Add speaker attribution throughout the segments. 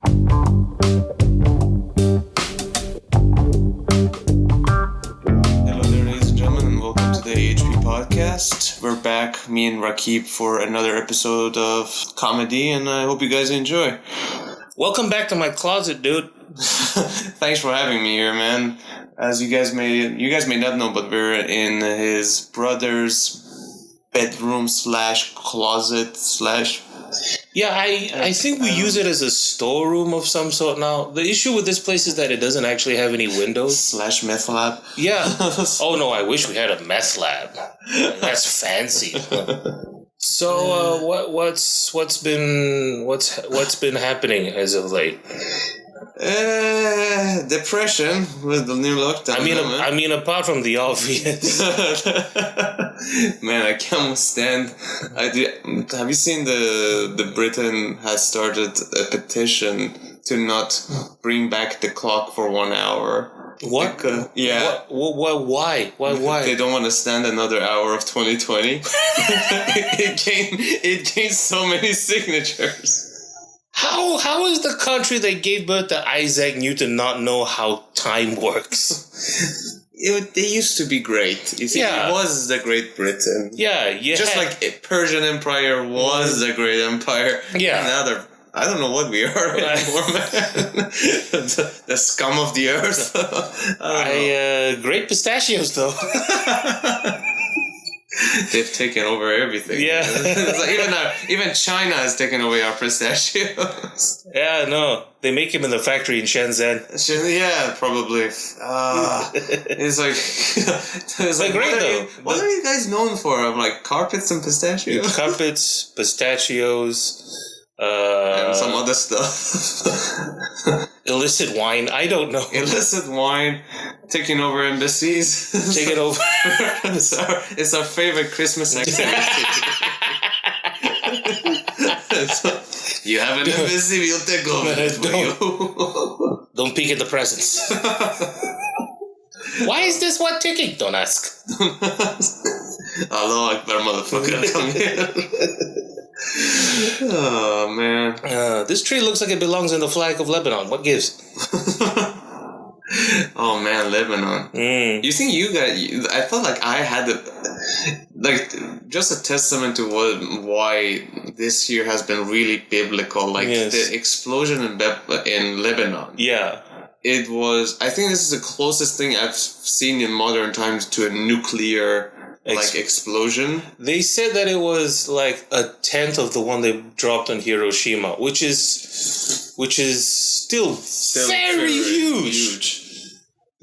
Speaker 1: Hello there, ladies and gentlemen, and welcome to the AHP Podcast. We're back, me and Raqib, for another episode of comedy, and I hope you guys enjoy.
Speaker 2: Welcome back to my closet, dude.
Speaker 1: Thanks for having me here, man. As you guys may not know, but we're in his brother's bedroom / closet /
Speaker 2: Yeah, I think we use it as a storeroom of some sort now. The issue with this place is that it doesn't actually have any windows.
Speaker 1: / meth lab.
Speaker 2: Yeah. Oh no, I wish we had a meth lab. That's fancy. So, what's been happening as of late?
Speaker 1: Depression with the new lockdown.
Speaker 2: I mean, apart from the obvious.
Speaker 1: Man, I can't stand. Have you seen the Britain has started a petition to not bring back the clock for 1 hour?
Speaker 2: What?
Speaker 1: Yeah.
Speaker 2: Why? Why?
Speaker 1: They don't want to stand another hour of 2020. It gained so many signatures.
Speaker 2: How is the country that gave birth to Isaac Newton not know how time works?
Speaker 1: They used to be great. You see,
Speaker 2: Yeah.
Speaker 1: It was the Great Britain.
Speaker 2: Yeah.
Speaker 1: Just like Persian Empire was the Great Empire.
Speaker 2: Yeah.
Speaker 1: Now I don't know what we are anymore, man. the scum of the earth.
Speaker 2: Great pistachios, though.
Speaker 1: They've taken over everything.
Speaker 2: Yeah.
Speaker 1: It's like even China has taken away our pistachios.
Speaker 2: Yeah, no. They make them in the factory in Shenzhen.
Speaker 1: Yeah, probably. It's like
Speaker 2: great, though.
Speaker 1: What are you guys known for? I'm like carpets and pistachios?
Speaker 2: Carpets, pistachios,
Speaker 1: and some other stuff.
Speaker 2: illicit wine. I don't know.
Speaker 1: Illicit wine, taking over embassies.
Speaker 2: Take it over.
Speaker 1: It's our favorite Christmas activity. You have an embassy, we'll take over it for you.
Speaker 2: Don't peek at the presents. Why is this one ticking? Don't ask.
Speaker 1: Allah Akbar, motherfucker. Come here. Oh, man.
Speaker 2: This tree looks like it belongs in the flag of Lebanon. What gives?
Speaker 1: Oh, man, Lebanon. You think I felt like I had just a testament to why this year has been really biblical. Like,
Speaker 2: yes.
Speaker 1: The explosion in Lebanon.
Speaker 2: Yeah.
Speaker 1: It was, I think this is the closest thing I've seen in modern times to a nuclear explosion.
Speaker 2: They said that it was like 1/10 of the one they dropped on Hiroshima, which is still very huge.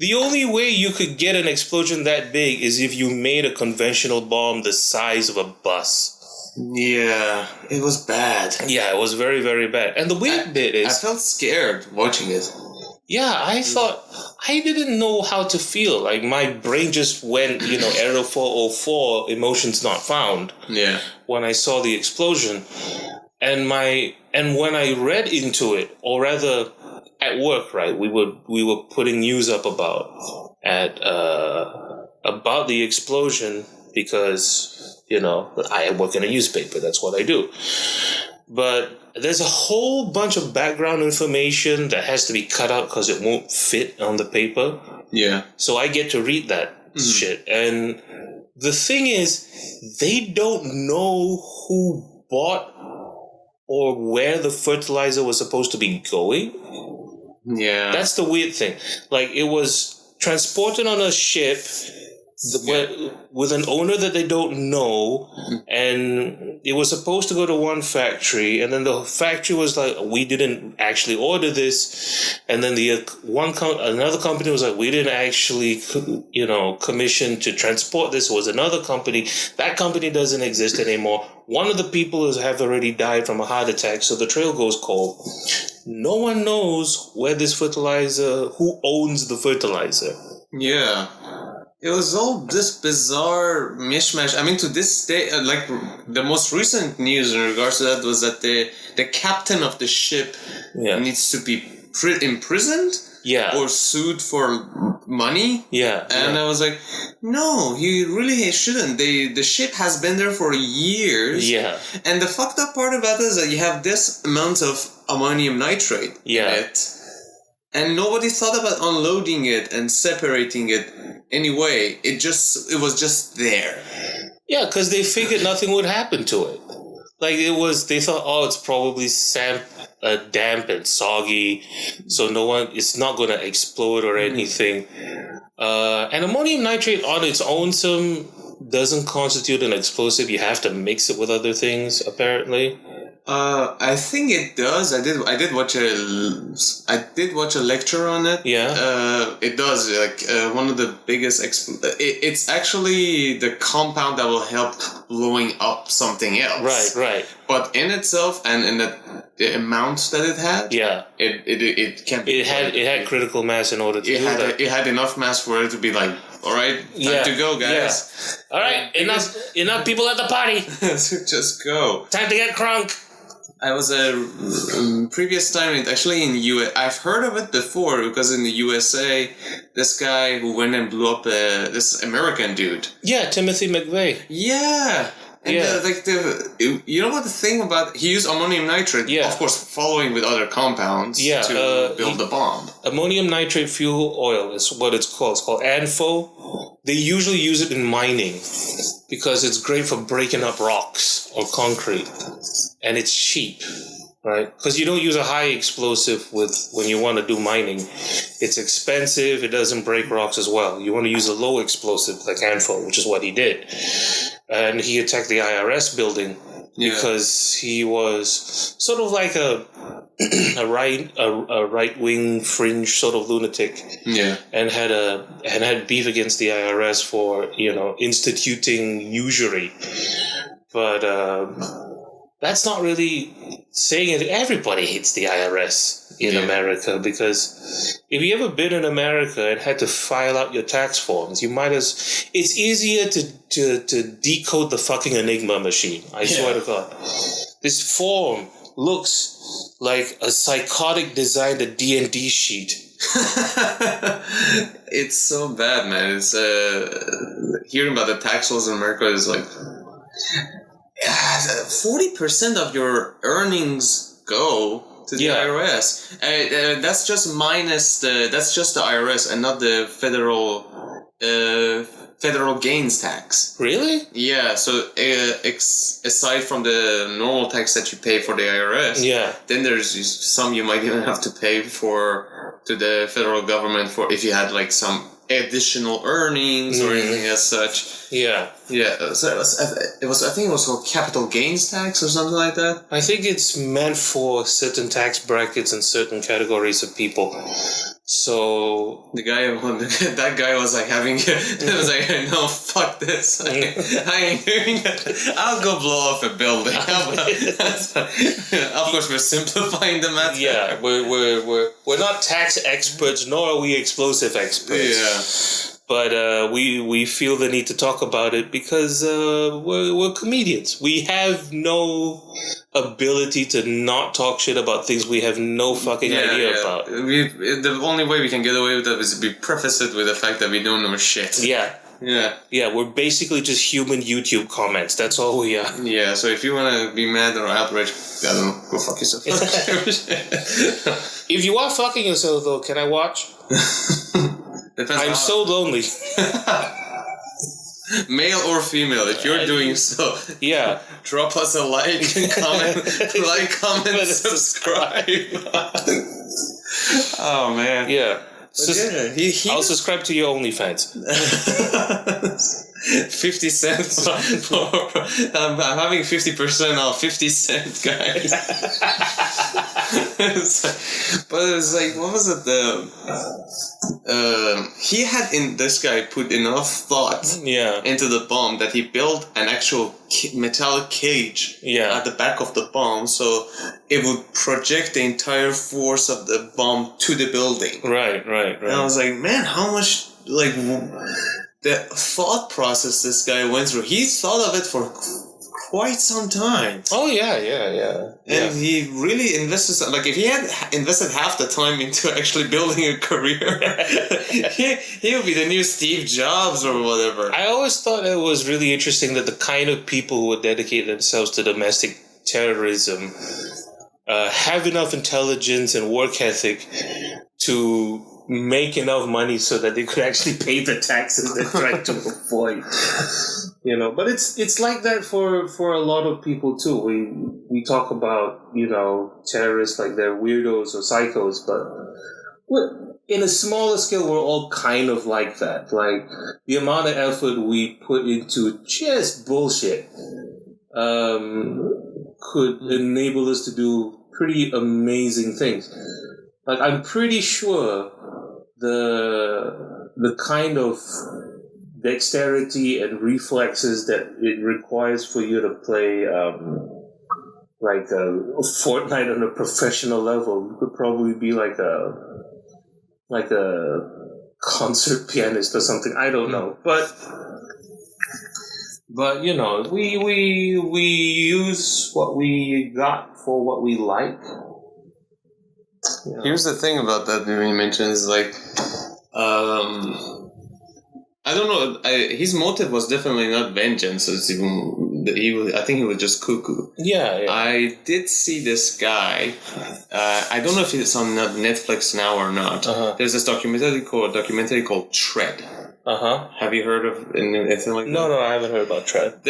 Speaker 2: The only way you could get an explosion that big is if you made a conventional bomb the size of a bus.
Speaker 1: Yeah, it was bad.
Speaker 2: Yeah, it was very, very bad. And the weird bit is,
Speaker 1: I felt scared watching it.
Speaker 2: Yeah, I thought, I didn't know how to feel. Like, my brain just went, Error 404, emotions not found.
Speaker 1: Yeah. When
Speaker 2: I saw the explosion. And when I read into it, or rather, at work, right, we were putting news up about the explosion because, I work in a newspaper. That's what I do. But there's a whole bunch of background information that has to be cut out because it won't fit on the paper.
Speaker 1: Yeah.
Speaker 2: So I get to read that shit. And the thing is, they don't know who bought or where the fertilizer was supposed to be going.
Speaker 1: Yeah.
Speaker 2: That's the weird thing. Like, it was transported on a ship with an owner that they don't know, and it was supposed to go to one factory, and then the factory was like, we didn't actually order this, and then another company was like, we didn't actually commission to transport this. It was another company. That company doesn't exist anymore. One of the people have already died from a heart attack, so the trail goes cold. No one knows where this fertilizer, who owns the fertilizer.
Speaker 1: Yeah. It was all this bizarre mishmash. I mean, to this day, the most recent news in regards to that was that the captain of the ship needs to be imprisoned or sued for money. And I was like, no, he really shouldn't. The ship has been there for years. And the fucked up part about it is that you have this amount of ammonium nitrate in it. And nobody thought about unloading it and separating it anyway. It was just there.
Speaker 2: Yeah, because they figured nothing would happen to it. Like they thought, oh, it's probably damp and soggy, so it's not going to explode or anything. And ammonium nitrate on its own doesn't constitute an explosive. You have to mix it with other things, apparently.
Speaker 1: I think it does. I did watch a lecture on it. It does. Like one of the biggest. It's actually the compound that will help blowing up something else. Right. But in itself and in the amount that it had, it can't be. It
Speaker 2: had critical mass in order to do that.
Speaker 1: It had enough mass for it to be like, all right, time to go, guys.
Speaker 2: All right, enough people at the party.
Speaker 1: Just go.
Speaker 2: Time to get crunk.
Speaker 1: I was previous time actually in US. I've heard of it before because in the USA, this guy who went and blew up this American dude.
Speaker 2: Yeah, Timothy McVeigh.
Speaker 1: Yeah. And you know what the thing about, he used ammonium nitrate, of course, following with other compounds to build the bomb.
Speaker 2: Ammonium nitrate fuel oil is what it's called. It's called ANFO. They usually use it in mining because it's great for breaking up rocks or concrete, and it's cheap. Right, because you don't use a high explosive when you want to do mining. It's expensive. It doesn't break rocks as well. You want to use a low explosive like ANFO, which is what he did. And he attacked the IRS building because he was sort of like a right wing fringe sort of lunatic. And had beef against the IRS for instituting usury, but. That's not really saying it. Everybody hates the IRS in America because if you ever been in America and had to file out your tax forms, it's easier to decode the fucking Enigma machine. I swear to God. This form looks like a psychotic designed a D&D sheet.
Speaker 1: It's so bad, man. It's hearing about the tax laws in America is like 40% of your earnings go to the IRS. That's just minus that's just the IRS and not the federal gains tax.
Speaker 2: Really?
Speaker 1: Yeah. So aside from the normal tax that you pay for the IRS, then there's some you might even have to pay to the federal government for if you had like some additional earnings or anything as such. So I think it was called capital gains tax or something like that.
Speaker 2: I think it's meant for certain tax brackets and certain categories of people. So
Speaker 1: that guy was like no, fuck this. I ain't doing it. I'll go blow off a building. Of course, we're simplifying the matter.
Speaker 2: Yeah, we're not tax experts, nor are we explosive experts. But we feel the need to talk about it because we're comedians. We have no ability to not talk shit about things we have no fucking idea about.
Speaker 1: The only way we can get away with that is to preface it with the fact that we don't know shit. Yeah, we're basically just human YouTube comments. That's all we are. Yeah, so if you want to be mad or outraged, I don't know, go fuck yourself.
Speaker 2: If you are fucking yourself, though, can I watch? I'm so lonely.
Speaker 1: Male or female, if you're doing so, drop us a like, comment, subscribe. Oh man,
Speaker 2: I'll subscribe to your OnlyFans.
Speaker 1: 50 cents I'm having 50% off. 50 cents, guys. But it was like, what was it? He had this guy put enough thought into the bomb that he built an actual metallic cage at the back of the bomb, so it would project the entire force of the bomb to the building. Right. And I was like, man, how much the thought process this guy went through. He thought of it for quite some time.
Speaker 2: Oh, yeah.
Speaker 1: And he really invested, like, if he had invested half the time into actually building a career, he would be the new Steve Jobs or whatever.
Speaker 2: I always thought it was really interesting that the kind of people who would dedicate themselves to domestic terrorism have enough intelligence and work ethic to make enough money so that they could actually pay the taxes they're trying to avoid. You know, but it's like that for a lot of people too. We talk about, you know, terrorists like they're weirdos or psychos, but in a smaller scale, we're all kind of like that. Like, the amount of effort we put into just bullshit could enable us to do pretty amazing things. Like, I'm pretty sure the kind of dexterity and reflexes that it requires for you to play like a Fortnite on a professional level, you could probably be like a concert pianist or something. I don't know, but you know, we use what we got for what we like. You know.
Speaker 1: Here's the thing about that you mentioned is like, I don't know. His motive was definitely not vengeance. It's even I think he was just cuckoo.
Speaker 2: Yeah.
Speaker 1: I did see this guy. I don't know if it's on Netflix now or not. There's this documentary called Tread. Have you heard of anything like that?
Speaker 2: No, I haven't heard about Tread.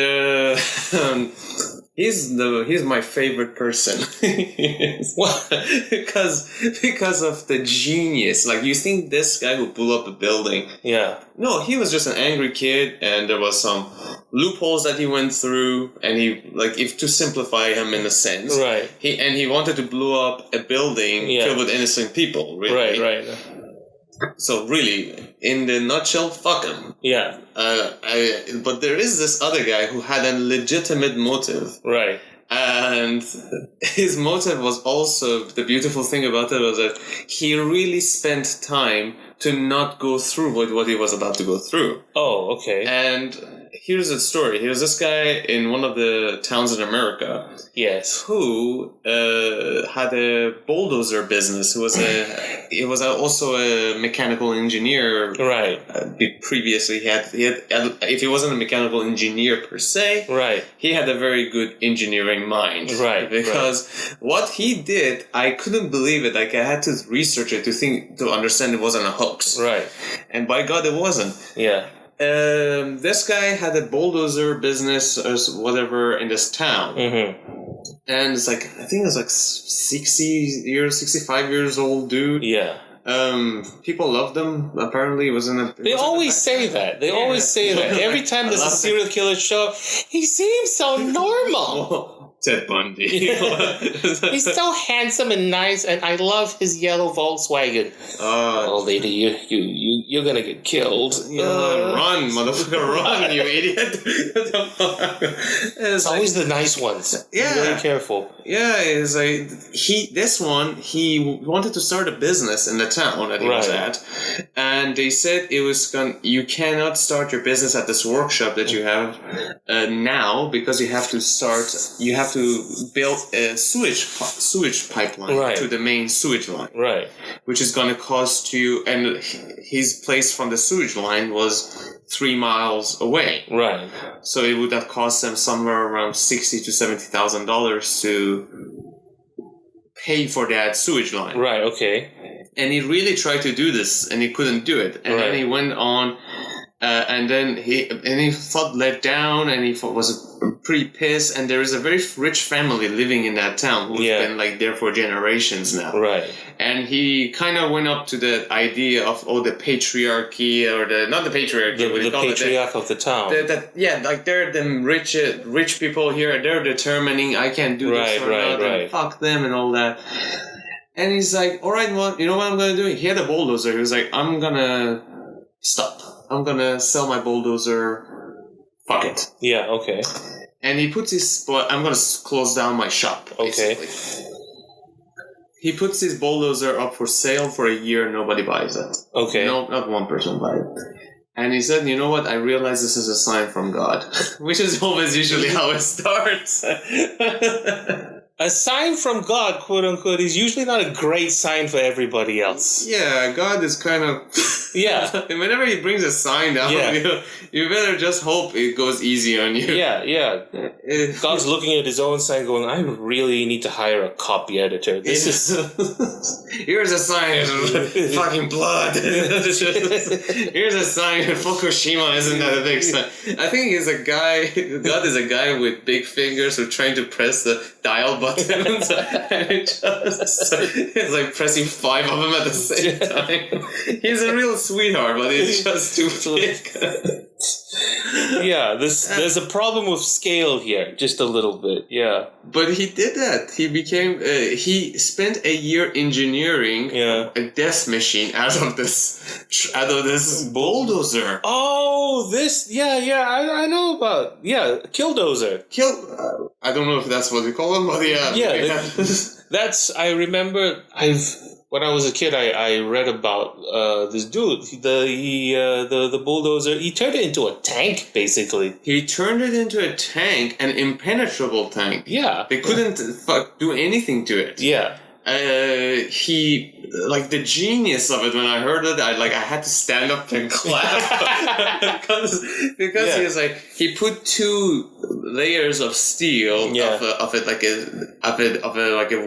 Speaker 1: He's my favorite person.
Speaker 2: What?
Speaker 1: because of the genius. Like, you think this guy who blew up a building?
Speaker 2: Yeah.
Speaker 1: No, he was just an angry kid, and there was some loopholes that he went through, and he, like, if to simplify him in a sense,
Speaker 2: right?
Speaker 1: He wanted to blow up a building filled with innocent people. Really.
Speaker 2: Right.
Speaker 1: So really, in the nutshell, fuck him.
Speaker 2: Yeah.
Speaker 1: But there is this other guy who had a legitimate motive.
Speaker 2: Right.
Speaker 1: And his motive was also, the beautiful thing about it was that he really spent time to not go through what he was about to go through.
Speaker 2: Oh, okay.
Speaker 1: And here's the story. Here's this guy in one of the towns in America.
Speaker 2: Yes.
Speaker 1: Who had a bulldozer business. He was also a mechanical engineer.
Speaker 2: Right.
Speaker 1: Previously, he had if he wasn't a mechanical engineer per se,
Speaker 2: right,
Speaker 1: he had a very good engineering mind.
Speaker 2: Right.
Speaker 1: Because what he did, I couldn't believe it. Like, I had to research it to understand it wasn't a hoax.
Speaker 2: Right.
Speaker 1: And by God, it wasn't.
Speaker 2: Yeah.
Speaker 1: This guy had a bulldozer business or whatever in this town. Mm-hmm. And it's like, I think it was like 65 years old dude.
Speaker 2: Yeah.
Speaker 1: People loved him. Apparently, it wasn't.
Speaker 2: They always say that. They always say that. Every time there's a serial killer show, he seems so normal.
Speaker 1: Ted Bundy.
Speaker 2: He's so handsome and nice, and I love his yellow Volkswagen. Oh, lady, you're gonna get killed.
Speaker 1: Run, motherfucker, run, you idiot!
Speaker 2: It's always the nice ones.
Speaker 1: Yeah,
Speaker 2: be very careful.
Speaker 1: Yeah, it's like he wanted to start a business in the town that he was at, and they said you cannot start your business at this workshop that you have now, because you have to build a sewage pipeline to the main sewage line, which is going to cost you, and his place from the sewage line was 3 miles away, so it would have cost them somewhere around $60,000 to $70,000 to pay for that sewage line.
Speaker 2: Okay.
Speaker 1: And he really tried to do this, and he couldn't do it, and then he went on. And then he felt let down, and he was pretty pissed. And there is a very rich family living in that town who's been like there for generations now. Right. And he kind of went up to the idea of the patriarchy, or not the patriarchy,
Speaker 2: the patriarch of the town.
Speaker 1: Like they're the rich people here. They're determining I can't do this or not, and fuck them and all that. And he's like, all right, well, you know what I'm gonna do? He had a bulldozer. He was like, I'm gonna stop. I'm gonna sell my bulldozer. Fuck it. Yeah, okay. And he puts I'm gonna close down my shop, basically. Okay. He puts his bulldozer up for sale for a year, nobody buys it. Okay. No, not one person buys it. And he said, you know what, I realize this is a sign from God. Which is always usually how it starts.
Speaker 2: A sign from God, quote unquote, is usually not a great sign for everybody else.
Speaker 1: Yeah, God is kind of...
Speaker 2: Yeah.
Speaker 1: Whenever he brings a sign down, you better just hope it goes easy on you.
Speaker 2: Yeah. God's looking at his own sign going, I really need to hire a copy editor. This is...
Speaker 1: Here's a sign of fucking blood. Here's a sign of Fukushima isn't that a big sign. I think he's a guy... God is a guy with big fingers who's trying to press the dial button. And it's like pressing 5 of them at the same time. He's a real sweetheart, but it's just too big.
Speaker 2: Yeah, there's a problem with scale here, just a little bit. Yeah,
Speaker 1: but he did that. He became. He spent a year engineering a death machine out of this bulldozer.
Speaker 2: Oh, this. Yeah. I know about. Yeah, killdozer.
Speaker 1: I don't know if that's what they call them, but yeah.
Speaker 2: That's. I remember. When I was a kid, I read about this dude. The bulldozer. He turned it into a tank, basically.
Speaker 1: He turned it into a tank, an impenetrable tank.
Speaker 2: Yeah,
Speaker 1: they couldn't do anything to it.
Speaker 2: Yeah.
Speaker 1: He the genius of it. When I heard it, I had to stand up and clap because he was he put 2 layers of steel of a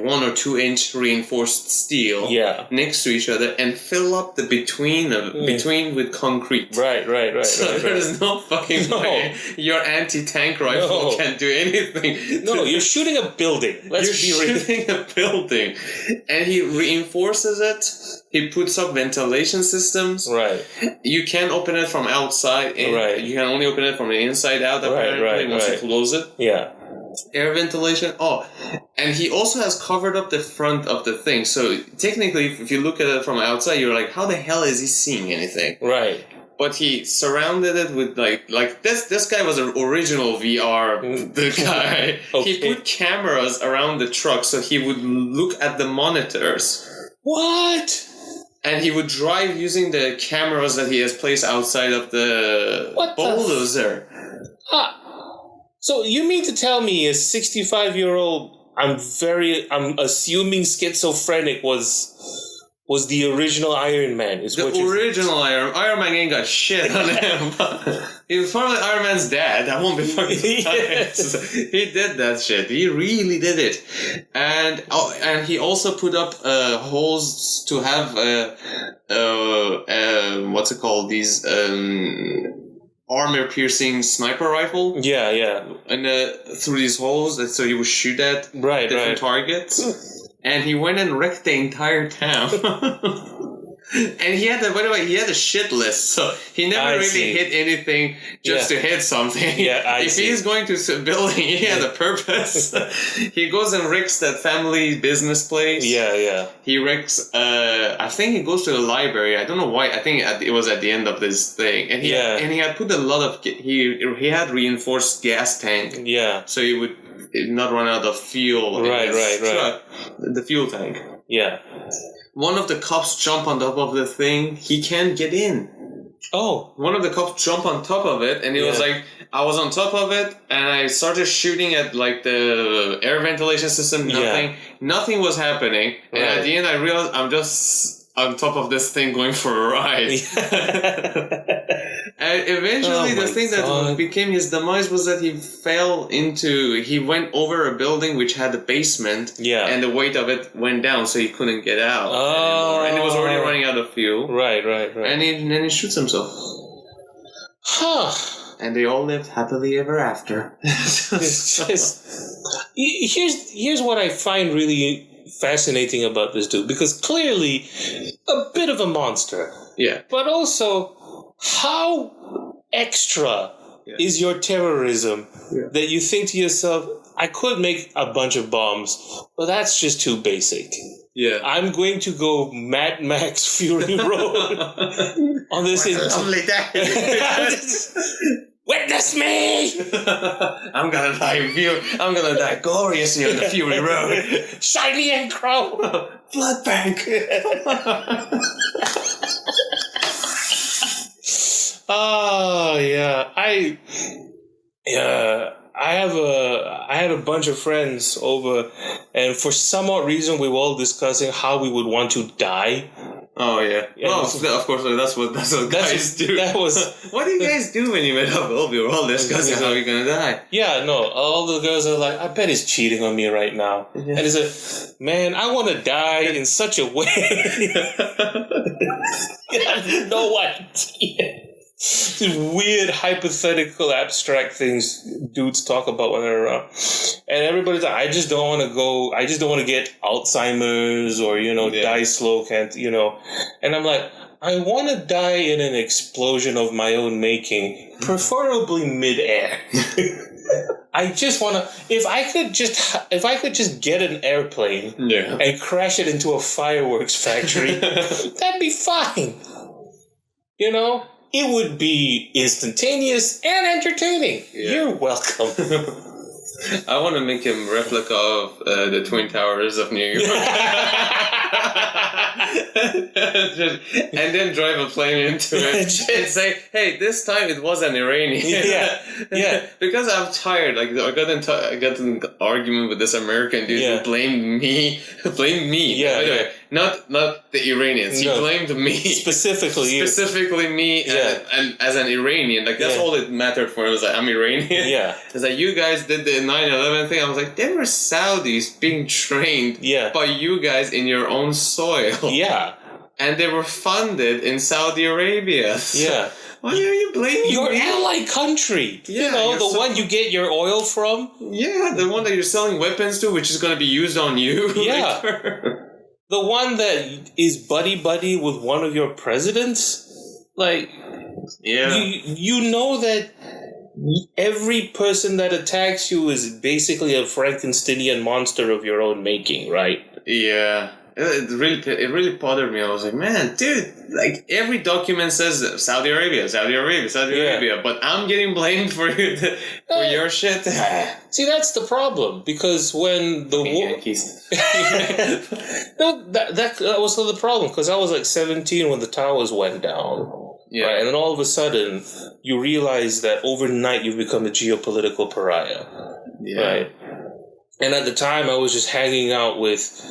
Speaker 1: 1 or 2 inch reinforced steel next to each other and fill up the between with concrete.
Speaker 2: Right.
Speaker 1: So there's no fucking way your anti-tank rifle can do anything.
Speaker 2: No, you're shooting a building.
Speaker 1: You're shooting a building. And he reinforces it. He puts up ventilation systems.
Speaker 2: Right.
Speaker 1: You can't open it from outside.
Speaker 2: Right.
Speaker 1: You can only open it from the inside out. Apparently, once you close it.
Speaker 2: Yeah.
Speaker 1: Air ventilation. Oh, and he also has covered up the front of the thing. So technically, if you look at it from outside, you're like, how the hell is he seeing anything?
Speaker 2: Right.
Speaker 1: But he surrounded it with this guy was an original VR guy. Okay. He put cameras around the truck so he would look at the monitors.
Speaker 2: What?
Speaker 1: And he would drive using the cameras that he has placed outside of the bulldozer.
Speaker 2: So you mean to tell me a 65-year-old, I'm assuming schizophrenic was the original Iron Man.
Speaker 1: Original Iron Man ain't got shit on him. He was probably Iron Man's dad. I won't be fucking surprised. He did that shit. He really did it. And he also put up holes to have what's it called? These armor-piercing sniper rifle.
Speaker 2: Yeah.
Speaker 1: And through these holes, so he would shoot at different targets. And he went and wrecked the entire town. And he had he had a shit list, so he never hit anything just to hit something.
Speaker 2: Yeah,
Speaker 1: if he's going to a building, he had a purpose. He goes and wrecks that family business place.
Speaker 2: Yeah.
Speaker 1: He wrecks, I think he goes to the library. I don't know why. I think it was at the end of this thing. And he had put a lot of, he had reinforced gas tank.
Speaker 2: Yeah.
Speaker 1: So he would not run out of fuel.
Speaker 2: Right.
Speaker 1: The fuel tank.
Speaker 2: Yeah.
Speaker 1: One of the cops jump on top of the thing. He can't get in.
Speaker 2: Oh.
Speaker 1: One of the cops jump on top of it, and he was like, I was on top of it, and I started shooting at the air ventilation system. Nothing was happening. And at the end, I realized I'm just on top of this thing going for a ride. And eventually the thing that became his demise was that he went over a building which had a basement, and the weight of it went down, so he couldn't get out anymore. And it was already running out of fuel.
Speaker 2: Right.
Speaker 1: And then he shoots himself.
Speaker 2: Huh.
Speaker 1: And they all lived happily ever after.
Speaker 2: Here's what I find really fascinating about this dude, because clearly a bit of a monster.
Speaker 1: Yeah.
Speaker 2: But also, how extra is your terrorism that you think to yourself, I could make a bunch of bombs, but that's just too basic.
Speaker 1: Yeah.
Speaker 2: I'm going to go Mad Max Fury Road on this.
Speaker 1: Lovely day.
Speaker 2: Witness me!
Speaker 1: I'm gonna die gloriously on the Fury Road.
Speaker 2: Shiny and chrome.
Speaker 1: Blood bank.
Speaker 2: Oh yeah, I had a bunch of friends over, and for some odd reason, we were all discussing how we would want to die.
Speaker 1: Oh yeah. Well, of course, that's what guys do.
Speaker 2: That was.
Speaker 1: What do you guys do when you met up? Oh, we were all discussing how you're gonna die.
Speaker 2: Yeah, no. All the girls are like, I bet he's cheating on me right now. Yeah. And he's like, man, I want to die in such a way. You have no idea. These weird, hypothetical, abstract things dudes talk about when they're around. And everybody's like, I just don't want to get Alzheimer's or, die slow, And I'm like, I want to die in an explosion of my own making, preferably midair. I just want to, if I could just get an airplane and crash it into a fireworks factory, that'd be fine. It would be instantaneous and entertaining. Yeah. You're welcome.
Speaker 1: I want to make him replica of the Twin Towers of New York. And then drive a plane into it and say, hey, this time it was an Iranian. Yeah. Because I'm tired. Like, I got in an argument with this American dude who blamed me. Yeah. Not the Iranians. He blamed me. Specifically me and as an Iranian. Like, that's all that mattered for him. It was like, I'm Iranian. Yeah. It's like, you guys did the 9/11 thing. I was like, they were Saudis being trained by you guys in your own soil. Yeah. And they were funded in Saudi Arabia. So why are you blaming
Speaker 2: your
Speaker 1: me?
Speaker 2: ally country? Yeah, the one you get your oil from?
Speaker 1: Yeah, the one that you're selling weapons to, which is going to be used on you. Yeah.
Speaker 2: The one that is buddy-buddy with one of your presidents? Like, you know that every person that attacks you is basically a Frankensteinian monster of your own making, right?
Speaker 1: Yeah. It really bothered me. I was like, man, dude, like every document says Saudi Arabia, but I'm getting blamed for your shit.
Speaker 2: See, that's the problem, because when the war... No, that was the problem, because I was like 17 when the towers went down. Yeah. Right? And then all of a sudden, you realize that overnight you've become a geopolitical pariah. Yeah. Right? And at the time, I was just hanging out with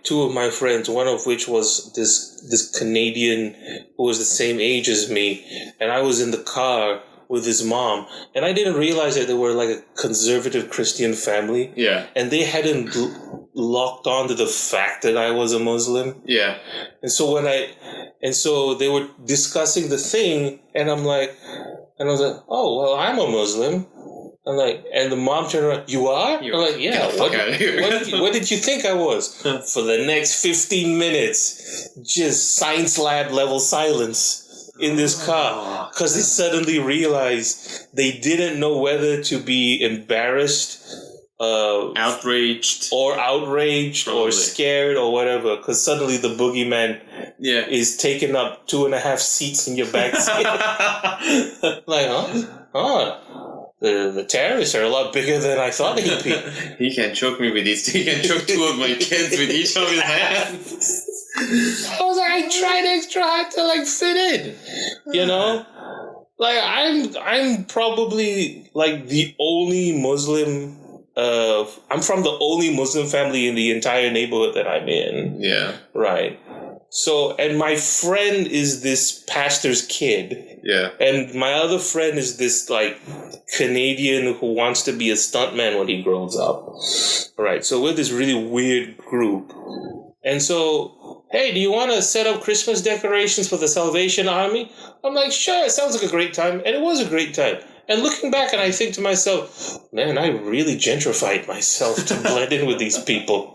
Speaker 2: two of my friends, one of which was this Canadian who was the same age as me. And I was in the car with his mom. And I didn't realize that they were like a conservative Christian family. Yeah. And they hadn't locked on to the fact that I was a Muslim. Yeah. And so so they were discussing the thing, and I was like, oh, well, I'm a Muslim. I'm like, and the mom turned around, you are? I'm like, yeah. What did you think I was? For the next 15 minutes, just science lab level silence in this car. Because they suddenly realized they didn't know whether to be embarrassed,
Speaker 1: outraged
Speaker 2: or scared or whatever, because suddenly the boogeyman is taking up 2.5 seats in your back seat. Like, the terrorists are a lot bigger than I thought they'd be.
Speaker 1: He can choke me with these. He can choke 2 of my kids with each of his hands.
Speaker 2: I was like, I tried extra hard to fit in, Like, I'm probably like the only Muslim. I'm from the only Muslim family in the entire neighborhood that I'm in. Yeah. Right. So, and my friend is this pastor's kid. Yeah. And my other friend is this, Canadian who wants to be a stuntman when he grows up. Right. So we're this really weird group. And so, hey, do you want to set up Christmas decorations for the Salvation Army? I'm like, sure, it sounds like a great time. And it was a great time. And looking back, and I think to myself, man, I really gentrified myself to blend in with these people.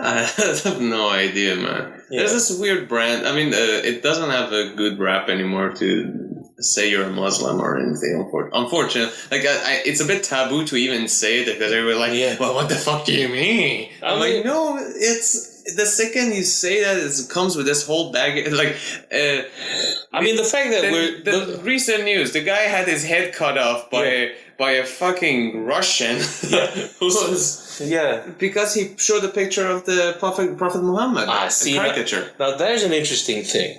Speaker 1: I have no idea, man. Yeah. There's this weird brand. I mean, it doesn't have a good rap anymore to say you're a Muslim or anything. Unfortunately, it's a bit taboo to even say it because everybody's like, well, what the fuck do you mean? I'm like, no, it's... The second you say that, it comes with this whole bag. The fact that the recent news, the guy had his head cut off by a fucking Russian. Because he showed a picture of the Prophet Muhammad.
Speaker 2: Caricature. Now there's an interesting thing.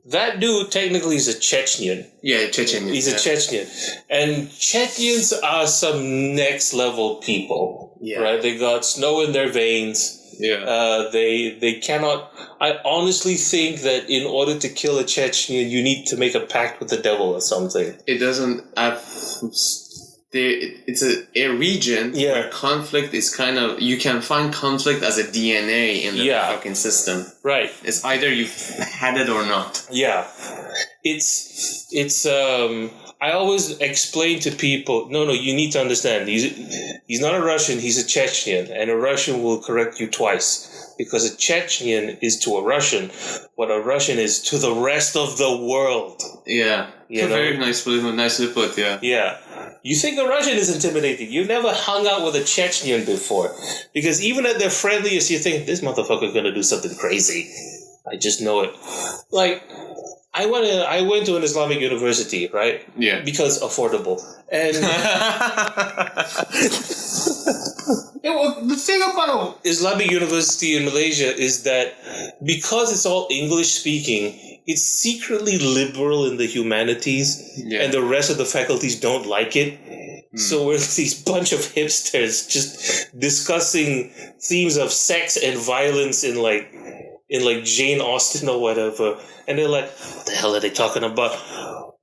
Speaker 2: That dude technically is a Chechnyan.
Speaker 1: Yeah, Chechen.
Speaker 2: He's a Chechnyan. And Chechenyans are some next level people.
Speaker 1: Yeah.
Speaker 2: Right? They got snow in their veins.
Speaker 1: Yeah.
Speaker 2: They cannot... I honestly think that in order to kill a Chechnyan, you need to make a pact with the devil or something.
Speaker 1: It doesn't... it's a region where conflict is kind of... You can find conflict as a DNA in the fucking system.
Speaker 2: Right.
Speaker 1: It's either you've had it or not.
Speaker 2: Yeah. It's I always explain to people, no, you need to understand. He's not a Russian, he's a Chechnyan, and a Russian will correct you twice. Because a Chechnyan is to a Russian what a Russian is to the rest of the world.
Speaker 1: Yeah. Very nicely put, yeah.
Speaker 2: Yeah. You think a Russian is intimidating. You've never hung out with a Chechnyan before. Because even at their friendliest, you think, this motherfucker's going to do something crazy. I just know it. Like... I went to an Islamic university, right?
Speaker 1: Yeah.
Speaker 2: Because affordable. And the thing about Islamic university in Malaysia is that because it's all English speaking, it's secretly liberal in the humanities, and the rest of the faculties don't like it. So we're these bunch of hipsters just discussing themes of sex and violence in Jane Austen or whatever. And they're like, what the hell are they talking about?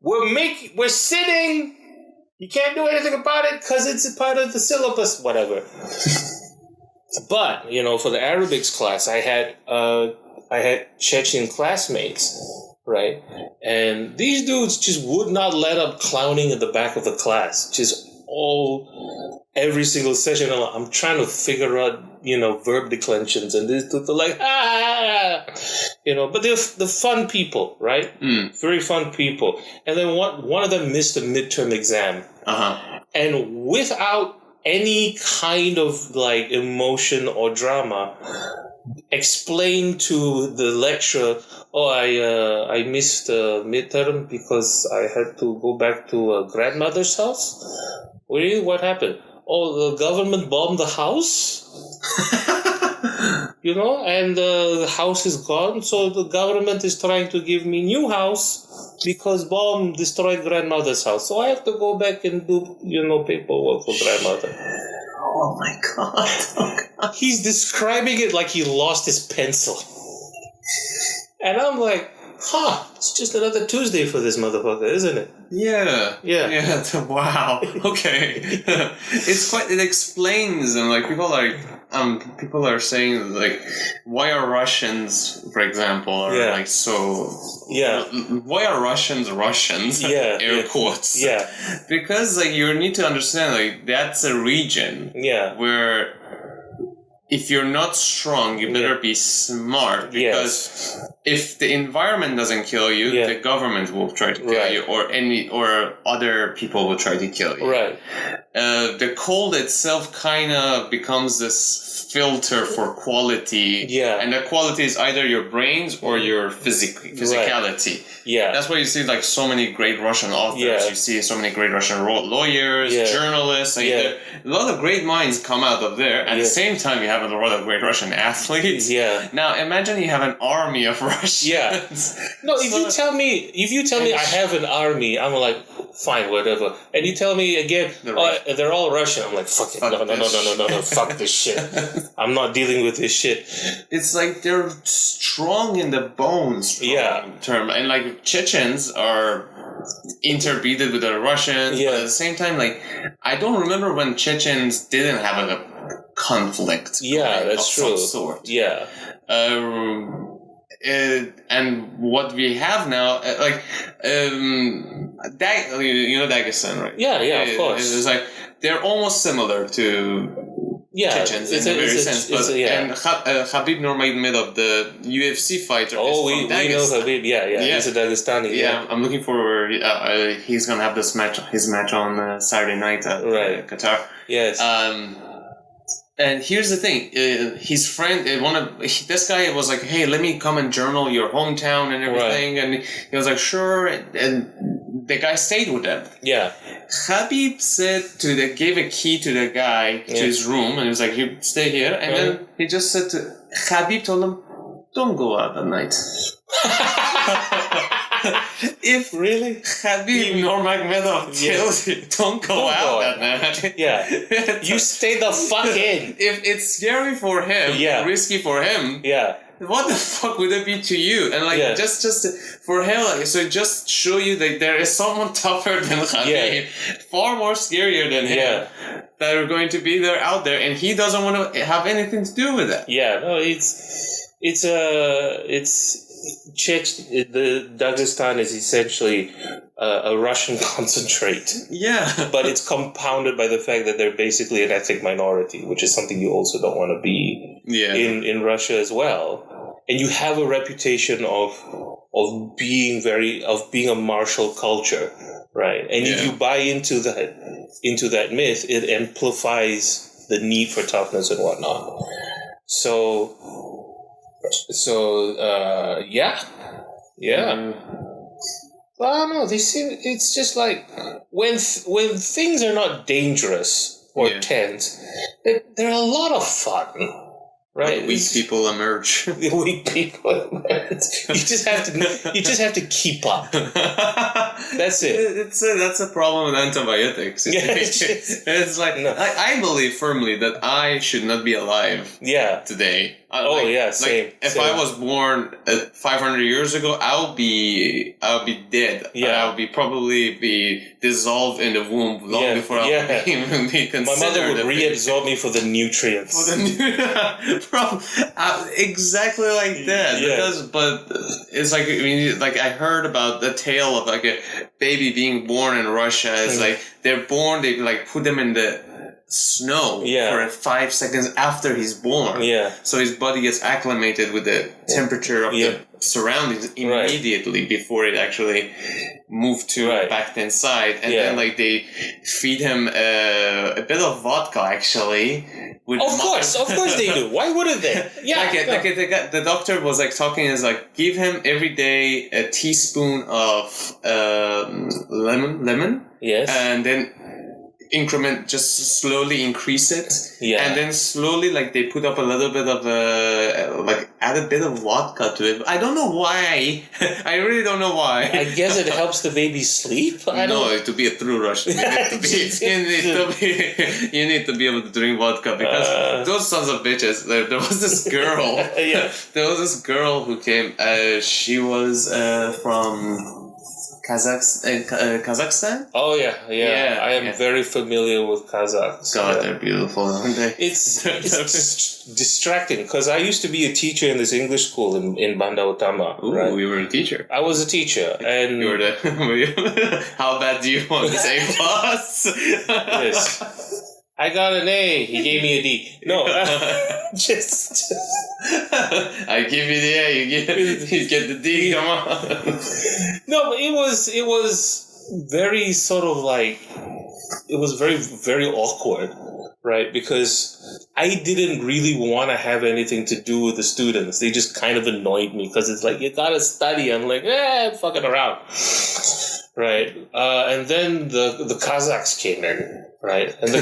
Speaker 2: We're sitting. You can't do anything about it because it's a part of the syllabus, whatever. But, for the Arabics class, I had Chechen classmates, right? And these dudes just would not let up clowning in the back of the class. Just every single session, I'm trying to figure out, verb declensions, and these dudes are like, but they're fun people, right? Very fun people. And then one of them missed a midterm exam. And without any kind of emotion or drama, explained to the lecturer, I missed a midterm because I had to go back to a grandmother's house. Really? What happened? The government bombed the house? And the house is gone, so the government is trying to give me new house because bomb destroyed grandmother's house. So I have to go back and do, paperwork for grandmother.
Speaker 1: Oh my God.
Speaker 2: He's describing it like he lost his pencil. And I'm like, it's just another Tuesday for this motherfucker, isn't it?
Speaker 1: Yeah. Wow. Okay. It explains, and people are saying, why are Russians, for example, why are Russians Russians? Air quotes.
Speaker 2: Yeah.
Speaker 1: Because, you need to understand, that's a region where if you're not strong, you better be smart, because if the environment doesn't kill you, the government will try to kill you, or other people will try to kill you.
Speaker 2: Right.
Speaker 1: The cold itself kind of becomes this filter for quality. Yeah. And the quality is either your brains or your physicality. Yeah. That's why you see so many great Russian authors. Yeah. You see so many great Russian lawyers, journalists. A lot of great minds come out of there. At the same time, you have a lot of great Russian athletes. Yeah. Now imagine you have an army of Russians. Yeah.
Speaker 2: No, if you tell me I have an army, I'm like, fine, whatever. And you tell me again, they're all Russian. I'm like, fuck it. No, fuck this shit. I'm not dealing with this shit.
Speaker 1: It's they're strong in the bones. Term. And Chechens are interbreeded with the Russians. Yeah. But at the same time, I don't remember when Chechens didn't have a conflict.
Speaker 2: Yeah, that's true.
Speaker 1: Some sort.
Speaker 2: Yeah.
Speaker 1: And what we have now, Dagestan, right?
Speaker 2: Yeah, of course.
Speaker 1: It's they're almost similar to Chechens in a very sense. And Khabib Nurmagomedov, the UFC fighter, is from
Speaker 2: we know Khabib. Yeah. He's a Dagestani.
Speaker 1: Yeah, I'm looking forward. He's gonna have his match on Saturday night at Qatar. Yes. And here's the thing, his friend, this guy was like, hey, let me come and journal your hometown and everything. Right. And he was like, sure. And the guy stayed with them. Yeah. Khabib gave a key to the guy to his room, and he was like, you stay here. And then he just said Khabib told him, don't go out at night. If
Speaker 2: really
Speaker 1: Habib Nurmagomedov tells you, don't go out at night.
Speaker 2: Yeah. You stay the fuck in.
Speaker 1: If it's scary for him, risky for him, what the fuck would it be to you? And like just for him, like, so just show you that there is someone tougher than Habib, far more scarier than him, that are going to be there out there, and he doesn't want to have anything to do with it.
Speaker 2: Yeah, no, the Dagestan is essentially a Russian concentrate.
Speaker 1: Yeah.
Speaker 2: But it's compounded by the fact that they're basically an ethnic minority, which is something you also don't want to be in Russia as well. And you have a reputation of being a martial culture, right? And if you buy into that myth, it amplifies the need for toughness and whatnot. So yeah. Well, I don't know. It's just like when things are not dangerous or tense, they're a lot of fun, right?
Speaker 1: Weak people emerge.
Speaker 2: Weak people emerge. You just have to keep up. That's it.
Speaker 1: That's a problem with antibiotics. It's like I believe firmly that I should not be alive. Today.
Speaker 2: Same.
Speaker 1: If I was born 500 years ago, I'll be dead.
Speaker 2: Yeah.
Speaker 1: I'll probably be dissolved in the womb long before I'll even be considered.
Speaker 2: My mother would reabsorb me for the nutrients.
Speaker 1: Exactly like that. But it's like, I mean, like I heard about the tale of like a baby being born in Russia. It's like they're born, they like put them in the snow for 5 seconds after he's born. So his body gets acclimated with the temperature of the surroundings immediately before it actually moved to back inside. And then like they feed him a bit of vodka actually.
Speaker 2: Of course they do. Why wouldn't they?
Speaker 1: The doctor was like talking is like give him every day a teaspoon of lemon. Yes. And then just slowly increase it. And then slowly like they put up a little bit of add a bit of vodka to it. I don't know why. I really don't know why.
Speaker 2: I guess it helps the baby sleep.
Speaker 1: To be a true Russian, you need to be able to drink vodka because those sons of bitches. There was this girl. There was this girl who came. She was from Kazakhstan?
Speaker 2: Oh, yeah. I am very familiar with Kazakhs.
Speaker 1: God, they're beautiful, aren't they?
Speaker 2: It's distracting, because I used to be a teacher in this English school in Banda Utama.
Speaker 1: Ooh, you were a teacher.
Speaker 2: I was a teacher. And
Speaker 1: you were how bad do you want to say plus?
Speaker 2: Yes. I got an A. He gave me a D. No, just...
Speaker 1: I give you the A. You get the D. Come on.
Speaker 2: No, but it was very sort of like... It was very, very awkward, right? Because I didn't really want to have anything to do with the students. They just kind of annoyed me because it's like, you gotta study. I'm like, I'm fucking around. Right. And then the Kazakhs came in. Right. And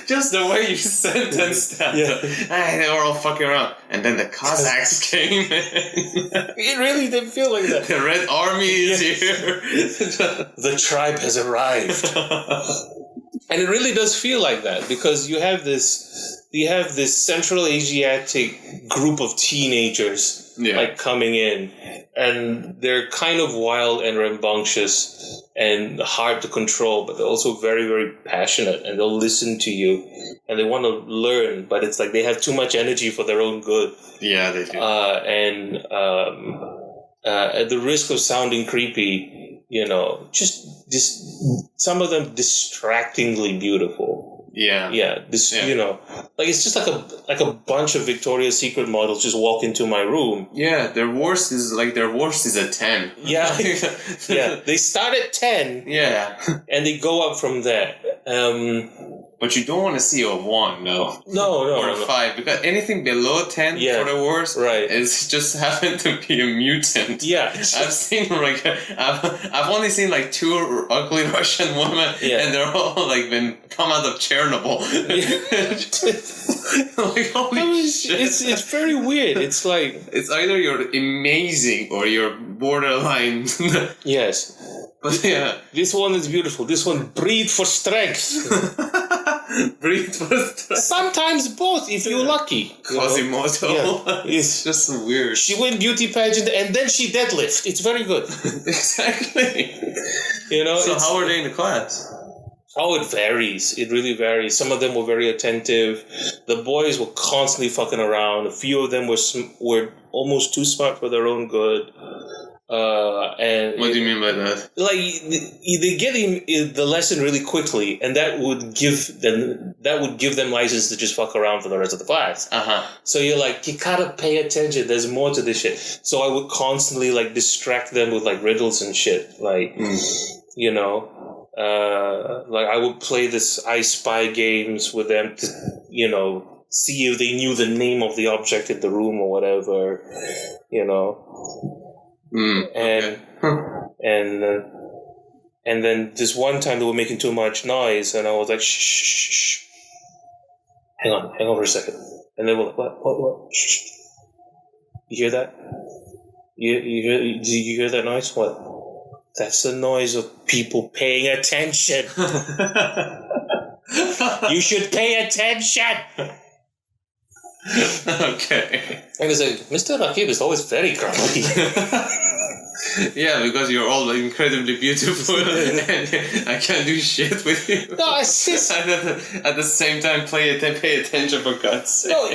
Speaker 1: just the way you sentenced that. They were all fucking around. And then the Kazakhs came in.
Speaker 2: It really did feel like that.
Speaker 1: The Red Army is here.
Speaker 2: The tribe has arrived. And it really does feel like that because you have this Central Asiatic group of teenagers like coming in, and they're kind of wild and rambunctious and hard to control, but they're also very, very passionate, and they'll listen to you and they want to learn, but it's like they have too much energy for their own good.
Speaker 1: Yeah, they do.
Speaker 2: At the risk of sounding creepy, just some of them distractingly beautiful. It's just like a bunch of Victoria's Secret models just walk into my room.
Speaker 1: Yeah, their worst is a 10.
Speaker 2: They start at 10.
Speaker 1: Yeah,
Speaker 2: and they go up from there.
Speaker 1: But you don't want to see a 1, no.
Speaker 2: No.
Speaker 1: Or a 5, because anything below 10 for the worst is just happen to be a mutant.
Speaker 2: Yeah.
Speaker 1: I've seen I've only seen 2 ugly Russian women, and they're all come out of Chernobyl. Holy shit.
Speaker 2: It's very weird. It's
Speaker 1: it's either you're amazing or you're borderline.
Speaker 2: Yes.
Speaker 1: But yeah.
Speaker 2: This one is beautiful. This one breathe for strength.
Speaker 1: Breathe for strength.
Speaker 2: Sometimes both, if you're lucky.
Speaker 1: Quasimodo.
Speaker 2: Yeah.
Speaker 1: It's just weird.
Speaker 2: She win beauty pageant and then she deadlift. It's very good.
Speaker 1: Exactly. So how are they in the class?
Speaker 2: Oh, it varies. It really varies. Some of them were very attentive. The boys were constantly fucking around. A few of them were almost too smart for their own good. And
Speaker 1: what do you mean by that?
Speaker 2: They get the lesson really quickly, and that would give them license to just fuck around for the rest of the class. So you're you gotta pay attention. There's more to this shit. So I would constantly distract them with riddles and shit. I would play this I Spy games with them to see if they knew the name of the object in the room or whatever. And then this one time they were making too much noise, and I was like, shh. Hang on for a second. And they were like, what? Shh. You hear that? Do you hear that noise? What? That's the noise of people paying attention. You should pay attention.
Speaker 1: Okay.
Speaker 2: And it's Mr. Raqib is always very grumpy.
Speaker 1: Yeah, because you're all incredibly beautiful and I can't do shit with you.
Speaker 2: No, it's just...
Speaker 1: At the same time, pay attention for God's sake.
Speaker 2: No,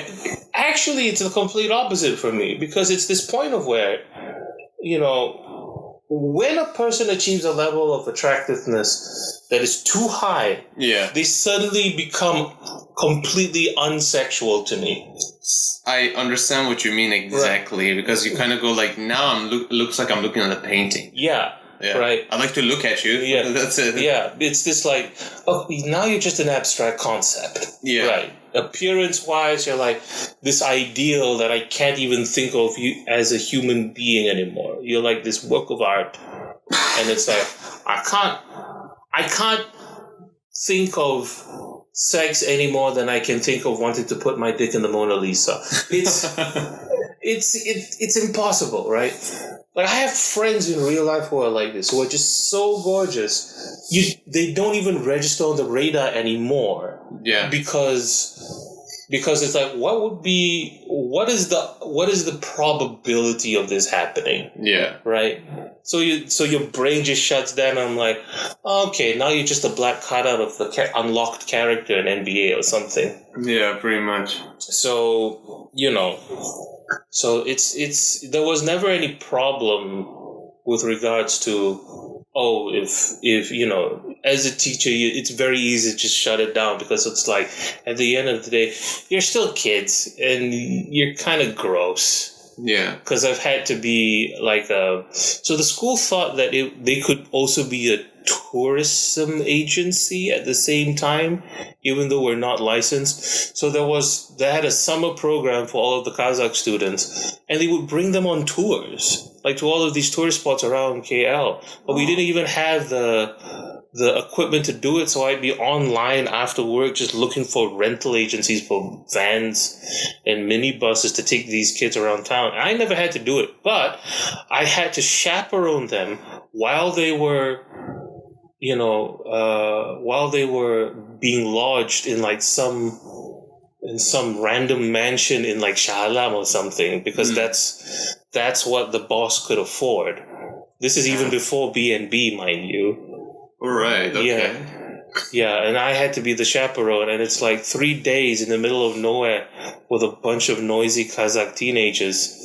Speaker 2: actually, it's the complete opposite for me, because it's this point of where, when a person achieves a level of attractiveness that is too high, they suddenly become completely unsexual to me.
Speaker 1: I understand what you mean exactly, because you kind of go now looks like I'm looking at a painting.
Speaker 2: Yeah. Right.
Speaker 1: I like to look at you.
Speaker 2: Yeah.
Speaker 1: That's it.
Speaker 2: Yeah. It's this now you're just an abstract concept.
Speaker 1: Yeah.
Speaker 2: Right. Appearance-wise, you're this ideal that I can't even think of you as a human being anymore. You're this work of art. And it's I can't think of sex any more than I can think of wanting to put my dick in the Mona Lisa. It's impossible, right? I have friends in real life who are like this, who are just so gorgeous. They don't even register on the radar anymore. Yeah. Because it's what is the probability of this happening? Yeah. Right? So your brain just shuts down, and I'm like, okay, now you're just a black cutout of the unlocked character in NBA or something. Yeah, pretty much. So, so it's there was never any problem with regards to, if as a teacher, it's very easy to just shut it down, because it's at the end of the day, you're still kids and you're kind of gross. Yeah. Because I've had to be so the school thought that they could also be a tourism agency at the same time, even though we're not licensed. So they had a summer program for all of the Kazakh students, and they would bring them on tours, to all of these tourist spots around KL. But we didn't even have the equipment to do it, so I'd be online after work just looking for rental agencies for vans and minibuses to take these kids around town. I never had to do it, but I had to chaperone them while they were being lodged in some random mansion in Shah Alam or something, because that's what the boss could afford. This is even before B&B, mind you. Right, okay. Yeah, and I had to be the chaperone, and it's 3 days in the middle of nowhere with a bunch of noisy Kazakh teenagers,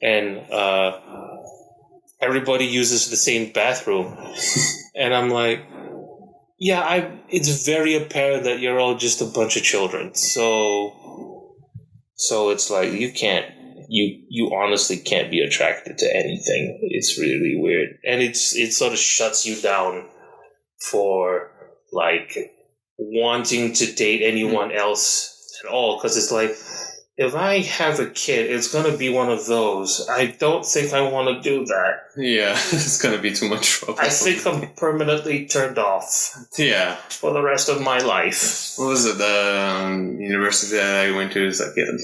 Speaker 2: and everybody uses the same bathroom. And I'm it's very apparent that you're all just a bunch of children. So it's you honestly can't be attracted to anything. It's really weird. And it sort of shuts you down for wanting to date anyone else at all, because it's like, if I have a kid, it's going to be one of those. I don't think I want to do that.
Speaker 1: Yeah, it's going to be too much trouble.
Speaker 2: I think I'm permanently turned off.
Speaker 1: Yeah.
Speaker 2: For the rest of my life.
Speaker 1: What was it? The university that I went to is like, it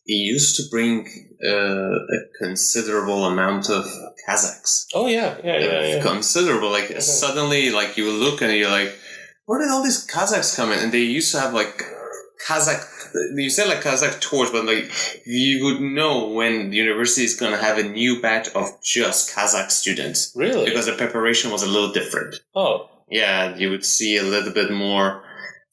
Speaker 1: used to bring a considerable amount of Kazakhs.
Speaker 2: Oh, yeah.
Speaker 1: Considerable. Like, suddenly, like, you look and you're like, where did all these Kazakhs come in? And they used to have, like, you said like Kazakh tours, but like you would know when the university is going to have a new batch of just Kazakh students.
Speaker 2: Really?
Speaker 1: Because the preparation was a little different.
Speaker 2: Oh.
Speaker 1: Yeah, you would see a little bit more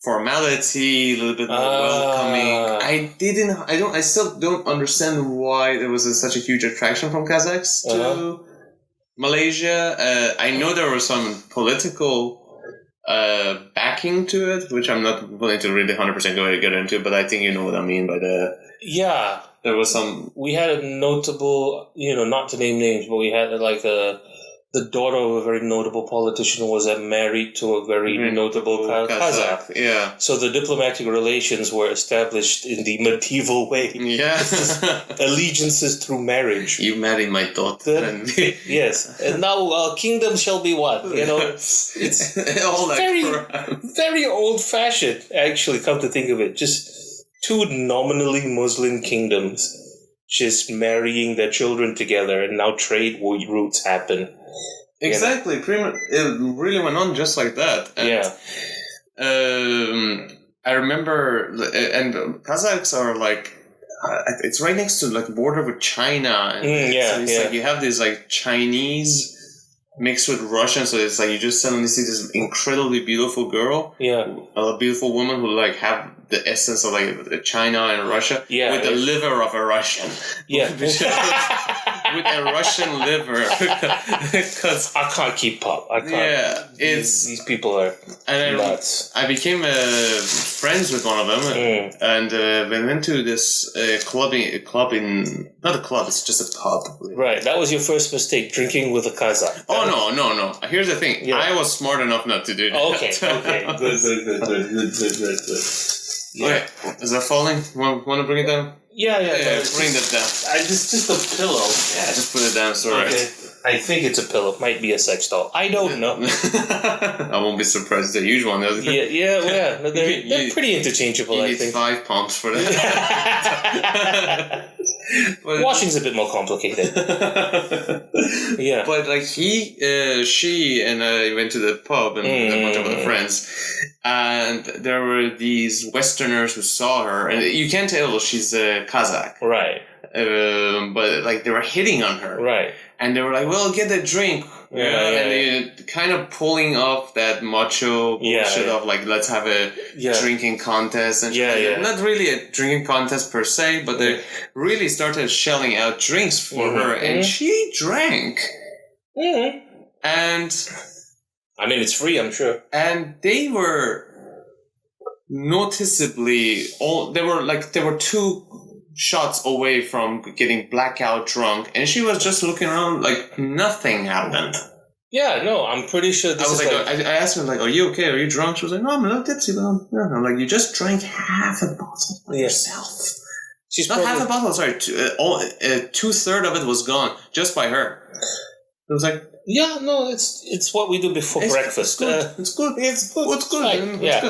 Speaker 1: formality, a little bit more welcoming. I still don't understand why there was such a huge attraction from Kazakhs to Malaysia. I know there was some political backing to it, which I'm not willing to really 100% get into, but I think you know what I mean by the...
Speaker 2: Yeah.
Speaker 1: There was some...
Speaker 2: We had a notable, not to name names, but we had like the daughter of a very notable politician was married to a very notable Kazakh.
Speaker 1: Yeah.
Speaker 2: So the diplomatic relations were established in the medieval way.
Speaker 1: Yeah.
Speaker 2: Allegiances through marriage.
Speaker 1: You married my daughter.
Speaker 2: Yes. And now kingdom shall be one. It's
Speaker 1: all
Speaker 2: very, very old-fashioned, actually, come to think of it. Just two nominally Muslim kingdoms just marrying their children together, and now trade routes happen.
Speaker 1: Exactly. It really went on just like that. And, I remember, and Kazakhs are like, it's right next to like border with China. And so it's like you have this like Chinese mixed with Russian, so it's like you just suddenly see this incredibly beautiful girl.
Speaker 2: Yeah.
Speaker 1: A beautiful woman who like have the essence of like China and Russia with the liver of a Russian.
Speaker 2: Yeah.
Speaker 1: With a Russian liver. Because
Speaker 2: I can't keep up. I can't.
Speaker 1: Yeah.
Speaker 2: These people are nuts.
Speaker 1: I became friends with one of them, and we went to this club in... Not a club, it's just a pub.
Speaker 2: Right. That was your first mistake, drinking with a Kazakh.
Speaker 1: Oh, no. Here's the thing. Yeah. I was smart enough not to do that.
Speaker 2: Okay. Good. Yeah.
Speaker 1: Okay. Is that falling? Want to bring it down?
Speaker 2: Yeah.
Speaker 1: Bring that down.
Speaker 2: Just a pillow.
Speaker 1: Yeah, just put it down. Sorry.
Speaker 2: Okay. I think it's a pillow. Might be a sex doll. I don't know.
Speaker 1: I won't be surprised. It's a huge one.
Speaker 2: Yeah. They're pretty interchangeable,
Speaker 1: you
Speaker 2: I
Speaker 1: need
Speaker 2: think.
Speaker 1: 5 pumps for that.
Speaker 2: Washing's a bit more complicated. Yeah.
Speaker 1: But like she and I went to the pub and a bunch of other friends, and there were these Westerners who saw her, and you can't tell she's a Kazakh.
Speaker 2: Right.
Speaker 1: But like they were hitting on her.
Speaker 2: Right.
Speaker 1: And they were like, well, get a drink. And they kind of pulling off that macho bullshit of like, let's have a drinking contest. And not really a drinking contest per se, but they really started shelling out drinks for her. And she drank. And...
Speaker 2: I mean, it's free, I'm sure.
Speaker 1: And they were noticeably... There were 2... shots away from getting blackout drunk, and she was just looking around like nothing happened.
Speaker 2: Yeah, no, I'm pretty sure this
Speaker 1: I asked her, like, are you okay? Are you drunk? She was like, no, I'm not tipsy. I'm like, you just drank half a bottle by yourself. She's not half a bottle, sorry. 2/3 of it was gone just by her. It was like,
Speaker 2: yeah, no, it's what we do before breakfast.
Speaker 1: It's good. It's good. It's good.
Speaker 2: Yeah.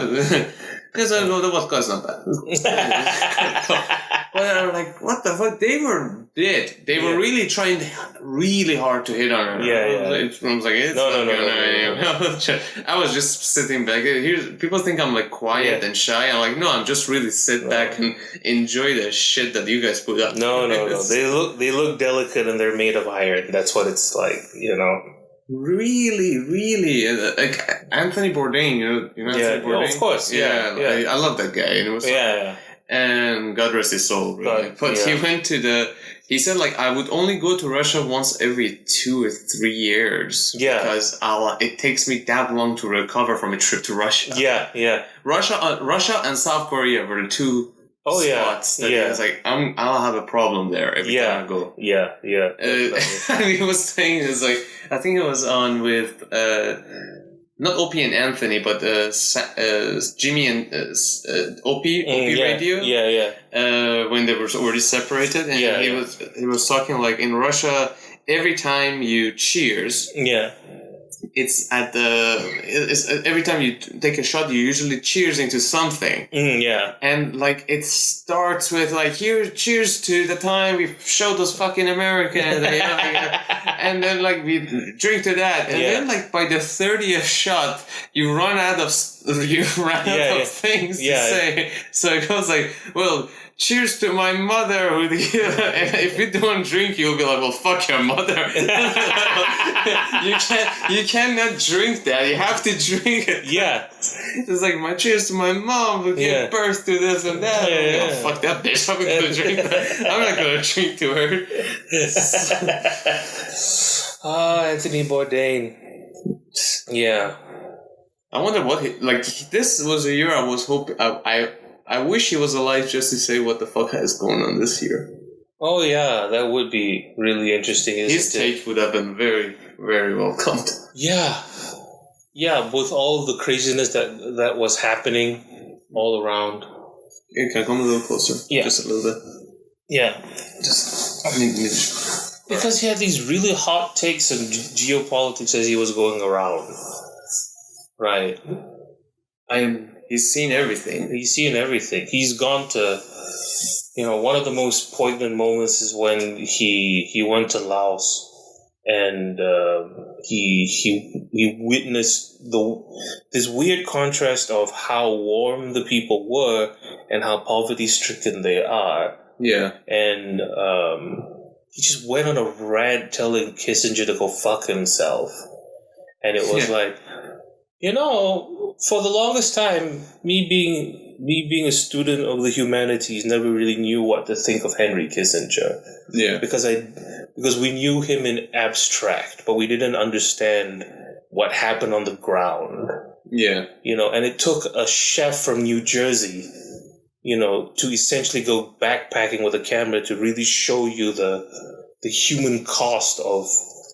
Speaker 1: Because I know the vodka is not bad. But I'm like, what the fuck? They were really trying really hard to hit on her. I was like, it's no. I was just sitting back. People think I'm like quiet and shy. I'm like, no, I'm just really sit back and enjoy the shit that you guys put up.
Speaker 2: No. They look delicate and they're made of iron. That's what it's like,
Speaker 1: Really, like Anthony Bourdain, you know Anthony Bourdain?
Speaker 2: Of course,
Speaker 1: I love that guy. And it was and God rest his soul, really. But he went to he said, like, I would only go to Russia once every 2 or 3 years. Yeah. Because it takes me that long to recover from a trip to Russia.
Speaker 2: Yeah.
Speaker 1: Russia and South Korea were the 2 spots that he was like, I'll have a problem there every time I go.
Speaker 2: Yeah.
Speaker 1: And he was saying, it's like, I think it was on with not Opie and Anthony, but Jimmy and Opie Radio. When they were already separated, and he was talking like in Russia, every time you cheers, it's at every time you take a shot, you usually cheers into something. And like it starts with like, here, cheers to the time we showed those fucking Americans, and then like we drink to that, and then like by the 30th shot, you run out of things to say. So it goes like, well, cheers to my mother. And if you don't drink, you'll be like, well, fuck your mother. You cannot drink that. You have to drink it. It's like, my cheers to my mom who gave birth to this and that. Oh, fuck that bitch. I'm not going to drink that. I'm not going to drink to her.
Speaker 2: Anthony Bourdain.
Speaker 1: I wonder what this was a year I was hoping, I wish he was alive just to say what the fuck is going on this year.
Speaker 2: Oh yeah, that would be really interesting.
Speaker 1: His take would have been very, very welcomed.
Speaker 2: Yeah, with all the craziness that was happening all around.
Speaker 1: Can I come a little closer?
Speaker 2: Yeah,
Speaker 1: just a little bit.
Speaker 2: Yeah, because he had these really hot takes on geopolitics as he was going around. Right.
Speaker 1: He's seen everything.
Speaker 2: He's gone to, one of the most poignant moments is when he went to Laos and he witnessed this weird contrast of how warm the people were and how poverty-stricken they are.
Speaker 1: Yeah.
Speaker 2: And he just went on a rant telling Kissinger to go fuck himself. And it was like, for the longest time, me being a student of the humanities never really knew what to think of Henry Kissinger.
Speaker 1: Yeah.
Speaker 2: Because we knew him in abstract, but we didn't understand what happened on the ground.
Speaker 1: Yeah.
Speaker 2: And it took a chef from New Jersey, to essentially go backpacking with a camera to really show you the human cost of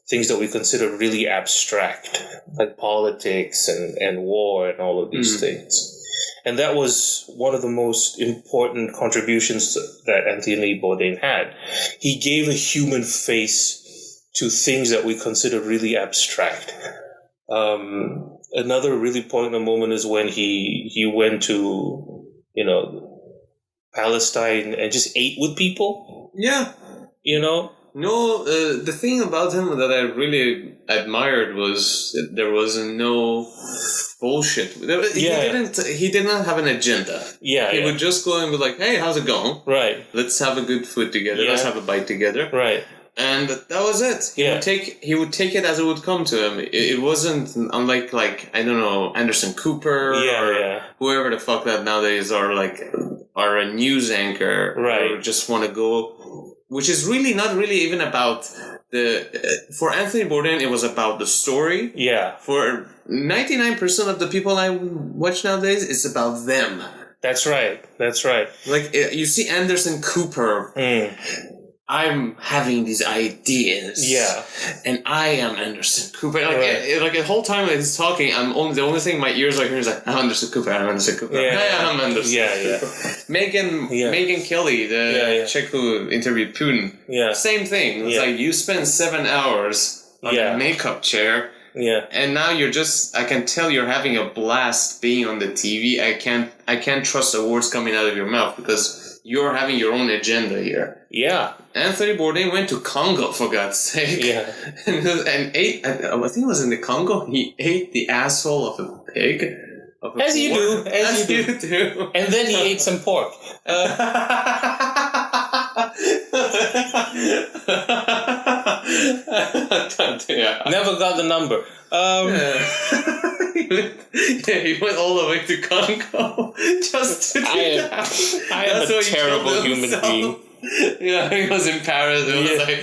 Speaker 2: things that we consider really abstract, like politics and war and all of these things. And that was one of the most important contributions that Anthony Bourdain had. He gave a human face to things that we consider really abstract. Another really poignant moment is when he went to, Palestine and just ate with people.
Speaker 1: Yeah. No, the thing about him that I really admired was that there was no bullshit. He did not have an agenda. He would just go and be like, hey, how's it going?
Speaker 2: Right.
Speaker 1: Let's have a good food together. Let's have a bite together.
Speaker 2: Right.
Speaker 1: And that was it. He would take it as it would come to him. It wasn't unlike, like, I don't know, Anderson Cooper or whoever the fuck that nowadays are a news anchor.
Speaker 2: Right.
Speaker 1: Or just want to go... Which is really not really even about for Anthony Bourdain, it was about the story.
Speaker 2: Yeah.
Speaker 1: For 99% of the people I watch nowadays, it's about them.
Speaker 2: That's right.
Speaker 1: Like, you see Anderson Cooper. I'm having these ideas.
Speaker 2: Yeah.
Speaker 1: And I am Anderson Cooper. Like the whole time he's talking, the only thing my ears are hearing is like, I'm Anderson Cooper. I'm Anderson Cooper. I'm Anderson Cooper. Megyn Kelly, the chick who interviewed Putin. Yeah. Same thing. It's like, you spend 7 hours on a makeup chair.
Speaker 2: Yeah.
Speaker 1: And now I can tell you're having a blast being on the TV. I can't trust the words coming out of your mouth because you're having your own agenda here.
Speaker 2: Yeah.
Speaker 1: Anthony Bourdain went to Congo, for God's sake. Yeah. and ate, I think it was in the Congo, he ate the asshole of a pig.
Speaker 2: As you do. And then he ate some pork. Never got the number.
Speaker 1: He went all the way to Congo just to do that.
Speaker 2: I am a terrible human being.
Speaker 1: Yeah, he was in Paris. It was like,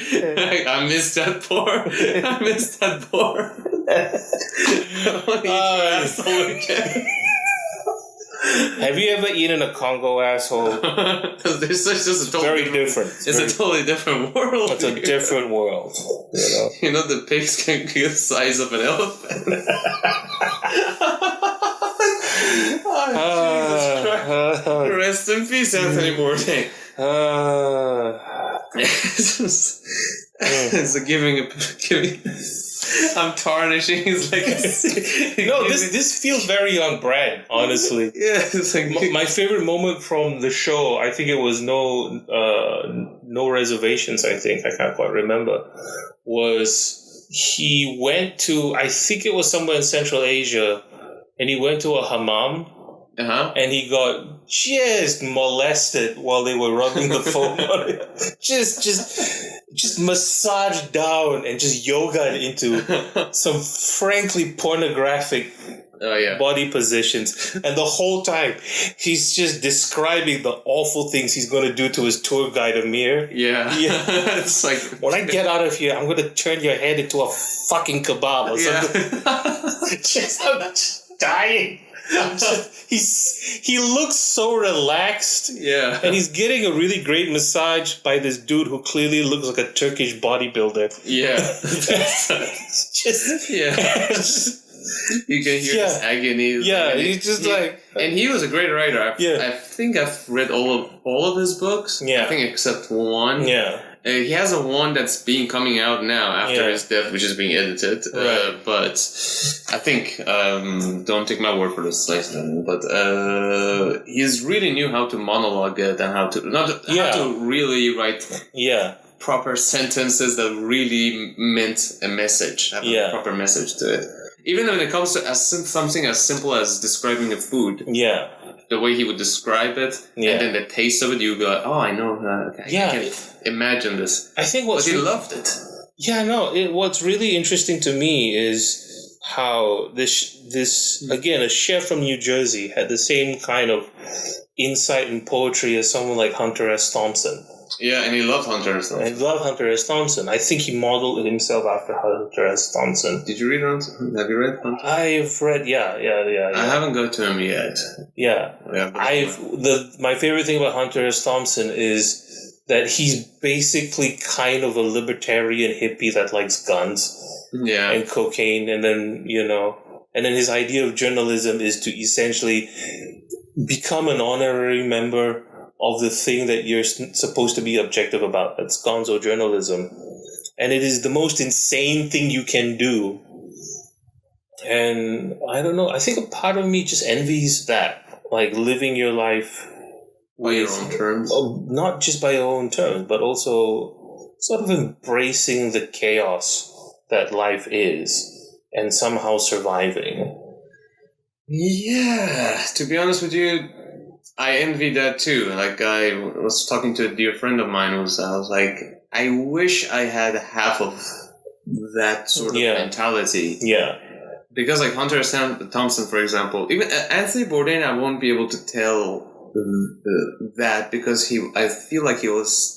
Speaker 1: I missed that pork.
Speaker 2: Have you ever eaten a Congo asshole?
Speaker 1: There's just a totally
Speaker 2: different.
Speaker 1: It's a totally different world.
Speaker 2: It's a different world.
Speaker 1: You know, the pigs can be the size of an elephant. Jesus Christ. Rest in peace, Anthony Bourdain. It's a giving. I'm tarnishing his legacy.
Speaker 2: No, this feels very on brand, honestly.
Speaker 1: Yeah, it's like
Speaker 2: my favorite moment from the show, I think it was no reservations. I can't quite remember. Was he went to? I think it was somewhere in Central Asia, and he went to a hammam. And he got just molested while they were rubbing the foam on it. Just massaged down and just yogaed into some frankly pornographic body positions. And the whole time, he's just describing the awful things he's going to do to his tour guide, Amir.
Speaker 1: Yeah. It's like,
Speaker 2: when I get out of here, I'm going to turn your head into a fucking kebab or something. I'm just dying. He looks so relaxed.
Speaker 1: Yeah.
Speaker 2: And he's getting a really great massage by this dude who clearly looks like a Turkish bodybuilder.
Speaker 1: Yeah. You can hear his agony.
Speaker 2: Yeah, he's just like...
Speaker 1: And he was a great writer. I think I've read all of his books.
Speaker 2: Yeah.
Speaker 1: I think except one.
Speaker 2: Yeah.
Speaker 1: He has a one that's coming out now after his death, which is being edited.
Speaker 2: Right.
Speaker 1: But I think, don't take my word for this, but he's really knew how to monologue it and how to really write proper sentences that really meant a message, have a proper message to it. Even when it comes to something as simple as describing a food. Yeah. The way he would describe it, and then the taste of it, you would be like, oh, I know. I can imagine this.
Speaker 2: I think
Speaker 1: but he loved it.
Speaker 2: Yeah, no. What's really interesting to me is how this again, a chef from New Jersey had the same kind of insight and poetry as someone like Hunter S. Thompson.
Speaker 1: Yeah, and he loved Hunter S. Thompson.
Speaker 2: I think he modeled himself after Hunter S. Thompson.
Speaker 1: Did you read Hunter? Have you read Hunter?
Speaker 2: I've read, yeah.
Speaker 1: I haven't got to him yet.
Speaker 2: Yeah. My favorite thing about Hunter S. Thompson is that he's basically kind of a libertarian hippie that likes guns. Yeah. And cocaine, and then, and then his idea of journalism is to essentially become an honorary member of the thing that you're supposed to be objective about. That's gonzo journalism. And it is the most insane thing you can do. And I don't know, I think a part of me just envies that. Like living your life
Speaker 1: by your own terms.
Speaker 2: Not just by your own terms, but also sort of embracing the chaos that life is and somehow surviving.
Speaker 1: Yeah, to be honest with you, I envy that too. Like, I was talking to a dear friend of mine I was like, I wish I had half of that sort of mentality. Yeah. Because like Hunter S. Thompson, for example, even Anthony Bourdain, I won't be able to tell that because I feel like he was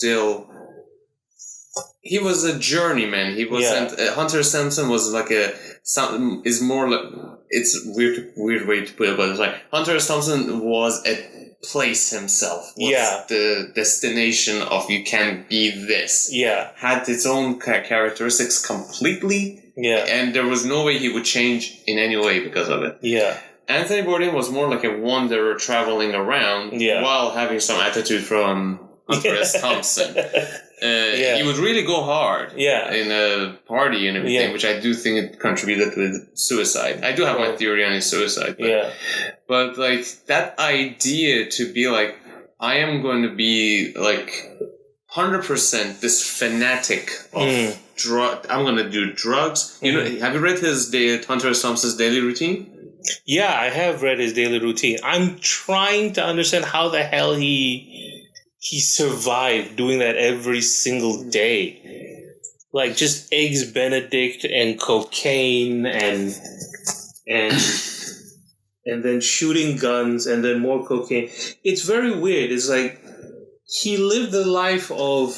Speaker 1: a journeyman. He wasn't. Hunter S. Thompson was like it's more like, it's weird way to put it, but it's like Hunter S. Thompson was a place himself. Was the destination of you can be this. Yeah. Had its own characteristics completely. Yeah. And there was no way he would change in any way because of it. Yeah. Anthony Bourdain was more like a wanderer traveling around while having some attitude from Hunter S. Thompson. He would really go hard in a party and everything, which I do think it contributed to suicide. I do have my theory on his suicide. But like that idea to be like, I am going to be like 100% this fanatic of I'm going to do drugs. You know, have you read Hunter S. Thompson's daily routine?
Speaker 2: Yeah, I have read his daily routine. I'm trying to understand how the hell he survived doing that every single day. Like just eggs Benedict and cocaine and then shooting guns and then more cocaine. It's very weird. It's like he lived the life of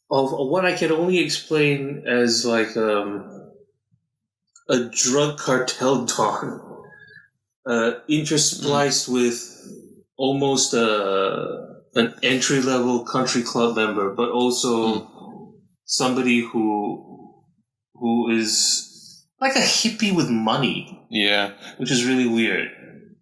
Speaker 2: what I can only explain as like a drug cartel don. interspliced with almost an entry-level country club member, but also somebody who is like a hippie with money.
Speaker 1: Yeah.
Speaker 2: Which is really weird,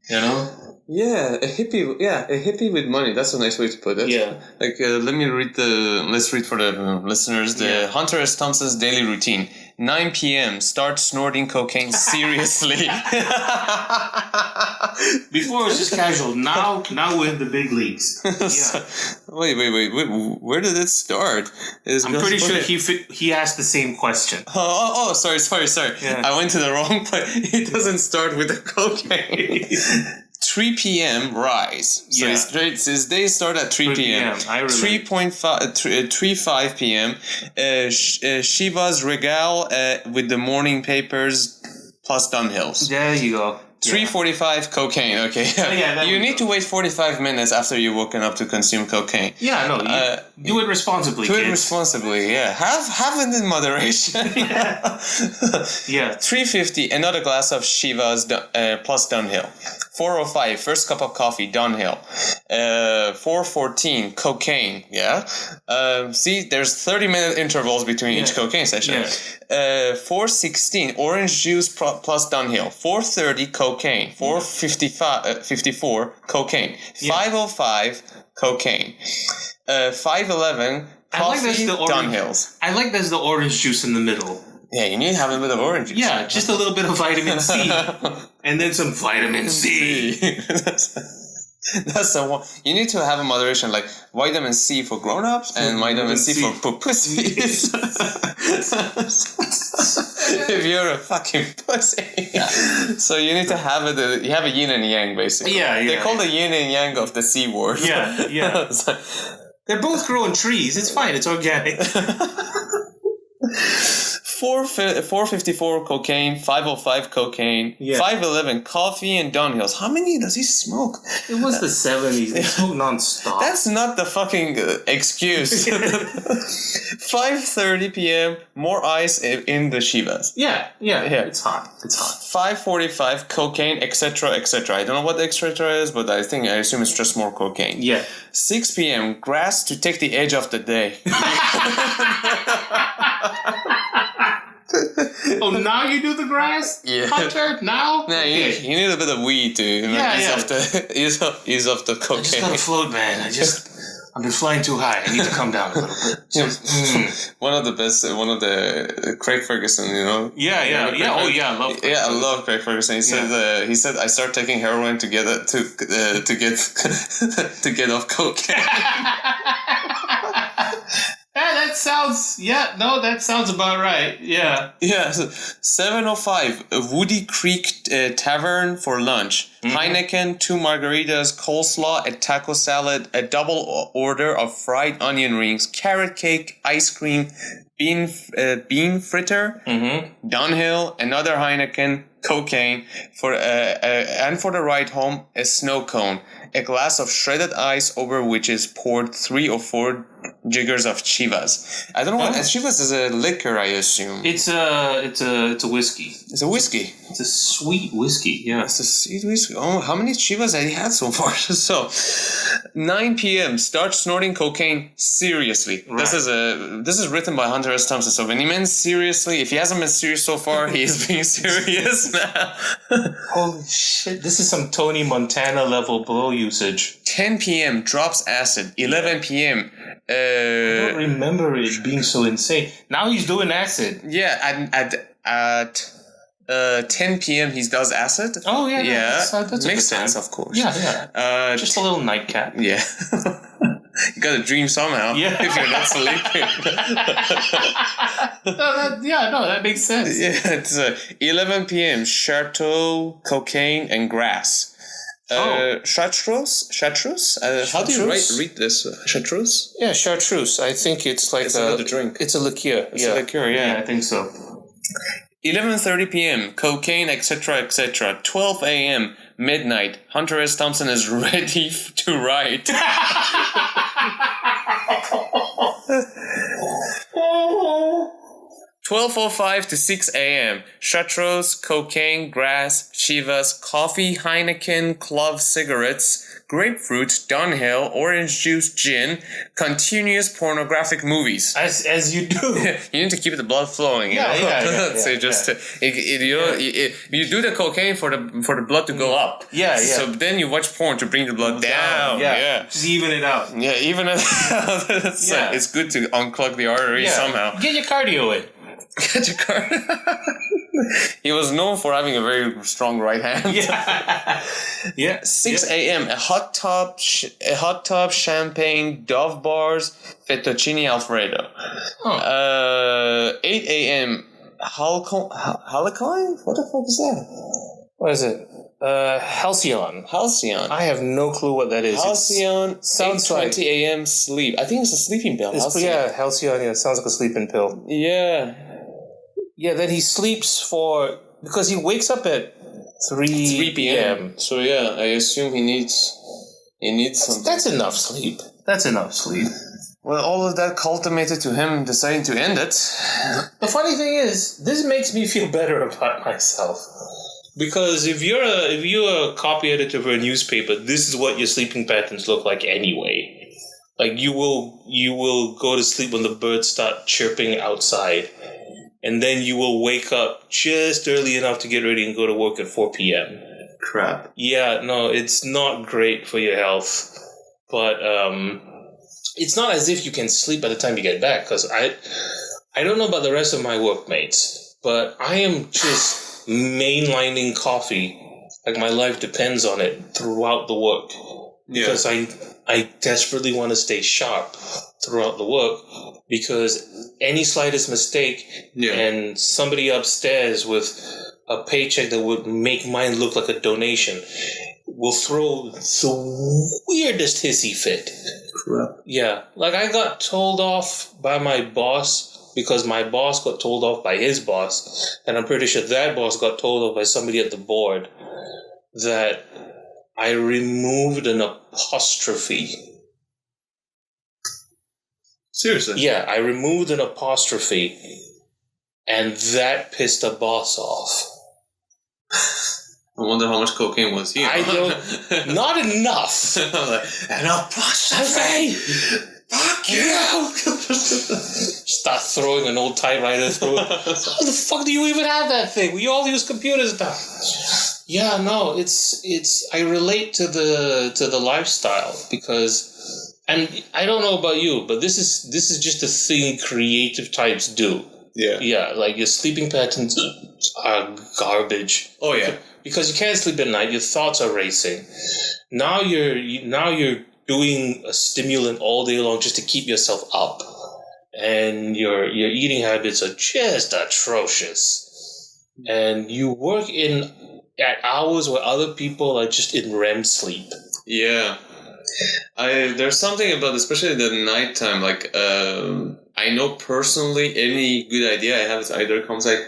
Speaker 2: you know?
Speaker 1: Yeah, a hippie with money. That's a nice way to put it.
Speaker 2: Yeah.
Speaker 1: Like, let's read for the listeners, Hunter S. Thompson's daily routine. 9 p.m., start snorting cocaine seriously.
Speaker 2: Before it was just casual. Now we're in the big leagues. Yeah.
Speaker 1: Wait. Where did it start?
Speaker 2: I'm pretty sure he asked the same question.
Speaker 1: Sorry.
Speaker 2: Yeah.
Speaker 1: I went to the wrong place. It doesn't start with the cocaine. 3 p.m. rise. So his days start at 3 p.m. 3:5 p.m. Shiva's regal with the morning papers plus Dunhills.
Speaker 2: There you go.
Speaker 1: 3:45 cocaine. Okay. You need to wait 45 minutes after you've woken up to consume cocaine.
Speaker 2: Yeah, no. Do it responsibly.
Speaker 1: Do it responsibly. Yeah. Have it in moderation.
Speaker 2: Yeah.
Speaker 1: 3:50 another glass of Shiva's plus Dunhill. 4:05 first cup of coffee Dunhill. 4:14 cocaine. Yeah. See, there's 30-minute intervals between each cocaine session. 4:16 orange juice plus Dunhill. 4:30 cocaine. 4:54 cocaine. 5:05 cocaine. 5:11 coffee Dunhills.
Speaker 2: I like there's the orange juice in the middle.
Speaker 1: Yeah, you need to have a bit of orange juice.
Speaker 2: Yeah, just a little bit of vitamin C. And then some vitamin C.
Speaker 1: That's the one. You need to have a moderation, like vitamin C for grown-ups and vitamin C for pussies. If you're a fucking pussy. So you need to have it. You have a yin and yang, basically. They call the yin and yang of the C word.
Speaker 2: Yeah. They're both growing trees. It's fine. It's organic.
Speaker 1: 4:54 cocaine, 5:05 cocaine, 5:11 coffee and Dunhills. How many does he smoke?
Speaker 2: It was the 70s. They smoked non-stop.
Speaker 1: That's not the fucking excuse. 5:30 p.m. more ice in the Shivas.
Speaker 2: Yeah. It's hot.
Speaker 1: 5:45 cocaine, etc. I don't know what etc. is, but I assume it's just more cocaine. 6 p.m. grass to take the edge off the day.
Speaker 2: Oh, now you do the grass?
Speaker 1: Yeah.
Speaker 2: Hunter, now?
Speaker 1: Yeah, you need a bit of weed to ease off the cocaine.
Speaker 2: I just gotta float, man. I've been flying too high. I need to come down a little bit.
Speaker 1: One of the Craig Ferguson, you know?
Speaker 2: Yeah. I love Craig.
Speaker 1: I love Craig Ferguson. He said I started taking heroin to get to get off cocaine.
Speaker 2: That sounds about right. Yeah.
Speaker 1: 7:05 Woody Creek Tavern for lunch. Heineken, 2 margaritas, coleslaw, a taco salad, a double order of fried onion rings, carrot cake, ice cream, bean fritter, Dunhill, another Heineken, cocaine, and for the ride home, a snow cone, a glass of shredded ice over which is poured 3 or 4 jiggers of Chivas. I don't know what Chivas is. A liquor, I assume.
Speaker 2: It's a whiskey.
Speaker 1: It's a whiskey.
Speaker 2: It's a sweet whiskey. Yeah,
Speaker 1: it's a sweet whiskey. Oh, how many Chivas have you had so far? So, 9 p.m. start snorting cocaine seriously. Right. This is written by Hunter S. Thompson. So when he meant seriously, if he hasn't been serious so far, he is being serious now.
Speaker 2: Holy shit! This is some Tony Montana level blow usage.
Speaker 1: 10 p.m. drops acid. 11 p.m.
Speaker 2: I don't remember it being so insane. Now he's doing acid.
Speaker 1: Yeah, at 10 p.m. he does acid.
Speaker 2: Oh yeah. That's
Speaker 1: makes sense, of course.
Speaker 2: Yeah. Just a little nightcap.
Speaker 1: Yeah. You gotta dream somehow. Yeah. If you're not sleeping.
Speaker 2: That makes sense.
Speaker 1: Yeah, it's 11 p.m. Chateau, cocaine, and grass. Chartreuse? How do you read this? Chartreuse?
Speaker 2: Yeah, chartreuse. I think it's like
Speaker 1: another drink.
Speaker 2: It's a liqueur.
Speaker 1: It's a liqueur, yeah.
Speaker 2: I think so.
Speaker 1: 11:30 p.m. cocaine, etc. 12 a.m. midnight. Hunter S. Thompson is ready to write. 12 12:05 to 6 a.m. Chartreuse, cocaine, grass, Chivas, coffee, Heineken, Clove cigarettes, grapefruit, Dunhill, orange juice, gin, continuous pornographic movies.
Speaker 2: As you do.
Speaker 1: You need to keep the blood flowing. You know? So you do the cocaine for the blood to go up.
Speaker 2: Yeah.
Speaker 1: So then you watch porn to bring the blood down. Yeah.
Speaker 2: Just even it out.
Speaker 1: Yeah, even it out. It's good to unclog the artery somehow.
Speaker 2: Get your cardio in.
Speaker 1: Get your cardio. He was known for having a very strong right hand. 6 a.m. A hot tub, champagne, Dove bars, fettuccine alfredo. 8 a.m. Halcyon? What the fuck is that?
Speaker 2: What is it? Halcyon. I have no clue what that is.
Speaker 1: Halcyon.
Speaker 2: Sounds
Speaker 1: 8:20 a.m. sleep. I think it's a sleeping pill.
Speaker 2: Halcyon. Yeah, it sounds like a sleeping pill.
Speaker 1: Yeah.
Speaker 2: Yeah, then he sleeps because he wakes up at 3 p.m.
Speaker 1: So yeah, I assume he needs something.
Speaker 2: That's enough sleep.
Speaker 1: Well, all of that culminated to him deciding to end it.
Speaker 2: The funny thing is, this makes me feel better about myself. Because if you're a copy editor for a newspaper, this is what your sleeping patterns look like anyway. Like you will go to sleep when the birds start chirping outside. And then you will wake up just early enough to get ready and go to work at 4 p.m.
Speaker 1: Crap.
Speaker 2: Yeah, no, it's not great for your health. But it's not as if you can sleep by the time you get back. Because I don't know about the rest of my workmates, but I am just mainlining coffee. Like my life depends on it throughout the work. Because I desperately want to stay sharp throughout the work. Because any slightest mistake and somebody upstairs with a paycheck that would make mine look like a donation will throw the weirdest hissy fit.
Speaker 1: Crap.
Speaker 2: Yeah. Like I got told off by my boss because my boss got told off by his boss. And I'm pretty sure that boss got told off by somebody at the board that I removed an apostrophe.
Speaker 1: Seriously?
Speaker 2: Yeah, I removed an apostrophe, and that pissed the boss off.
Speaker 1: I wonder how much cocaine was here.
Speaker 2: I don't... Not enough.
Speaker 1: An apostrophe! Fuck you!
Speaker 2: Start throwing an old typewriter through it. How the fuck do you even have that thing? We all use computers now. Yeah, no, it's. I relate to the lifestyle because... And I don't know about you, but this is just a thing creative types do.
Speaker 1: Yeah.
Speaker 2: Yeah, like your sleeping patterns are garbage.
Speaker 1: Oh yeah.
Speaker 2: Because you can't sleep at night, your thoughts are racing. Now you're doing a stimulant all day long just to keep yourself up. And your eating habits are just atrocious. And you work at hours where other people are just in REM sleep.
Speaker 1: Yeah. There's something about, especially the nighttime, like, I know personally any good idea I have is either comes like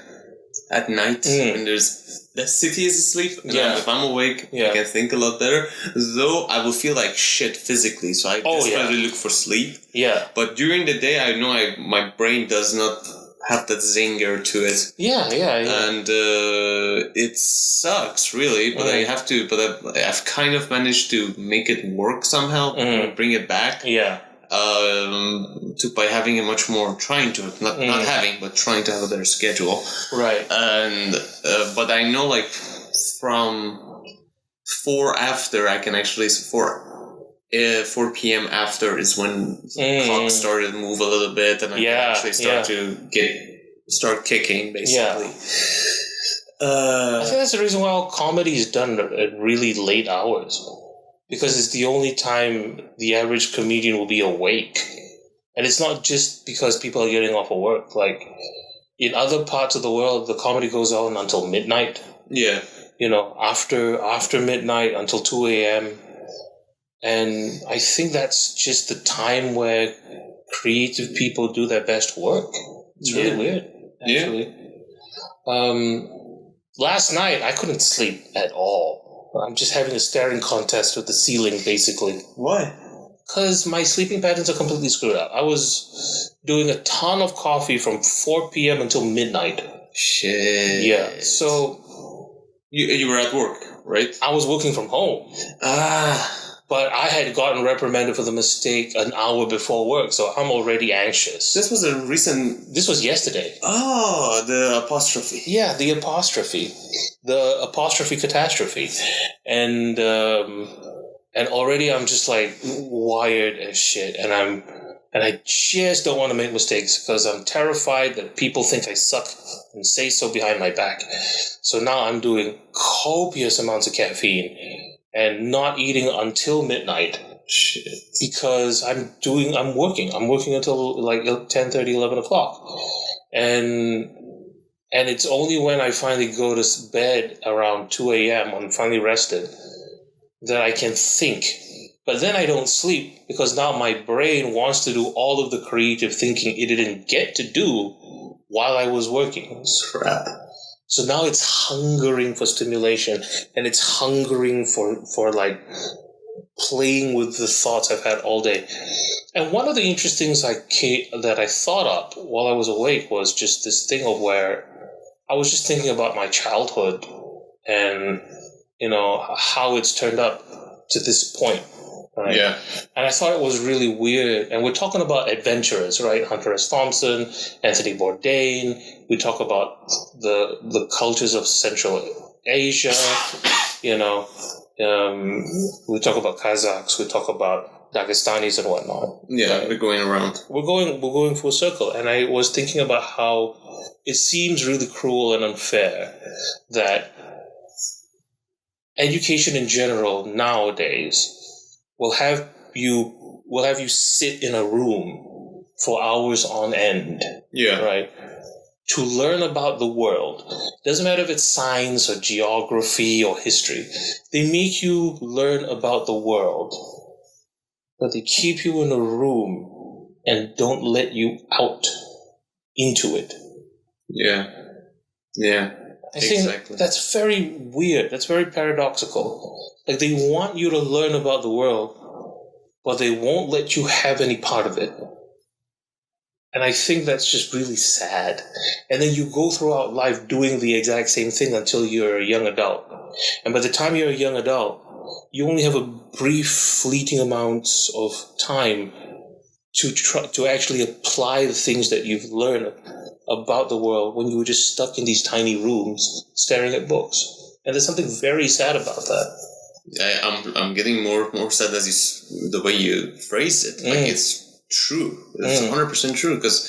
Speaker 1: at night when the city is asleep, and if I'm awake, I can think a lot better, though I will feel like shit physically, so I desperately look for sleep. Yeah. But during the day, I know my brain does not have that zinger to it. Yeah. And it sucks, really, but I've kind of managed to make it work somehow, bring it back. Yeah. By having a much more trying to have a better schedule. Right. And but I know, like, from 4 after I can actually 4 p.m. after is when the clock started to move a little bit, and I can actually start kicking, basically. I
Speaker 2: think that's the reason why all comedy is done at really late hours, because it's the only time the average comedian will be awake. And it's not just because people are getting off of work. Like, in other parts of the world, the comedy goes on until midnight. Yeah. You know, after midnight until 2 a.m. And I think that's just the time where creative people do their best work. It's really weird, actually. Yeah. Last night, I couldn't sleep at all. I'm just having a staring contest with the ceiling, basically.
Speaker 1: Why?
Speaker 2: Because my sleeping patterns are completely screwed up. I was doing a ton of coffee from 4 p.m. until midnight.
Speaker 1: Shit.
Speaker 2: Yeah. So
Speaker 1: you were at work, right?
Speaker 2: I was working from home. But I had gotten reprimanded for the mistake an hour before work, so I'm already anxious.
Speaker 1: This was a recent...
Speaker 2: This was yesterday.
Speaker 1: Oh, the apostrophe.
Speaker 2: Yeah, the apostrophe. The apostrophe catastrophe. And already I'm just like wired as shit, and I just don't want to make mistakes because I'm terrified that people think I suck and say so behind my back. So now I'm doing copious amounts of caffeine and not eating until midnight.
Speaker 1: Shit.
Speaker 2: Because I'm working. I'm working until like 10:30, 11 o'clock. And it's only when I finally go to bed around 2 a.m. when I'm finally rested that I can think. But then I don't sleep because now my brain wants to do all of the creative thinking it didn't get to do while I was working.
Speaker 1: Crap.
Speaker 2: So now it's hungering for stimulation, and it's hungering for like playing with the thoughts I've had all day. And one of the interesting things that I thought up while I was awake was just this thing of where I was just thinking about my childhood and, you know, how it's turned up to this point. Right?
Speaker 1: Yeah.
Speaker 2: And I thought it was really weird. And we're talking about adventurers, right? Hunter S. Thompson, Anthony Bourdain. We talk about the cultures of Central Asia, you know. We talk about Kazakhs. We talk about Dagestanis and whatnot.
Speaker 1: Yeah,
Speaker 2: right?
Speaker 1: we're going around.
Speaker 2: We're going full circle. And I was thinking about how it seems really cruel and unfair that education in general nowadays will have you sit in a room for hours on end.
Speaker 1: Yeah.
Speaker 2: Right? To learn about the world. Doesn't matter if it's science or geography or history. They make you learn about the world. But they keep you in a room and don't let you out into it.
Speaker 1: Yeah. Yeah.
Speaker 2: I think that's very weird. That's very paradoxical. Like, they want you to learn about the world, but they won't let you have any part of it. And I think that's just really sad. And then you go throughout life doing the exact same thing until you're a young adult. And by the time you're a young adult, you only have a brief, fleeting amount of time to actually apply the things that you've learned about the world when you were just stuck in these tiny rooms staring at books. And there's something very sad about that.
Speaker 1: I'm getting more sad as the way you phrase it. Like, it's true. It's 100% true, because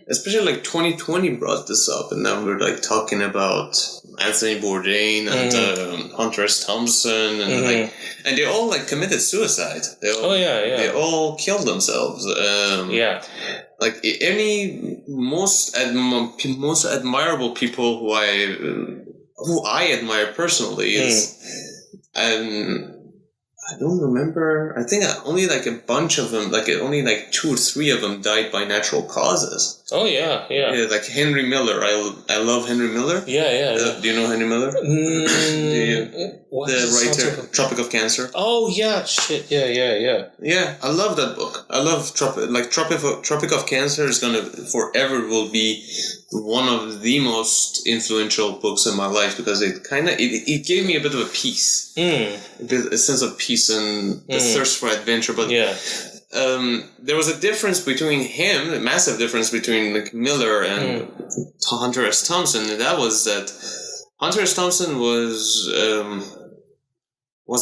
Speaker 1: especially like 2020 brought this up, and now we're like talking about Anthony Bourdain and Hunter S. Thompson, and and they all like committed suicide. They all, they all killed themselves. Like any most admirable people who I admire personally is I don't remember. I think only like a bunch of them, like only like 2 or 3 of them died by natural causes.
Speaker 2: Oh yeah.
Speaker 1: Like Henry Miller. I love Henry Miller.
Speaker 2: Yeah.
Speaker 1: Do you know Henry Miller? The writer, Tropic of Cancer.
Speaker 2: Oh yeah, shit. Yeah.
Speaker 1: Yeah, I love that book. I love Tropic of Cancer is gonna forever will be one of the most influential books in my life, because it gave me a bit of a peace, a sense of peace and the thirst for adventure. But there was a difference between him, a massive difference between like Miller and Hunter S. Thompson, and that was that Hunter S. Thompson was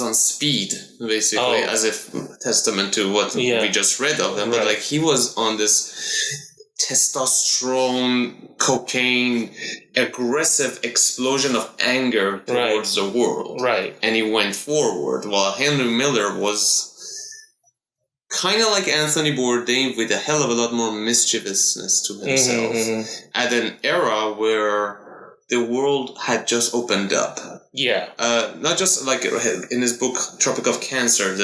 Speaker 1: on speed, basically, as if testament to what we just read of him. But like, he was on this testosterone, cocaine, aggressive explosion of anger towards the world. Right. And he went forward, while Henry Miller was kind of like Anthony Bourdain, with a hell of a lot more mischievousness to himself at an era where the world had just opened up. Yeah. Not just like in his book, Tropic of Cancer,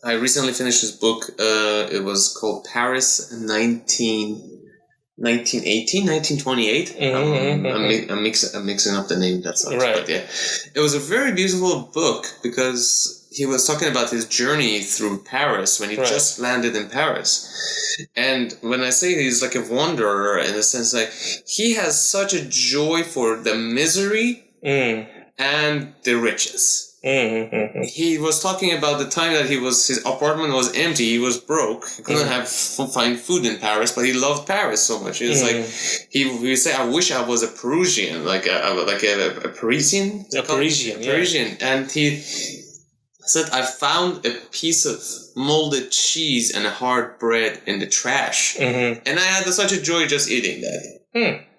Speaker 1: I recently finished his book. It was called Paris 1928. I'm mixing up the name. That sucks. But yeah, it was a very beautiful book, because he was talking about his journey through Paris when he just landed in Paris. And when I say he's like a wanderer, in a sense, like he has such a joy for the misery and the riches. He was talking about the time that his apartment was empty. He was broke. He couldn't find food in Paris, but he loved Paris so much. He was like, he would say, "I wish I was a Parisian, like a Parisian, Parisian." And he said, "I found a piece of molded cheese and a hard bread in the trash, and I had such a joy just eating that."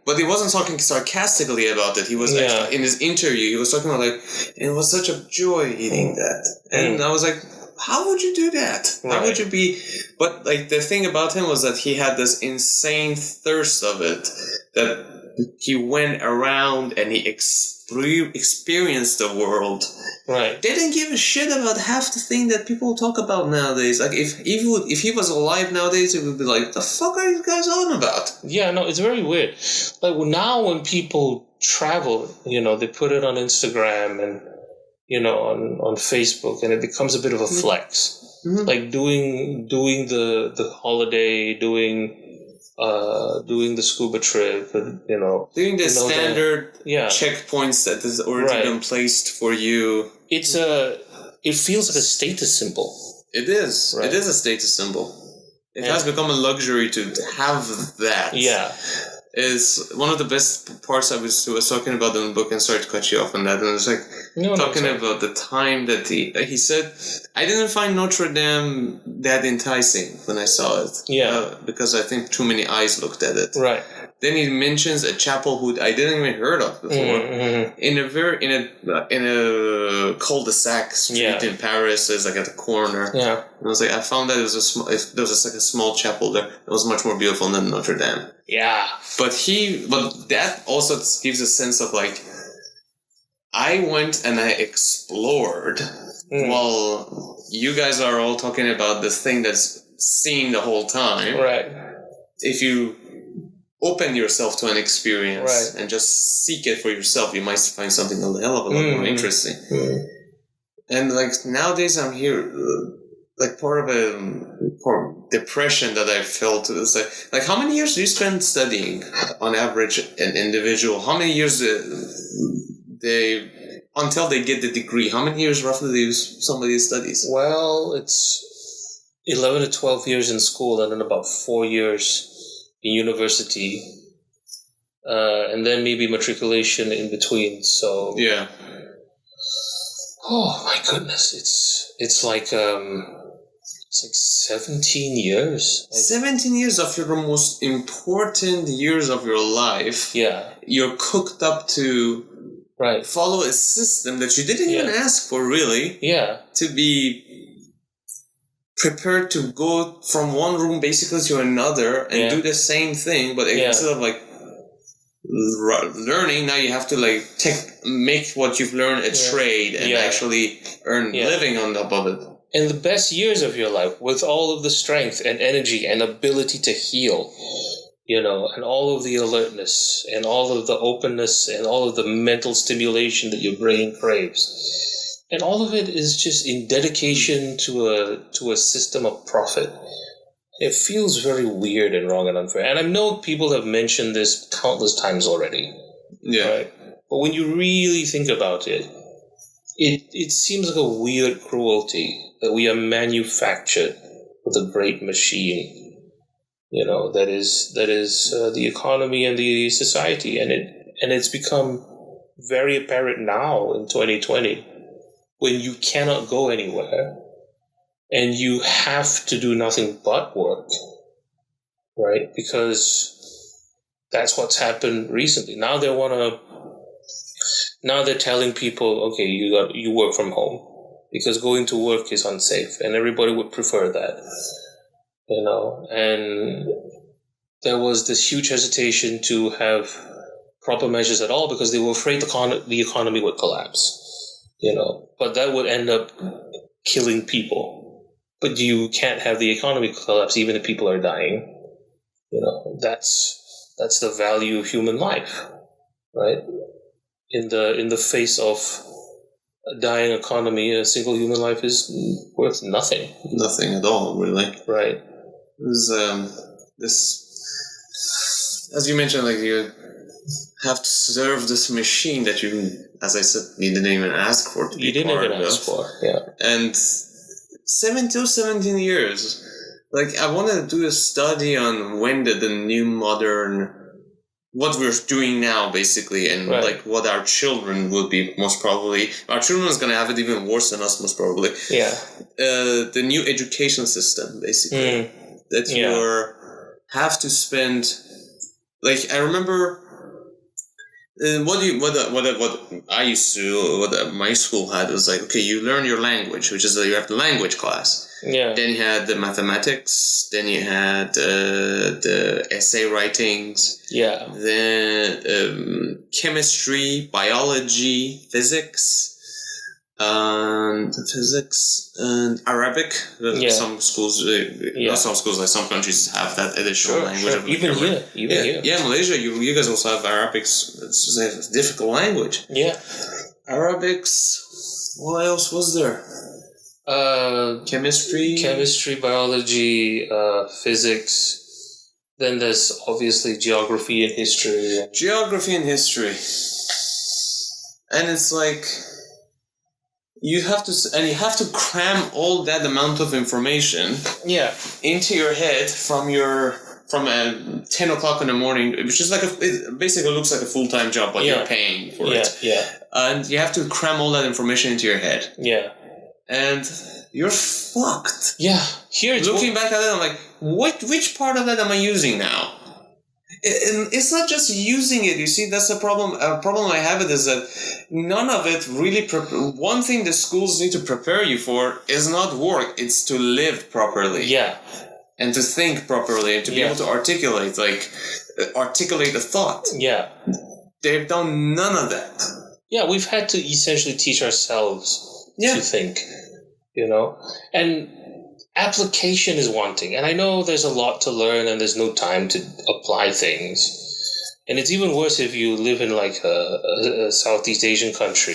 Speaker 1: But he wasn't talking sarcastically about it. He was actually, in his interview, he was talking about like, it was such a joy eating that. And I was like, how would you do that? How would you be? But like the thing about him was that he had this insane thirst of it, that he went around and he experienced the world. Right. They didn't give a shit about half the thing that people talk about nowadays. Like if he was alive nowadays, it would be like, the fuck are you guys on about?
Speaker 2: Yeah, no, it's very weird. Like now when people travel, they put it on Instagram and on Facebook, and it becomes a bit of a flex. Like doing the holiday, doing the scuba trip, and
Speaker 1: doing the standard checkpoints that has already been placed for you.
Speaker 2: It feels like a status symbol.
Speaker 1: It is. Right? It is a status symbol. It has become a luxury to have that. Yeah. Is one of the best parts I was talking about in the book, and sorry to cut you off on that. And I was like talking about the time that he said, I didn't find Notre Dame that enticing when I saw it. Yeah. Because I think too many eyes looked at it. Right. Then he mentions a chapel who I didn't even heard of before in a cul-de-sac street in Paris. It's like at the corner. Yeah. And I was like, I found that there was like a small chapel there. It was much more beautiful than Notre Dame. Yeah. But that also gives a sense of like, I went and I explored while you guys are all talking about this thing that's seen the whole time. Right. If you open yourself to an experience and just seek it for yourself, you might find something a hell of a lot more interesting. And like nowadays I'm here, like part of a depression that I felt is like how many years do you spend studying on average an individual? How many years until they get the degree? How many years roughly do somebody studies?
Speaker 2: Well, it's 11 to 12 years in school, and then about 4 years in university, and then maybe matriculation in between. So yeah. Oh my goodness, it's like 17 years.
Speaker 1: 17 years of your most important years of your life. Yeah, you're cooked up to follow a system that you didn't even ask for, really. Yeah, to be prepared to go from one room basically to another and do the same thing, but instead of like learning, now you have to like make what you've learned a trade and actually earn living on top of it.
Speaker 2: And the best years of your life, with all of the strength and energy and ability to heal, and all of the alertness and all of the openness and all of the mental stimulation that your brain craves. And all of it is just in dedication to a system of profit. It feels very weird and wrong and unfair. And I know people have mentioned this countless times already. Yeah. Right? But when you really think about it, it seems like a weird cruelty that we are manufactured with a great machine. That is the economy and the society, and it's become very apparent now in 2020 when you cannot go anywhere and you have to do nothing but work, right? Because that's what's happened recently. Now they're telling people, okay, you work from home because going to work is unsafe, and everybody would prefer that. And there was this huge hesitation to have proper measures at all because they were afraid the economy would collapse, but that would end up killing people. But you can't have the economy collapse even if people are dying. That's the value of human life, right? In the face of a dying economy, a single human life is worth nothing.
Speaker 1: Nothing at all, really.
Speaker 2: Right.
Speaker 1: There's this, as you mentioned, like you have to serve this machine that you, as I said, you didn't even ask for to be
Speaker 2: You didn't
Speaker 1: part
Speaker 2: even
Speaker 1: of.
Speaker 2: ask for, yeah.
Speaker 1: And 17 years. Like, I want to do a study on when did the new modern, what we're doing now, basically, and
Speaker 2: Right.
Speaker 1: like what our children will be most probably. Our children is going to have it even worse than us, most probably.
Speaker 2: Yeah.
Speaker 1: The new education system, basically, that you have to spend. Like, I remember. What I used to, what my school had was like, okay, you learn your language, which is you have the language class.
Speaker 2: Yeah.
Speaker 1: Then you had the mathematics. Then you had the essay writings.
Speaker 2: Yeah.
Speaker 1: Then chemistry, biology, physics, and Arabic.
Speaker 2: Yeah.
Speaker 1: Some schools, not some schools, like some countries have that additional language.
Speaker 2: Sure. Even here.
Speaker 1: Yeah, Malaysia, you guys also have Arabics. It's just a difficult language.
Speaker 2: Yeah.
Speaker 1: Arabics. What else was there? Chemistry,
Speaker 2: biology, physics. Then there's obviously geography and history.
Speaker 1: And it's like you have to cram all that amount of information into your head from 10 o'clock in the morning, which is like it basically looks like a full-time job, but you're paying for it. And you have to cram all that information into your head.
Speaker 2: Yeah.
Speaker 1: And you're fucked.
Speaker 2: Yeah. Here,
Speaker 1: looking back at it, I'm like, which part of that am I using now? And it's not just using it. You see, that's the problem. A problem I have is that none of it really. One thing the schools need to prepare you for is not work. It's to live properly.
Speaker 2: Yeah.
Speaker 1: And to think properly and to be able to articulate a thought.
Speaker 2: Yeah.
Speaker 1: They've done none of that.
Speaker 2: Yeah, we've had to essentially teach ourselves to think, and application is wanting. And I know there's a lot to learn and there's no time to apply things. And it's even worse if you live in like a Southeast Asian country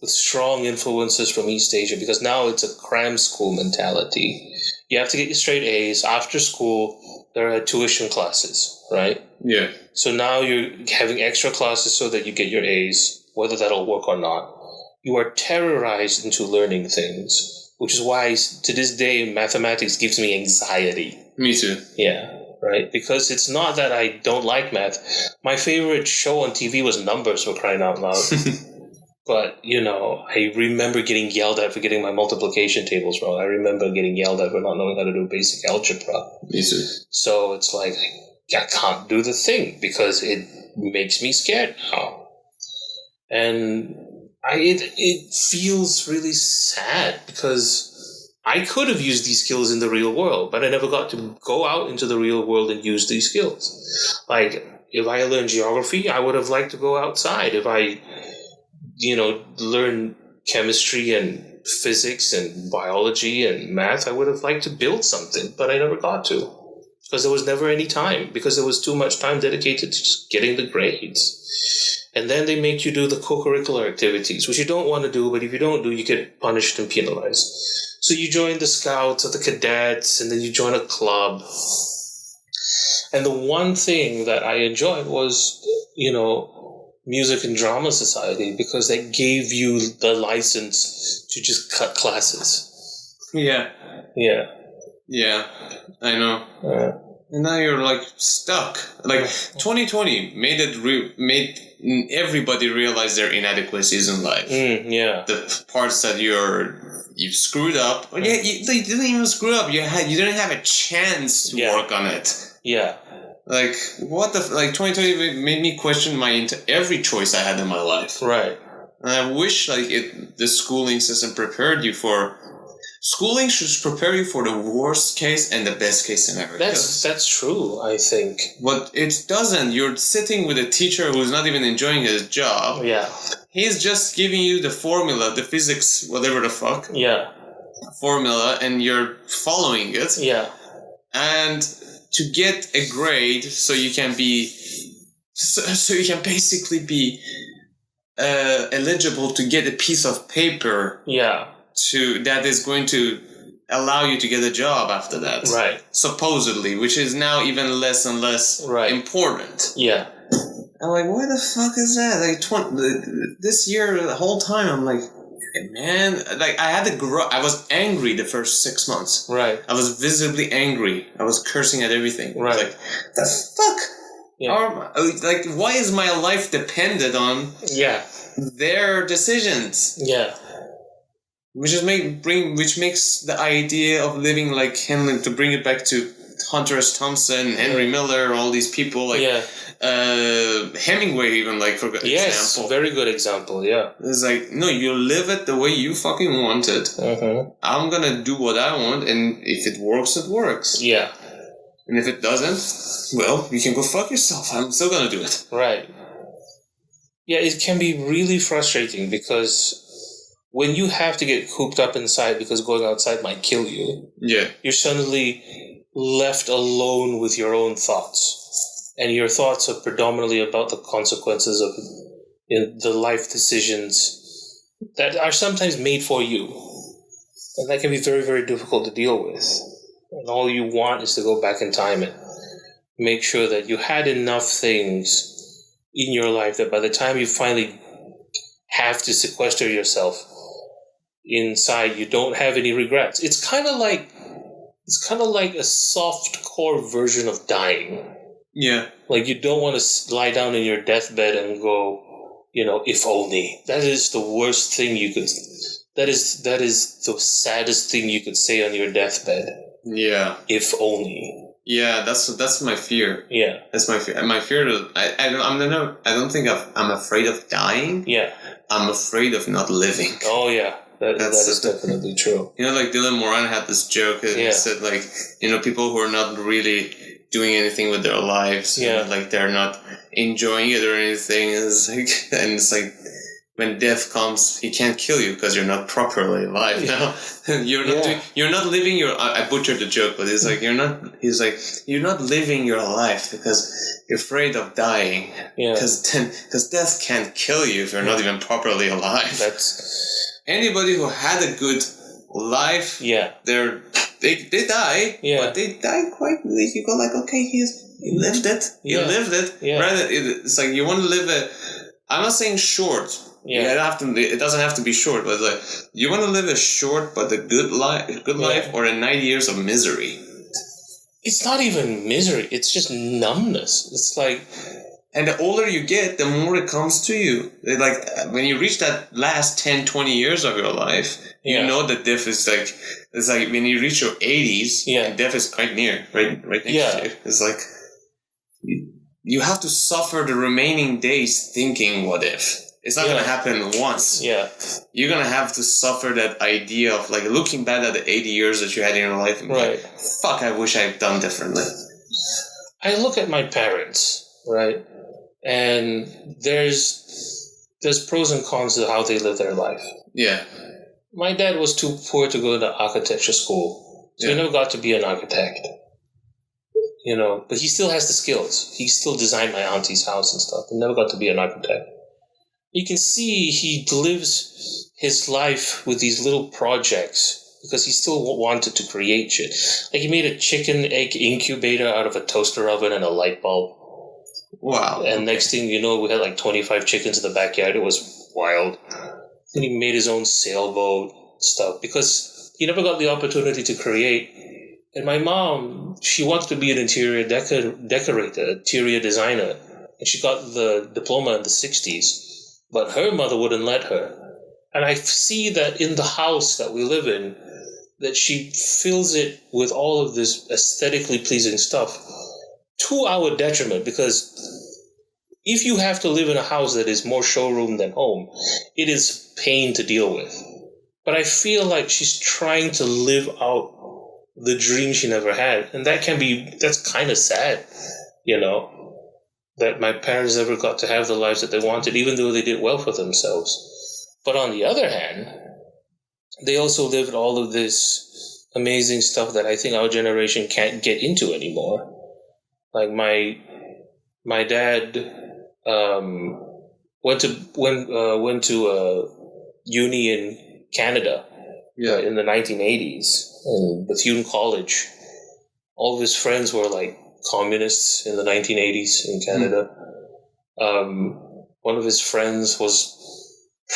Speaker 2: with strong influences from East Asia, because now it's a cram school mentality. You have to get your straight A's. After school, there are tuition classes, right?
Speaker 1: Yeah.
Speaker 2: So now you're having extra classes so that you get your A's, whether that'll work or not. You are terrorized into learning things, which is why to this day mathematics gives me anxiety.
Speaker 1: Me too.
Speaker 2: Yeah, right? Because it's not that I don't like math. My favorite show on TV was Numbers, for crying out loud. But, I remember getting yelled at for getting my multiplication tables wrong. I remember getting yelled at for not knowing how to do basic algebra.
Speaker 1: Me too.
Speaker 2: So it's like, I can't do the thing because it makes me scared now. And it feels really sad because I could have used these skills in the real world, but I never got to go out into the real world and use these skills. Like, if I learned geography, I would have liked to go outside. If I, learn chemistry and physics and biology and math, I would have liked to build something, but I never got to. Because there was never any time, because there was too much time dedicated to just getting the grades. And then they make you do the co-curricular activities, which you don't want to do, but if you don't do, you get punished and penalized. So you join the scouts or the cadets, and then you join a club. And the one thing that I enjoyed was, music and drama society, because that gave you the license to just cut classes.
Speaker 1: Yeah.
Speaker 2: Yeah.
Speaker 1: Yeah, I know. And now you're like stuck. Like 2020 made everybody realize their inadequacies in life. The parts that you've screwed up. Or you didn't even screw up. You didn't have a chance to work on it.
Speaker 2: Yeah.
Speaker 1: Like what the 2020 made me question every choice I had in my life.
Speaker 2: Right.
Speaker 1: And I wish the schooling system prepared you for. Schooling should prepare you for the worst case and the best case scenario.
Speaker 2: That's true, I think.
Speaker 1: But it doesn't. You're sitting with a teacher who's not even enjoying his job.
Speaker 2: Yeah.
Speaker 1: He's just giving you the formula, the physics, whatever the fuck.
Speaker 2: Yeah.
Speaker 1: Formula, and you're following it.
Speaker 2: Yeah.
Speaker 1: And to get a grade so you can basically be eligible to get a piece of paper that is going to allow you to get a job after that.
Speaker 2: Right.
Speaker 1: Supposedly, which is now even less and less important.
Speaker 2: Yeah.
Speaker 1: I'm like, why the fuck is that? Like, this year, the whole time, I'm like, man, like, I had to grow. I was angry the first 6 months.
Speaker 2: Right.
Speaker 1: I was visibly angry. I was cursing at everything.
Speaker 2: Right.
Speaker 1: Like, the fuck? Yeah. Like, why is my life dependent on their decisions?
Speaker 2: Yeah.
Speaker 1: Which makes the idea of living like Henry, to bring it back to Hunter S. Thompson, Henry Miller, all these people, like Hemingway, even, like, for example.
Speaker 2: Yes, very good example. Yeah,
Speaker 1: it's like, no, you live it the way you fucking want it. I'm gonna do what I want, and if it works, it works. Yeah, and if it doesn't, well, you can go fuck yourself. I'm still gonna do it.
Speaker 2: Right. Yeah, it can be really frustrating because when you have to get cooped up inside because going outside might kill you, you're suddenly left alone with your own thoughts. And your thoughts are predominantly about the consequences of the life decisions that are sometimes made for you. And that can be very, very difficult to deal with. And all you want is to go back in time and make sure that you had enough things in your life that by the time you finally have to sequester yourself inside, you don't have any regrets. It's kind of like a soft core version of dying. Yeah. Like, you don't want to lie down in your deathbed and go, if only. That is the worst thing you could. That is the saddest thing you could say on your deathbed. Yeah. If only. Yeah, that's my fear. Yeah. That's my fear. My fear I don't think I'm afraid of dying. Yeah. I'm afraid of not living. Oh yeah. That is definitely true. Like Dylan Moran had this joke and he said, like, people who are not really doing anything with their lives, like they're not enjoying it or anything, it's like when death comes, he can't kill you because you're not properly alive now. You're not living your. I butchered the joke, but it's like you're not living your life because you're afraid of dying. Because death can't kill you if you're not even properly alive. That's anybody who had a good life. Yeah, they die. Yeah, but they die quite. You go like, okay, he lived it. You lived it. Yeah, rather it's like you want to live I'm not saying short. Yeah, it doesn't have to be short, but like, you want to live a short but a good life, or a 90 years of misery. It's not even misery; it's just numbness. It's like, and the older you get, the more it comes to you. Like, when you reach that last 10, 20 years of your life, you know that death is like, it's like when you reach your 80s, and death is quite near, right next to you. It's like you have to suffer the remaining days thinking, what if? It's not going to happen once. Yeah. You're going to have to suffer that idea of, like, looking back at the 80 years that you had in your life and be like, fuck, I wish I'd done differently. I look at my parents, right? And there's pros and cons to how they live their life. Yeah. My dad was too poor to go to architecture school. So he never got to be an architect. But he still has the skills. He still designed my auntie's house and stuff. He never got to be an architect. You can see he lives his life with these little projects because he still wanted to create shit. Like, he made a chicken egg incubator out of a toaster oven and a light bulb. Wow. And next thing you know, we had like 25 chickens in the backyard. It was wild. And he made his own sailboat stuff because he never got the opportunity to create. And my mom, she wanted to be an interior decorator, interior designer. And she got the diploma in the 60s. But her mother wouldn't let her. And I see that in the house that we live in, that she fills it with all of this aesthetically pleasing stuff to our detriment, because if you have to live in a house that is more showroom than home, it is pain to deal with. But I feel like she's trying to live out the dream she never had. And that's kind of sad, that my parents never got to have the lives that they wanted, even though they did well for themselves. But on the other hand, they also lived all of this amazing stuff that I think our generation can't get into anymore. Like, my dad went to uni in Canada in the 1980s in Bethune College. All of his friends were like communists in the 1980s in Canada. One of his friends was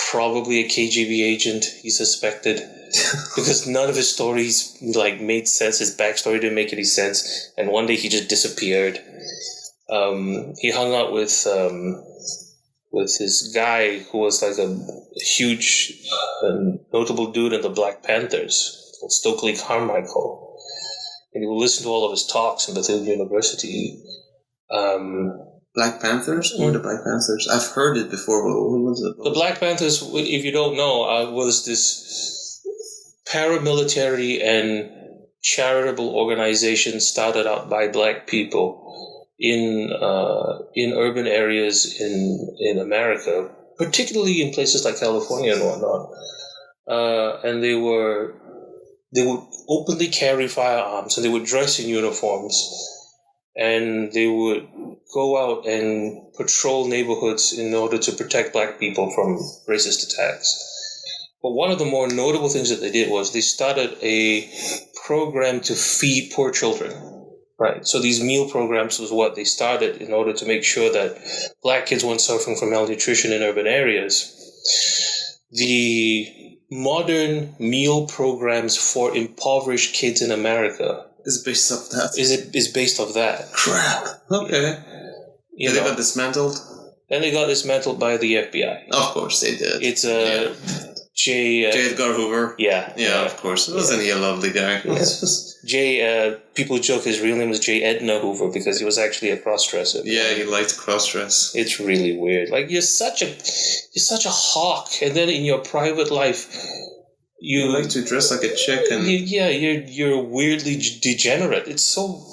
Speaker 2: probably a KGB agent, he suspected, because none of his stories like made sense. His backstory didn't make any sense, and one day he just disappeared. He hung out with this guy who was like a huge, notable dude in the Black Panthers, called Stokely Carmichael, and he would listen to all of his talks in Bethune University.
Speaker 1: Black Panthers or the Black Panthers? I've heard it before, but who was it?
Speaker 2: The Black Panthers, if you don't know, was this paramilitary and charitable organization started out by Black people in urban areas in America, particularly in places like California and whatnot. And they would openly carry firearms, and they would dress in uniforms. And they would go out and patrol neighborhoods in order to protect Black people from racist attacks. But one of the more notable things that they did was they started a program to feed poor children. Right. So these meal programs was what they started in order to make sure that Black kids weren't suffering from malnutrition in urban areas. The modern meal programs for impoverished kids in America
Speaker 1: is based off that.
Speaker 2: Is based off that.
Speaker 1: Crap. Okay.
Speaker 2: They
Speaker 1: got dismantled?
Speaker 2: Then they got dismantled by the FBI.
Speaker 1: Of course they did.
Speaker 2: It's J.
Speaker 1: Edgar Hoover.
Speaker 2: Yeah,
Speaker 1: of course. Wasn't he a lovely guy?
Speaker 2: Yeah. People joke his real name was J. Edna Hoover because he was actually a cross-dresser.
Speaker 1: Yeah, he liked to cross-dress.
Speaker 2: It's really weird. Like you're such a hawk, and then in your private life, you
Speaker 1: like to dress like a chick, and
Speaker 2: you're weirdly degenerate. It's so.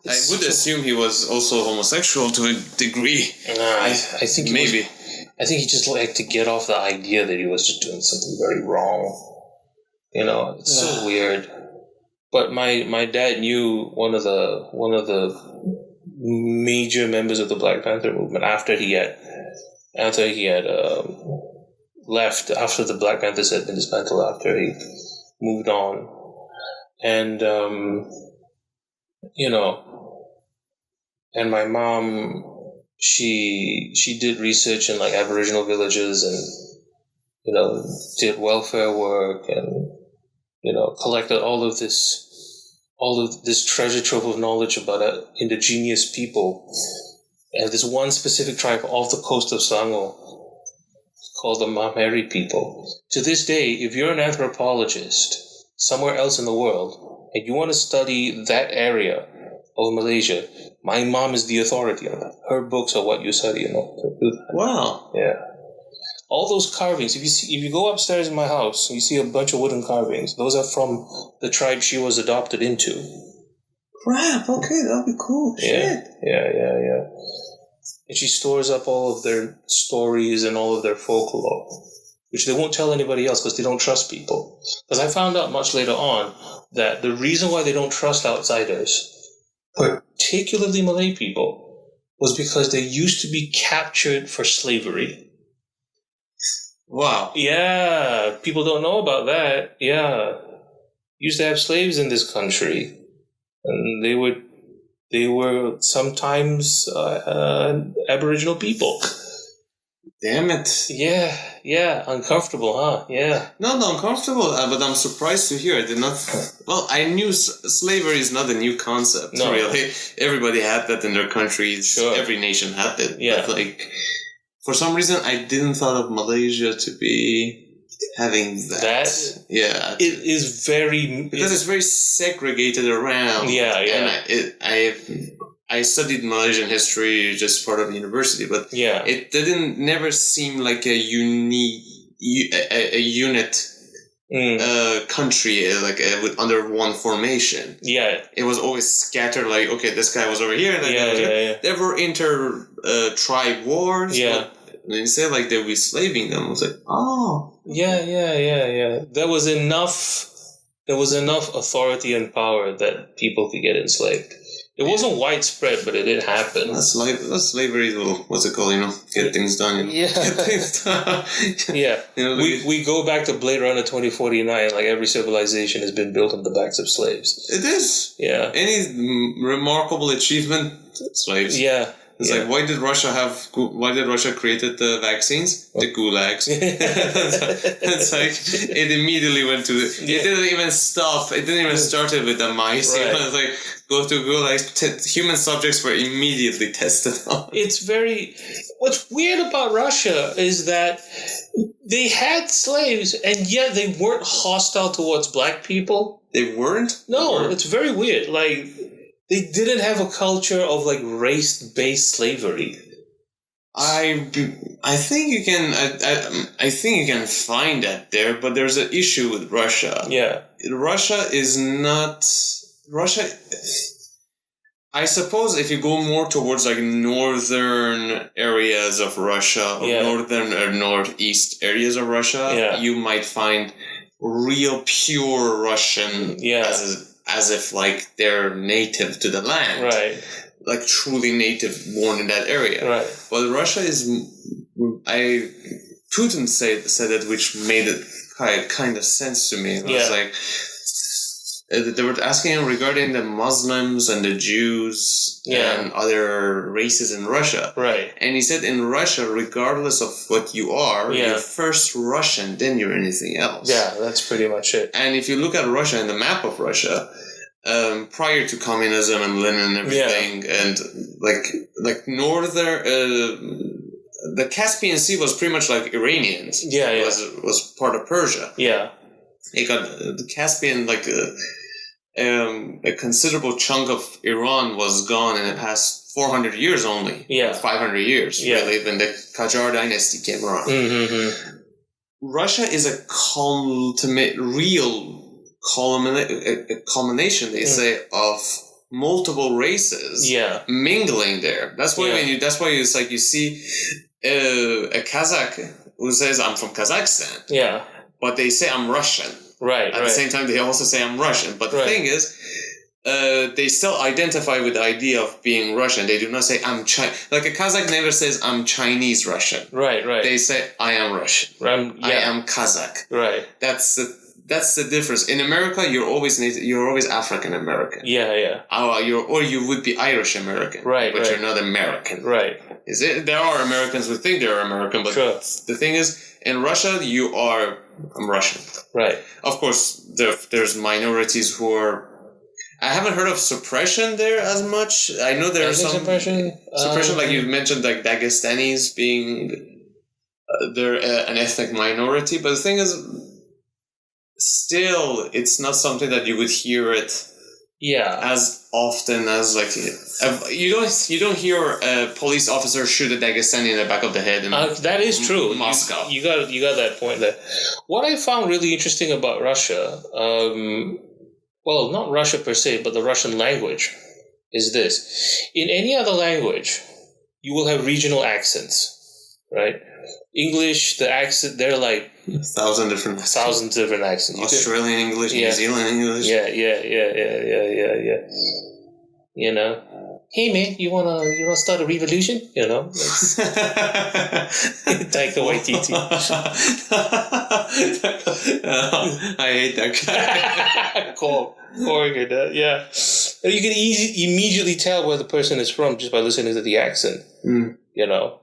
Speaker 1: I would assume he was also homosexual to a degree.
Speaker 2: I think maybe. I think he just liked to get off the idea that he was just doing something very wrong. It's so weird. But my dad knew one of the major members of the Black Panther movement after he had left, after the Black Panthers had been dismantled, after he moved on. And and my mom, she did research in like Aboriginal villages and did welfare work and collected all of this treasure trove of knowledge about indigenous people and this one specific tribe off the coast of Selangor called the Mameri people. To this day, if you're an anthropologist somewhere else in the world and you want to study that area of Malaysia, my mom is the authority on that. Her books are what you study.
Speaker 1: Wow.
Speaker 2: Yeah. All those carvings, if you go upstairs in my house and you see a bunch of wooden carvings, those are from the tribe she was adopted into.
Speaker 1: Crap, okay, that'll be cool.
Speaker 2: Yeah.
Speaker 1: Shit.
Speaker 2: Yeah. And she stores up all of their stories and all of their folklore, which they won't tell anybody else because they don't trust people. Because I found out much later on that the reason why they don't trust outsiders, particularly Malay people, was because they used to be captured for slavery.
Speaker 1: Wow.
Speaker 2: Yeah, people don't know about that. Yeah. Used to have slaves in this country. And they were sometimes Aboriginal people.
Speaker 1: Damn it.
Speaker 2: Yeah. Uncomfortable, huh? Yeah.
Speaker 1: No, uncomfortable, but I'm surprised to hear. I did not... Well, I knew slavery is not a new concept, really. Everybody had that in their countries.
Speaker 2: Sure.
Speaker 1: Every nation had it.
Speaker 2: Yeah.
Speaker 1: But, for some reason, I didn't thought of Malaysia to be having that. Yeah.
Speaker 2: It is very...
Speaker 1: Because it's very segregated around.
Speaker 2: Yeah.
Speaker 1: And I studied Malaysian history, just part of the university, but it never seem like a unit country, under one formation. Yeah. It was always scattered, like, okay, this guy was over here, and there were inter-tribe wars. Yeah. But when you say, like, they were slaving them, I was like, oh.
Speaker 2: Yeah. There was enough authority and power that people could get enslaved. It wasn't widespread, but it did happen.
Speaker 1: That's slavery. What's it called? Get things done.
Speaker 2: Yeah.
Speaker 1: Get things done.
Speaker 2: Yeah. We go back to Blade Runner 2049. Like every civilization has been built on the backs of slaves.
Speaker 1: It is.
Speaker 2: Yeah.
Speaker 1: Any remarkable achievement, slaves.
Speaker 2: Yeah.
Speaker 1: It's like, why did Russia created the vaccines? The gulags. It's like, it immediately went to it didn't even stop. It didn't even start with the mice.
Speaker 2: Right.
Speaker 1: It was like, go to gulags. Human subjects were immediately tested on.
Speaker 2: What's weird about Russia is that they had slaves and yet they weren't hostile towards black people.
Speaker 1: They weren't?
Speaker 2: No, it's very weird. Like, they didn't have a culture of like race-based slavery.
Speaker 1: I think you can find that there, but there's an issue with Russia.
Speaker 2: Yeah.
Speaker 1: Russia. I suppose if you go more towards like northern areas of Russia, or northern or northeast areas of Russia, you might find real pure Russian as if like they're native to the land.
Speaker 2: Right.
Speaker 1: Like truly native, born in that area.
Speaker 2: Right.
Speaker 1: But Russia is... Putin said it, which made it kind of sense to me. It was like... They were asking him regarding the Muslims and the Jews and other races in Russia.
Speaker 2: Right.
Speaker 1: And he said in Russia, regardless of what you are, you're first Russian, then you're anything else.
Speaker 2: Yeah, that's pretty much it.
Speaker 1: And if you look at Russia and the map of Russia, prior to communism and Lenin and everything, and like northern... the Caspian Sea was pretty much like Iranians. It was part of Persia.
Speaker 2: Yeah.
Speaker 1: It got the Caspian, like a considerable chunk of Iran was gone in the past 400 years only. 500 years, really, when the Qajar dynasty came around.
Speaker 2: Mm-hmm.
Speaker 1: Russia is a culmination, they say, of multiple races mingling there. That's why it's like you see a Kazakh who says, I'm from Kazakhstan. Yeah. But they say I'm Russian. Right. At the same time, they also say I'm Russian. But the thing is, they still identify with the idea of being Russian. They do not say I'm Chinese. Like a Kazakh never says I'm Chinese Russian. Right. They say I am Russian. I am Kazakh. Right. That's the difference. In America, you're always African American. Yeah. Or you would be Irish American. Right. But you're not American. Right. Is it? There are Americans who think they're American, but the thing is, in Russia, I'm Russian. Right. Of course, there's minorities who are... I haven't heard of suppression there as much. I know there's some... Suppression, like you mentioned, like Dagestanis being... they're an ethnic minority, but the thing is, still, it's not something that you would hear it as often as like... you don't hear a police officer shoot a Dagestani in the back of the head in
Speaker 2: that is true.
Speaker 1: Moscow.
Speaker 2: You got that point there. What I found really interesting about Russia, well, not Russia per se, but the Russian language, is this. In any other language, you will have regional accents, right? English, the accent, they're like... 1,000 different accents.
Speaker 1: Australian English, New Zealand English. Yeah. You know? Hey man, you wanna start a revolution? You know? Taika Waititi. I hate that guy. Yeah. You can immediately tell where the person is from just by listening to the accent. You know?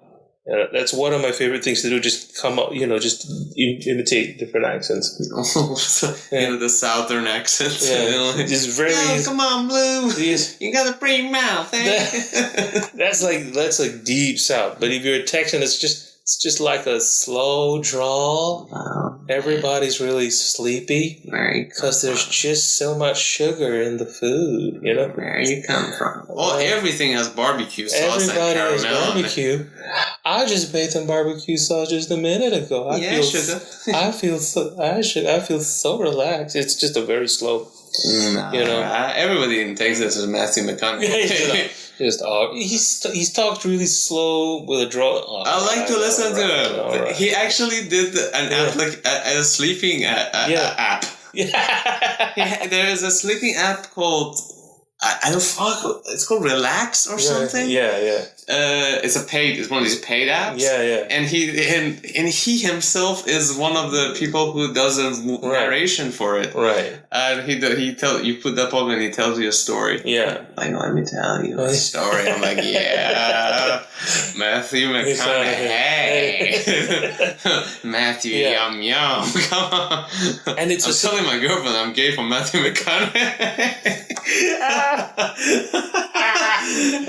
Speaker 1: That's one of my favorite things to do. Just come up, just imitate different accents. The southern accents.
Speaker 2: Yeah. It's very.
Speaker 1: Oh, come on, Blue. You got a pretty mouth.
Speaker 2: That's like deep south. But if you're a Texan, it's just like a slow drawl. Wow. Everybody's really sleepy because there's just so much sugar in the food.
Speaker 1: Where you come from? Well, everything has barbecue sauce.
Speaker 2: Everybody has barbecue. I just made some barbecue sauce just a minute ago. I feel so relaxed. It's just a very slow.
Speaker 1: Everybody in Texas is Matthew McConaughey.
Speaker 2: He's talked really slow with a draw.
Speaker 1: I like to listen to him. Right. He actually did an app, like a sleeping app. Yeah. There is a sleeping app called I don't fuck. It's called Relax or something.
Speaker 2: Yeah.
Speaker 1: It's one of these paid apps.
Speaker 2: Yeah.
Speaker 1: And he himself is one of the people who does a narration for it.
Speaker 2: Right.
Speaker 1: And you put that up and he tells you a story.
Speaker 2: Yeah.
Speaker 1: Like, let me tell you a story. I'm like, yeah, Matthew McConaughey, Matthew Yum Yum. Come on.
Speaker 2: And I'm
Speaker 1: telling my girlfriend I'm gay for Matthew McConaughey.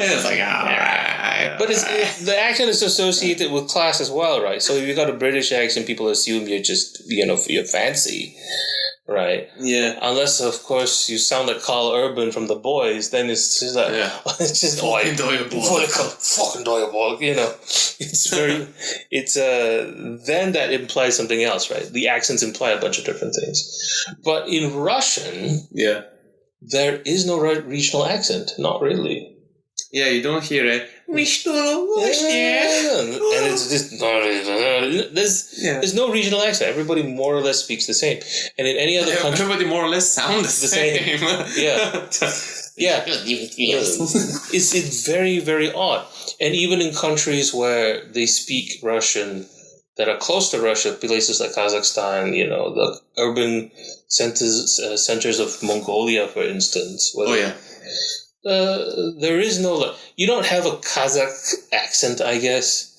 Speaker 1: It's like, alright.
Speaker 2: But the accent is associated with class as well, right? So if you got a British accent, people assume you're just, you're fancy, right?
Speaker 1: Yeah.
Speaker 2: Unless, of course, you sound like Carl Urban from The Boys, then it's just like, it's just
Speaker 1: fucking
Speaker 2: diabolical, It's very, then that implies something else, right? The accents imply a bunch of different things. But in Russian, there is no regional accent, not really.
Speaker 1: Yeah, you don't hear it.
Speaker 2: And it's just there's no regional accent. Everybody more or less speaks the same. And in any other country,
Speaker 1: everybody more or less sounds the same.
Speaker 2: Yeah. It's very, very odd. And even in countries where they speak Russian that are close to Russia, places like Kazakhstan, the urban centers of Mongolia, for instance. There is no... You don't have a Kazakh accent, I guess.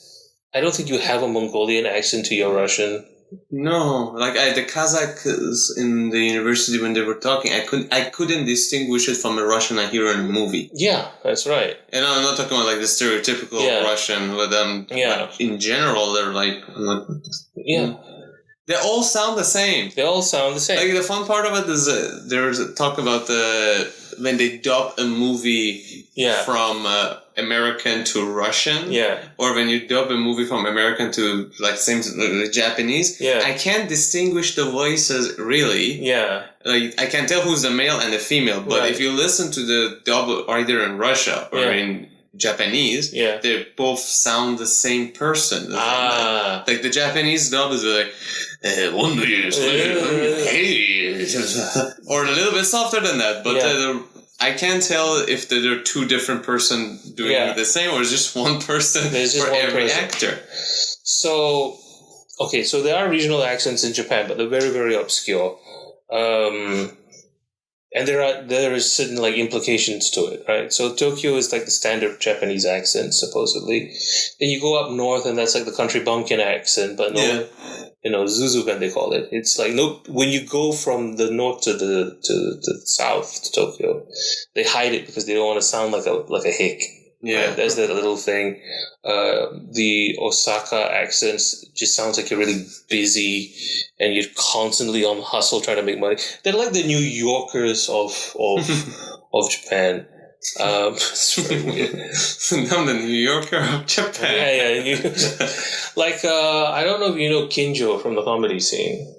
Speaker 2: I don't think you have a Mongolian accent to your Russian.
Speaker 1: No, like the Kazakhs in the university when they were talking, I couldn't distinguish it from a Russian I hear in a movie.
Speaker 2: Yeah, that's right.
Speaker 1: And I'm not talking about like the stereotypical Russian, but like, in general, they're like... They all sound the same.
Speaker 2: They all sound the same.
Speaker 1: Like the fun part of it is there's a talk about when they dub a movie from American to Russian, or when you dub a movie from American to like Japanese. I can't distinguish the voices really. Like I can tell who's the male and the female, but if you listen to the dub either in Russia or in Japanese, they both sound the same person. Like the Japanese dub is like, hey, or a little bit softer than that, but I can't tell if there are two different persons doing the same or just one person for every actor.
Speaker 2: So there are regional accents in Japan, but they're very, very obscure. And there is certain like implications to it, right? So Tokyo is like the standard Japanese accent, supposedly. Then you go up north, and that's like the country bumpkin accent, but Zuzugan they call it. It's like when you go from the north to the south to Tokyo, they hide it because they don't want to sound like a hick.
Speaker 1: Yeah,
Speaker 2: right? There's that little thing. The Osaka accents just sounds like you're really busy and you're constantly on hustle trying to make money. They're like the New Yorkers of Japan. It's very weird.
Speaker 1: I'm the New Yorker of Japan.
Speaker 2: Yeah. Like I don't know if you know Kinjo from the comedy scene.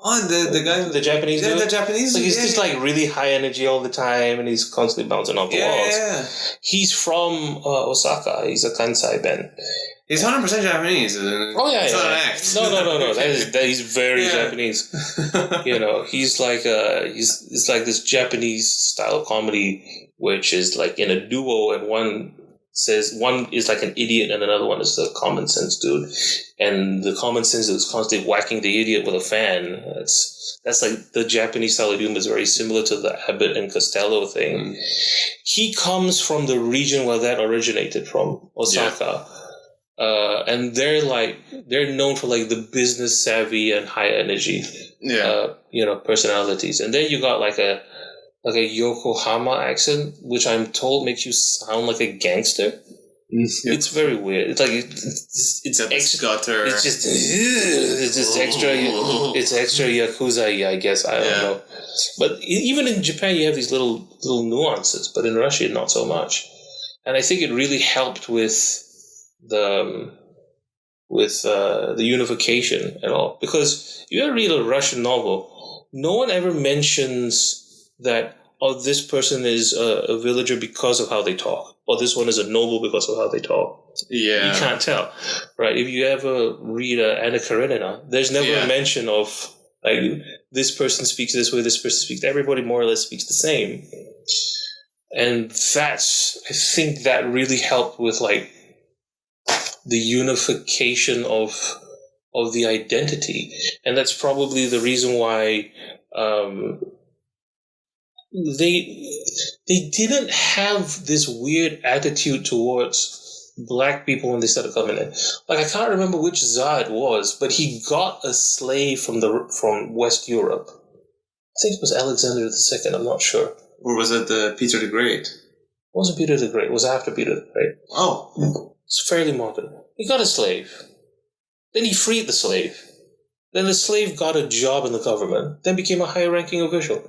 Speaker 1: Oh, the guy,
Speaker 2: the Japanese dude?
Speaker 1: the Japanese.
Speaker 2: Like he's just like really high energy all the time, and he's constantly bouncing off the walls.
Speaker 1: Yeah.
Speaker 2: He's from Osaka. He's a Kansai Ben.
Speaker 1: He's 100% Japanese.
Speaker 2: Oh yeah,
Speaker 1: it's not an act.
Speaker 2: No. He's very Japanese. He's like it's like this Japanese style of comedy, which is like in a duo, and one is like an idiot and another one is the common sense dude, and the common sense is constantly whacking the idiot with a fan. That's like the Japanese style of humor is very similar to the Abbott and Costello thing. He comes from the region where that originated from, Osaka. And they're known for like the business savvy and high energy personalities. And then you got like a Yokohama accent, which I'm told makes you sound like a gangster. It's very weird. It's like it's extra gutter. It's just extra. It's extra yakuza, I guess. I don't know. But even in Japan, you have these little nuances, but in Russia, not so much. And I think it really helped with the unification and all, because you ever read a Russian novel, no one ever mentions that this person is a villager because of how they talk, or this one is a noble because of how they talk. Yeah, you can't tell, right? If you ever read Anna Karenina, there's never a mention of like this person speaks this way, this person speaks. Everybody more or less speaks the same. And I think that really helped with like the unification of the identity. And that's probably the reason why they didn't have this weird attitude towards black people when they started coming in. Like, I can't remember which Tsar it was, but he got a slave from West Europe. I think it was Alexander II, I'm not sure.
Speaker 1: Or was it Peter the Great?
Speaker 2: It wasn't Peter the Great, it was after Peter the Great.
Speaker 1: Oh.
Speaker 2: It's fairly modern. He got a slave. Then he freed the slave. Then the slave got a job in the government, then became a high-ranking official.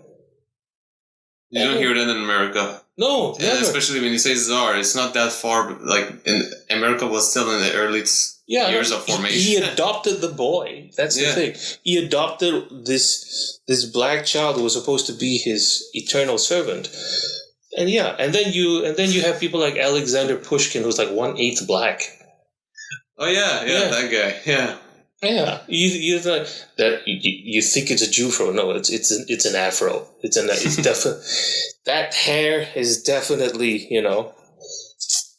Speaker 1: You don't hear that in America.
Speaker 2: No, never.
Speaker 1: Especially when you say Tsar, it's not that far. Like, America was still in the early years of formation.
Speaker 2: He adopted the boy. That's the thing. He adopted this black child who was supposed to be his eternal servant. And and then you have people like Alexander Pushkin, who's like 1/8 black.
Speaker 1: Oh yeah, that guy. Yeah.
Speaker 2: Yeah, you think it's a Jew from? No, it's an afro. It's definitely that hair is definitely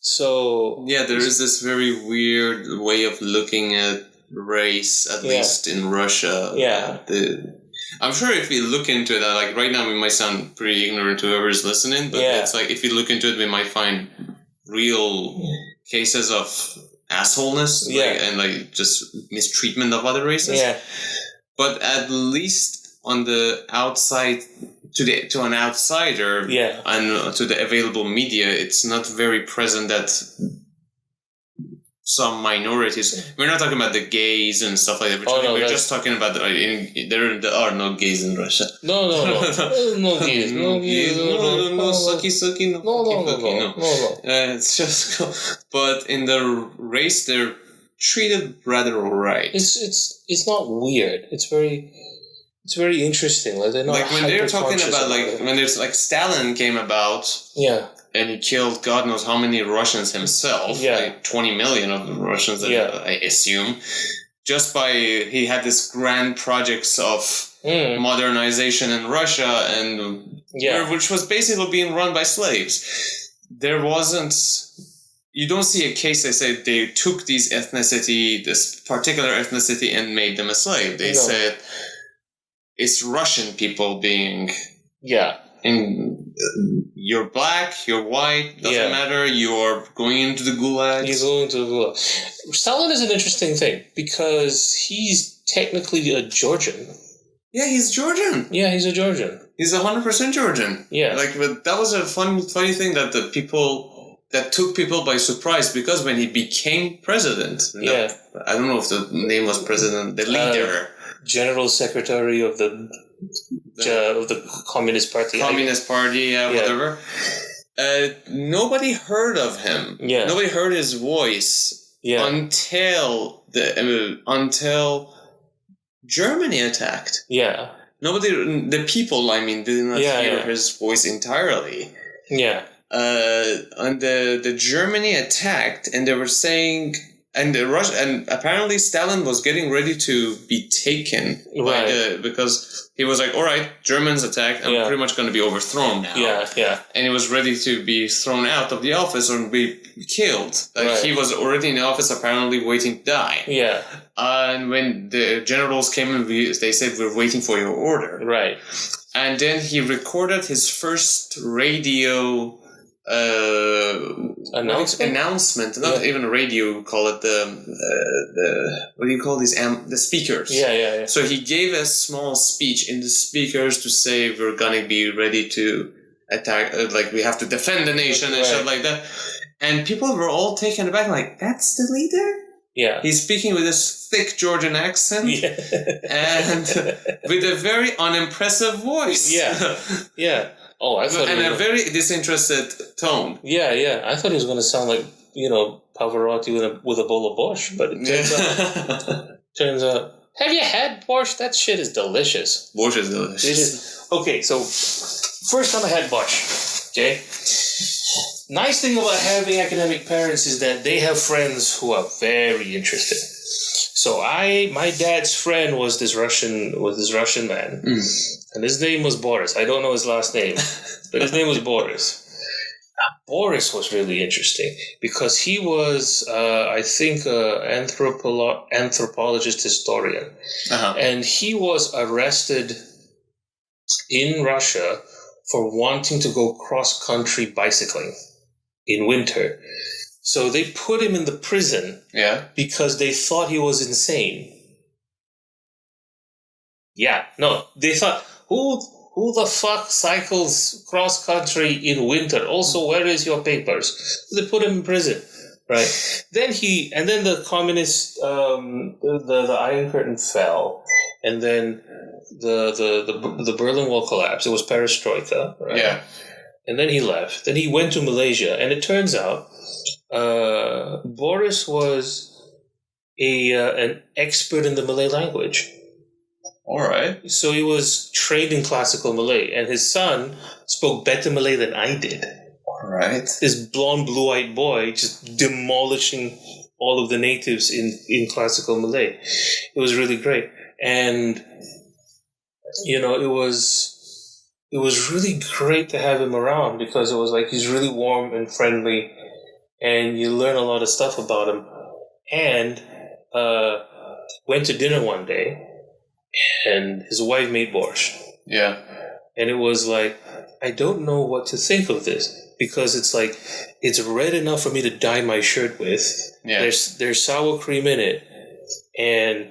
Speaker 2: So
Speaker 1: yeah, there is this very weird way of looking at race, at least in Russia.
Speaker 2: Yeah,
Speaker 1: I'm sure if we look into it, like right now, we might sound pretty ignorant to whoever's listening, but it's like if we look into it, we might find real cases of assholeness, and just mistreatment of other races.
Speaker 2: Yeah.
Speaker 1: But at least on the outside, to an outsider, and to the available media, it's not very present that some minorities. We're not talking about the gays and stuff like that. We're just talking about there are no gays in Russia.
Speaker 2: No gays, no gays,
Speaker 1: no sucky, no. It's just, but in the race, they're treated rather alright.
Speaker 2: It's not weird. It's very interesting. Like they're not
Speaker 1: like when they're talking about when there's like Stalin came about.
Speaker 2: Yeah.
Speaker 1: And he killed God knows how many Russians himself, like 20 million of the Russians, I assume, just by he had this grand projects of modernization in Russia, and which was basically being run by slaves. There wasn't. You don't see a case they say they took this particular ethnicity, and made them a slave. They said it's Russian people being and you're black, you're white, doesn't matter, you're going into the gulag.
Speaker 2: He's going into the gulag. Stalin is an interesting thing because he's technically a Georgian.
Speaker 1: Yeah, he's Georgian.
Speaker 2: Yeah, he's a Georgian.
Speaker 1: He's 100% Georgian.
Speaker 2: Yeah.
Speaker 1: But that was a funny thing that that took people by surprise, because when he became president, I don't know if the name was president, the leader.
Speaker 2: General Secretary of the Communist Party.
Speaker 1: Communist Party, whatever. Nobody heard of him. Yeah. Nobody heard his voice until Germany attacked.
Speaker 2: Yeah.
Speaker 1: The people, did not hear his voice entirely.
Speaker 2: Yeah.
Speaker 1: And the Germany attacked, and they were saying. And apparently Stalin was getting ready to be taken because he was like, all right, Germans attacked, I'm pretty much going to be overthrown now.
Speaker 2: Yeah.
Speaker 1: And he was ready to be thrown out of the office or be killed. He was already in the office, apparently waiting to die.
Speaker 2: Yeah.
Speaker 1: And when the generals came in, they said, we're waiting for your order.
Speaker 2: Right.
Speaker 1: And then he recorded his first radio... announcement, not even a radio, call it the what do you call these the speakers.
Speaker 2: Yeah.
Speaker 1: So he gave a small speech in the speakers to say we're gonna be ready to attack, we have to defend the nation and shit like that. And people were all taken aback, like, that's the leader?
Speaker 2: Yeah.
Speaker 1: He's speaking with this thick Georgian accent and with a very unimpressive voice.
Speaker 2: Yeah. Oh, I thought
Speaker 1: a very disinterested tone.
Speaker 2: Yeah. I thought he was going to sound like, Pavarotti with a bowl of borscht, but it turns out. Have you had borscht? That shit is delicious.
Speaker 1: Borscht is delicious.
Speaker 2: Okay, so first time I had borscht. Okay. Nice thing about having academic parents is that they have friends who are very interested. So my dad's friend was this Russian man, and his name was Boris. I don't know his last name, but his name was Boris. Boris was really interesting because he was, I think, an anthropologist historian.
Speaker 1: Uh-huh.
Speaker 2: And he was arrested in Russia for wanting to go cross-country bicycling in winter. So they put him in the prison because they thought he was insane. Yeah, no, they thought, who the fuck cycles cross-country in winter? Also, where is your papers? So they put him in prison, right? Then the communist, the Iron Curtain fell, and then the Berlin Wall collapsed. It was perestroika, right?
Speaker 1: Yeah.
Speaker 2: And then he left. Then he went to Malaysia, and it turns out Boris was an expert in the Malay language.
Speaker 1: All right.
Speaker 2: So he was trained in classical Malay, and his son spoke better Malay than I did.
Speaker 1: All right.
Speaker 2: This blonde, blue-eyed boy just demolishing all of the natives in classical Malay. It was really great. And, it was really great to have him around because it was like he's really warm and friendly, and you learn a lot of stuff about him. And went to dinner one day, and his wife made borscht.
Speaker 1: Yeah.
Speaker 2: And it was like, I don't know what to think of this because it's like, it's red enough for me to dye my shirt with.
Speaker 1: Yeah.
Speaker 2: There's sour cream in it, and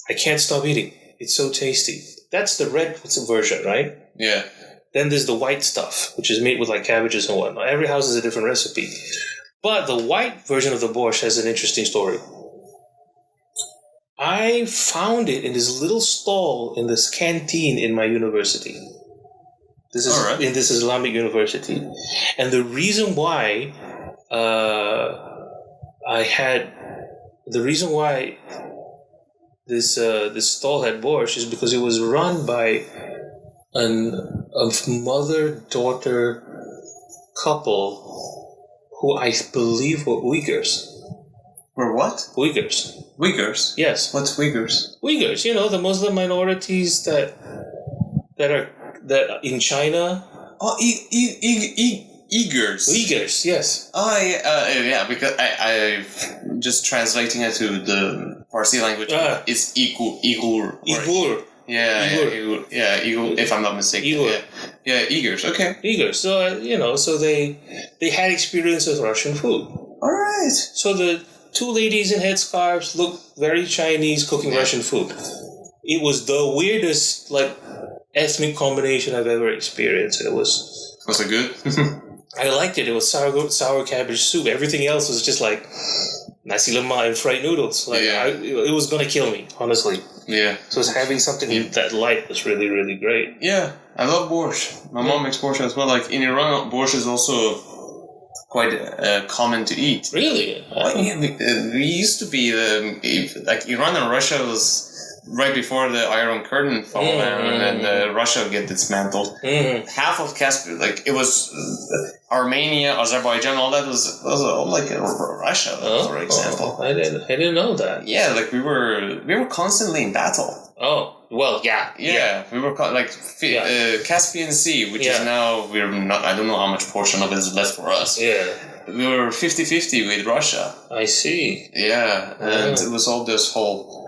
Speaker 2: I can't stop eating. It's so tasty. That's the red version, right?
Speaker 1: Yeah.
Speaker 2: Then there's the white stuff, which is made with like cabbages and whatnot. Every house has a different recipe. But the white version of the borscht has an interesting story. I found it in this little stall in this canteen in my university. This is in this Islamic university. And the reason why this stall had borscht is because it was run by a mother-daughter couple who I believe were Uyghurs.
Speaker 1: Were what?
Speaker 2: Uyghurs.
Speaker 1: Uyghurs?
Speaker 2: Yes.
Speaker 1: What's Uyghurs?
Speaker 2: Uyghurs, the Muslim minorities that in China.
Speaker 1: Oh, Uyghurs.
Speaker 2: Uyghurs, yes.
Speaker 1: Because I just translating it to the Farsi language. It's Uyghur.
Speaker 2: Uyghur.
Speaker 1: Uyghur, if I'm not mistaken.
Speaker 2: Uyghur.
Speaker 1: Yeah, Uyghurs, okay.
Speaker 2: Uyghurs. So, so they had experience with Russian food.
Speaker 1: All right.
Speaker 2: So the two ladies in headscarves looked very Chinese cooking Russian food. It was the weirdest, ethnic combination I've ever experienced.
Speaker 1: Was it good?
Speaker 2: I liked it. It was sour cabbage soup. Everything else was just like nasi lemak and fried noodles. It was gonna kill me, honestly.
Speaker 1: Yeah.
Speaker 2: So having something that light was really, really great.
Speaker 1: Yeah, I love borscht. My mom makes borscht as well. Like in Iran, borscht is also quite common to eat.
Speaker 2: Really?
Speaker 1: We used to be Iran and Russia was right before the Iron Curtain fell down, and then Russia get dismantled. Half of Caspian, it was Armenia, Azerbaijan, all that was all Russia, for example.
Speaker 2: I didn't know that.
Speaker 1: Yeah, we were constantly in battle.
Speaker 2: Oh, well, yeah.
Speaker 1: We were Caspian Sea, which is now we're not. I don't know how much portion of it is left for us.
Speaker 2: Yeah.
Speaker 1: We were 50-50 with Russia.
Speaker 2: I see.
Speaker 1: Yeah, and it was all this whole.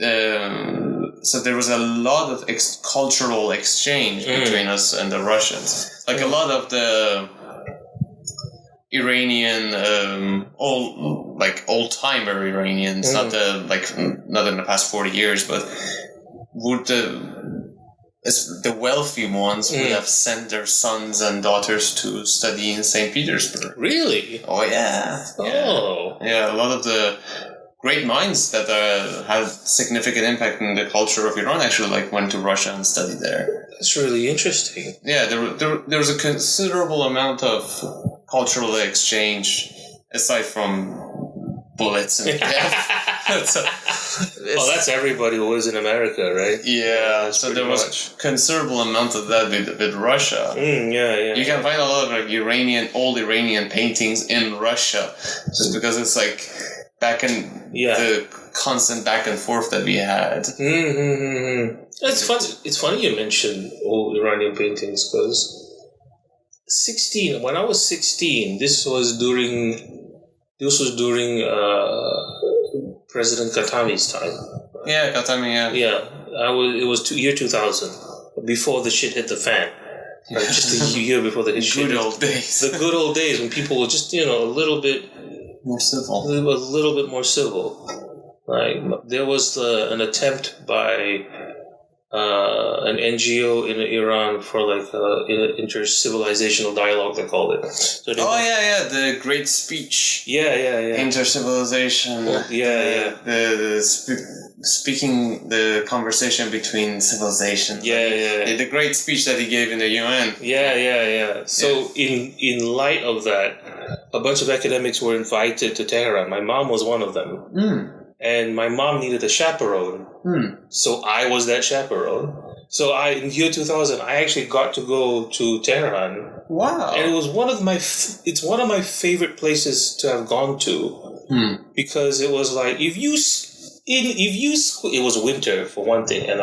Speaker 1: So there was a lot of cultural exchange between us and the Russians. A lot of the Iranian, old timer Iranians, not in the past 40 years, but the wealthy ones would have sent their sons and daughters to study in St. Petersburg.
Speaker 2: Really?
Speaker 1: Oh yeah. Yeah, a lot of the great minds that had significant impact in the culture of Iran actually went to Russia and studied there.
Speaker 2: That's really interesting.
Speaker 1: Yeah, there was a considerable amount of cultural exchange aside from bullets and death.
Speaker 2: That's everybody who was in America, right?
Speaker 1: Yeah, so there was considerable amount of that with Russia.
Speaker 2: Yeah.
Speaker 1: You can find a lot of old Iranian paintings in Russia just because it's back in the constant back and forth that we had.
Speaker 2: It's funny you mentioned old Iranian paintings because 16. When I was 16, this was during President Khatami's time.
Speaker 1: Yeah, Khatami, yeah.
Speaker 2: Yeah, it was year 2000, before the shit hit the fan. Right, just a year before the shit.
Speaker 1: Good old days.
Speaker 2: The good old days when people were just, a little bit
Speaker 1: more civil.
Speaker 2: A little bit more civil. Like, there was an attempt by an NGO in Iran for like inter-civilizational dialogue, they called it. So
Speaker 1: the Great Speech.
Speaker 2: Yeah.
Speaker 1: Inter-civilization. Speaking the conversation between civilizations. The Great Speech that he gave in the UN.
Speaker 2: Yeah. So in light of that, a bunch of academics were invited to Tehran. My mom was one of them. And my mom needed a chaperone. So I was that chaperone. So in year 2000, I actually got to go to Tehran. Wow. And it was one of my favorite places to have gone to. Because it was like, it was winter for one thing, and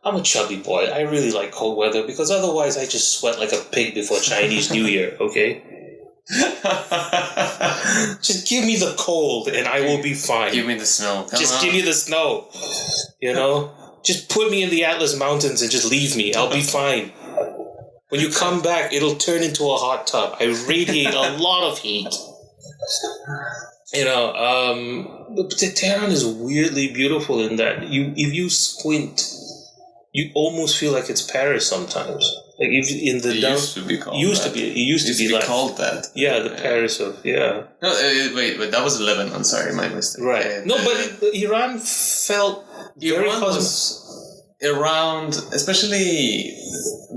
Speaker 2: I'm a chubby boy. I really like cold weather because otherwise I just sweat like a pig before Chinese New Year, okay? Just give me the cold and I will be fine.
Speaker 1: Give me the snow.
Speaker 2: Give me the snow. Just put me in the Atlas Mountains and just leave me. I'll be fine. When you come back, it'll turn into a hot tub. I radiate a lot of heat. Tehran is weirdly beautiful in that if you squint, you almost feel like it's Paris sometimes. Like if in the
Speaker 1: used to be called.
Speaker 2: It used to be
Speaker 1: called that.
Speaker 2: Yeah, the Paris of
Speaker 1: No, wait, that was Lebanon. Sorry, my mistake.
Speaker 2: Right. But Iran felt very cosmopolitan.
Speaker 1: Around, especially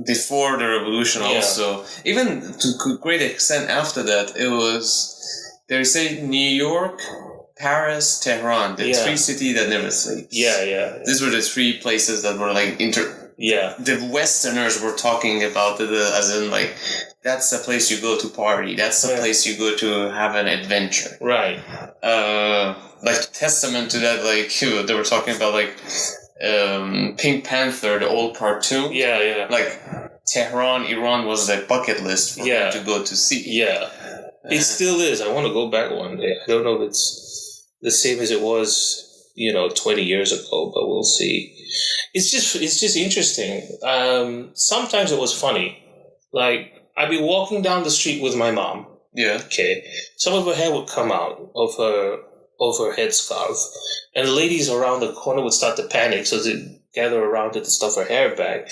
Speaker 1: before the revolution, also even to a great extent after that, it was. They say New York, Paris, Tehran, the three cities that never sleep.
Speaker 2: Yeah.
Speaker 1: These were the three places that were like the Westerners were talking about it as in like, that's the place you go to party. That's the place you go to have an adventure.
Speaker 2: Right.
Speaker 1: Like testament to that, like they were talking about like Pink Panther, the old cartoon.
Speaker 2: Yeah.
Speaker 1: Like Tehran, Iran was the bucket list for them to go to see.
Speaker 2: Yeah. It still is. I want to go back one day. I don't know if it's the same as it was, 20 years ago, but we'll see. It's just interesting. Sometimes it was funny. Like, I'd be walking down the street with my mom.
Speaker 1: Yeah.
Speaker 2: Okay. Some of her hair would come out of her headscarf, and the ladies around the corner would start to panic, so they'd gather around her to stuff her hair back.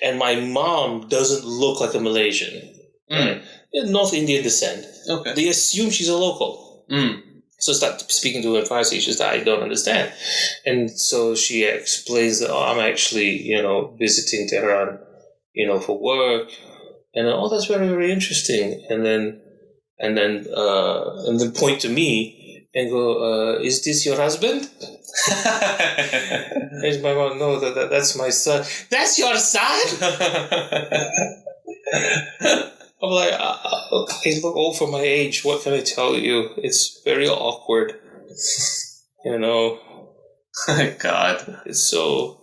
Speaker 2: And my mom doesn't look like a Malaysian. Right? North Indian descent.
Speaker 1: Okay.
Speaker 2: They assume she's a local. So start speaking to her in Farsi. She's like, I don't understand. And so she explains that, I'm actually, visiting Tehran, for work. And then, that's very, very interesting. And then point to me and go, is this your husband? And my mom, no, that's my son. That's your son? I'm like, I look old for my age. What can I tell you? It's very awkward.
Speaker 1: God.
Speaker 2: So,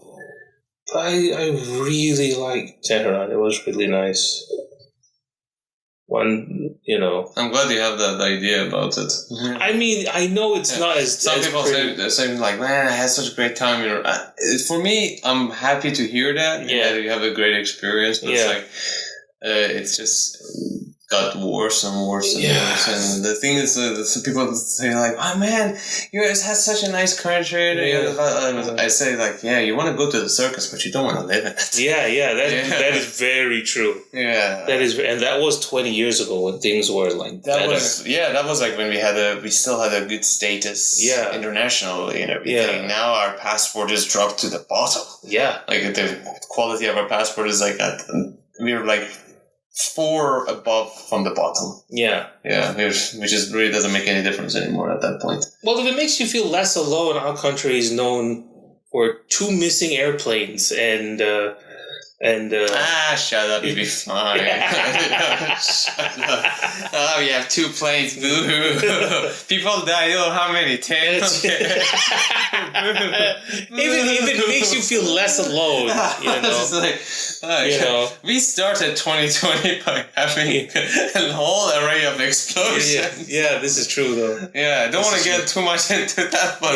Speaker 2: I really like Tehran. It was really nice. I'm
Speaker 1: glad you have that idea about it.
Speaker 2: I mean, I know it's not as...
Speaker 1: Some people say like, man, I had such a great time. For me, I'm happy to hear that. Yeah. You have a great experience. But it's like... it's just got worse and worse and worse. And the thing is, some people say like, "Oh man, you guys had such a nice country." I say like, "Yeah, you want to go to the circus, but you don't want to live in it."
Speaker 2: That is very true.
Speaker 1: Yeah,
Speaker 2: and that was 20 years ago when things were like
Speaker 1: that better. That was like when we still had a good status internationally and everything.
Speaker 2: Yeah.
Speaker 1: Now our passport is dropped to the bottom.
Speaker 2: Yeah,
Speaker 1: like the quality of our passport is like we're like 4 above from the bottom.
Speaker 2: Yeah,
Speaker 1: which is really doesn't make any difference anymore at that point.
Speaker 2: Well, if it makes you feel less alone, our country is known for 2 missing airplanes and
Speaker 1: shut up, you'll be fine. Shut up. Oh, we have 2 planes, boo. People die, how many? 10? Okay.
Speaker 2: If it makes you feel less alone,
Speaker 1: It's like, We started 2020 by having a whole array of explosions.
Speaker 2: Yeah, this is true though.
Speaker 1: Yeah, I don't want to get too much into that, but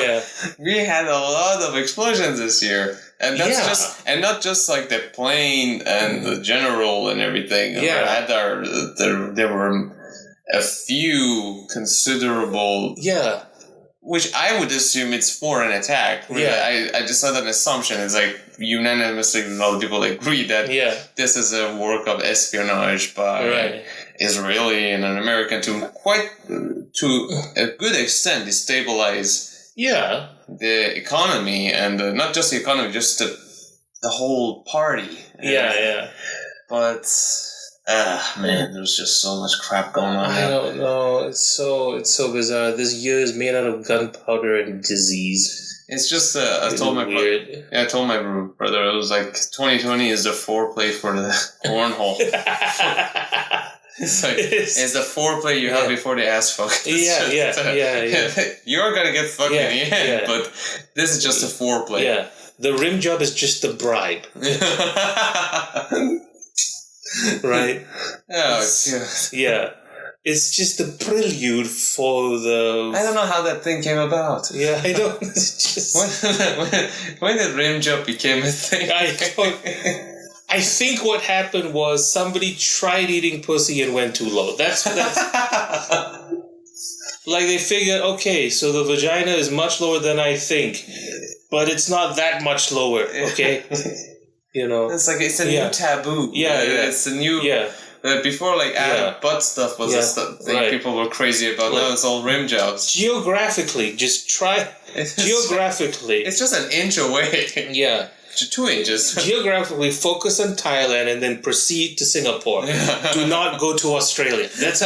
Speaker 1: we had a lot of explosions this year. And that's not just like the plane and the general and everything.
Speaker 2: Yeah.
Speaker 1: There were a few considerable.
Speaker 2: Yeah.
Speaker 1: Which I would assume it's for an attack. Really.
Speaker 2: Yeah.
Speaker 1: I just had an assumption. It's like unanimously a lot of people agree that this is a work of espionage by Israeli and an American to a good extent destabilize the economy and not just the economy, just the whole party. But man, there's just so much crap going on.
Speaker 2: I don't know. It's so bizarre. This year is made out of gunpowder and disease.
Speaker 1: It's just I told my brother, it was like 2020 is the foreplay for the cornhole. It's like it's the foreplay you have before the ass fuck. You're gonna get fucked in the end, but this is just a foreplay.
Speaker 2: Yeah, the rim job is just a bribe. Right? Yeah. It's just a prelude for the...
Speaker 1: I don't know how that thing came about.
Speaker 2: Yeah, I don't... It's just...
Speaker 1: when did rim job became a thing?
Speaker 2: I think what happened was somebody tried eating pussy and went too low. That's like they figured, okay, so the vagina is much lower than I think, but it's not that much lower, okay?
Speaker 1: It's like it's a new taboo. It's a new. Before, like butt stuff was a thing people were crazy about. Now it's all rim jobs.
Speaker 2: Geographically, just try. Geographically,
Speaker 1: it's just an inch away. 2 inches.
Speaker 2: Geographically, focus on Thailand and then proceed to Singapore. Do not go to Australia. That's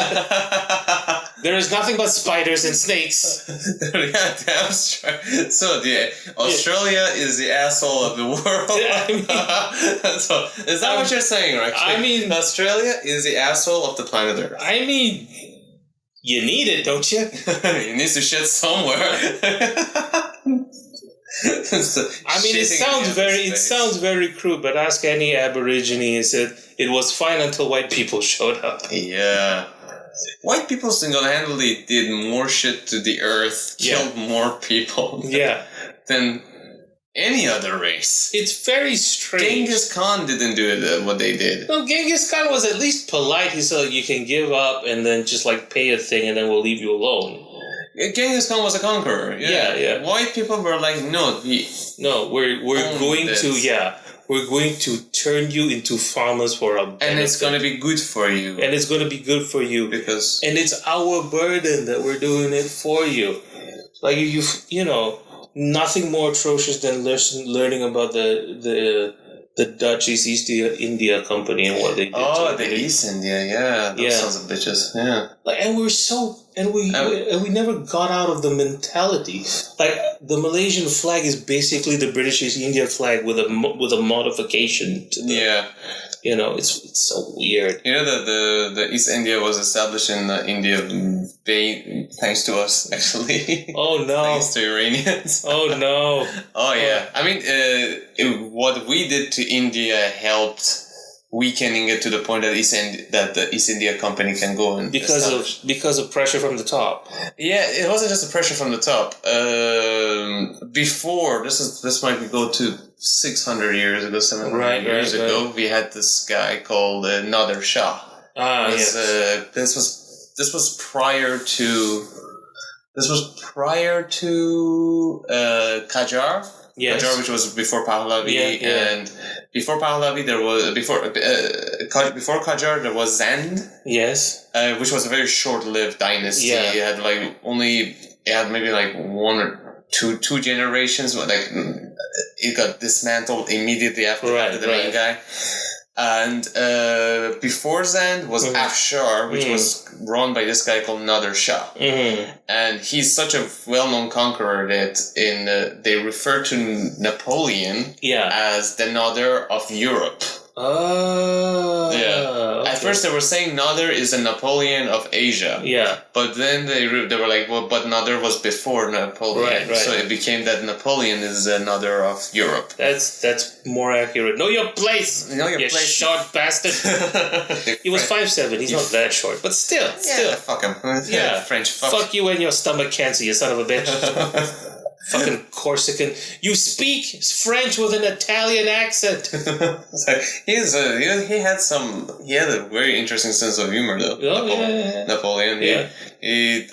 Speaker 2: there is nothing but spiders and snakes.
Speaker 1: Damn straight. So Australia is the asshole of the world. So, is that what you're saying, right?
Speaker 2: I mean,
Speaker 1: Australia is the asshole of the planet Earth.
Speaker 2: I mean, you need it, don't you?
Speaker 1: You need to shit somewhere.
Speaker 2: I mean, it sounds very crude, but ask any Aborigine and said it was fine until white people showed up.
Speaker 1: Yeah. White people single-handedly did more shit to the earth, killed more people than any other race.
Speaker 2: It's very strange.
Speaker 1: Genghis Khan didn't do what they did.
Speaker 2: No, Genghis Khan was at least polite. He said, you can give up and then just like pay a thing and then we'll leave you alone.
Speaker 1: Genghis Khan was a conqueror. Yeah. White people were like,
Speaker 2: we're going to turn you into farmers for a benefit.
Speaker 1: And it's going to be good for you.
Speaker 2: Because... And it's our burden that we're doing it for you. Like, nothing more atrocious than learning about the Dutch East India Company and what they did.
Speaker 1: Oh, the East India, those sons of bitches,
Speaker 2: Like, and we never got out of the mentality. Like, the Malaysian flag is basically the British East India flag with a modification to the, it's so weird.
Speaker 1: The East India was established in India thanks to us, actually.
Speaker 2: Oh, no.
Speaker 1: Thanks to Iranians.
Speaker 2: Oh, no.
Speaker 1: Oh, yeah. I mean, what we did to India helped weakening it to the point that the East India Company can go and
Speaker 2: because of pressure from the top.
Speaker 1: Yeah, it wasn't just the pressure from the top. Before this might go to 600 years ago, 700 years ago. We had this guy called Nader Shah. This was prior to Qajar.
Speaker 2: Yes.
Speaker 1: Qajar, which was before Pahlavi, and before Pahlavi before Qajar there was Zand.
Speaker 2: Yes.
Speaker 1: Which was a very short-lived dynasty.
Speaker 2: Yeah.
Speaker 1: It had maybe like one or two generations. Like it got dismantled immediately after the main guy. And before Zand was Afshar, which was run by this guy called Nader Shah. Mm-hmm. And he's such a well-known conqueror that they refer to Napoleon as the Nader of Europe.
Speaker 2: Oh.
Speaker 1: Yeah.
Speaker 2: Okay.
Speaker 1: At first they were saying Nader is a Napoleon of Asia.
Speaker 2: Yeah.
Speaker 1: But then they were like, well, but Nader was before Napoleon.
Speaker 2: Right.
Speaker 1: So it became that Napoleon is Nader of Europe.
Speaker 2: That's more accurate. Know your place.
Speaker 1: Know your
Speaker 2: you
Speaker 1: place.
Speaker 2: short bastard. He was 5'7". He's not that short, but still.
Speaker 1: Fuck him.
Speaker 2: Yeah.
Speaker 1: French fuck.
Speaker 2: Fuck you and your stomach cancer, you son of a bitch. Fucking Corsican. You speak French with an Italian accent.
Speaker 1: He had a very interesting sense of humor, though. Napoleon. He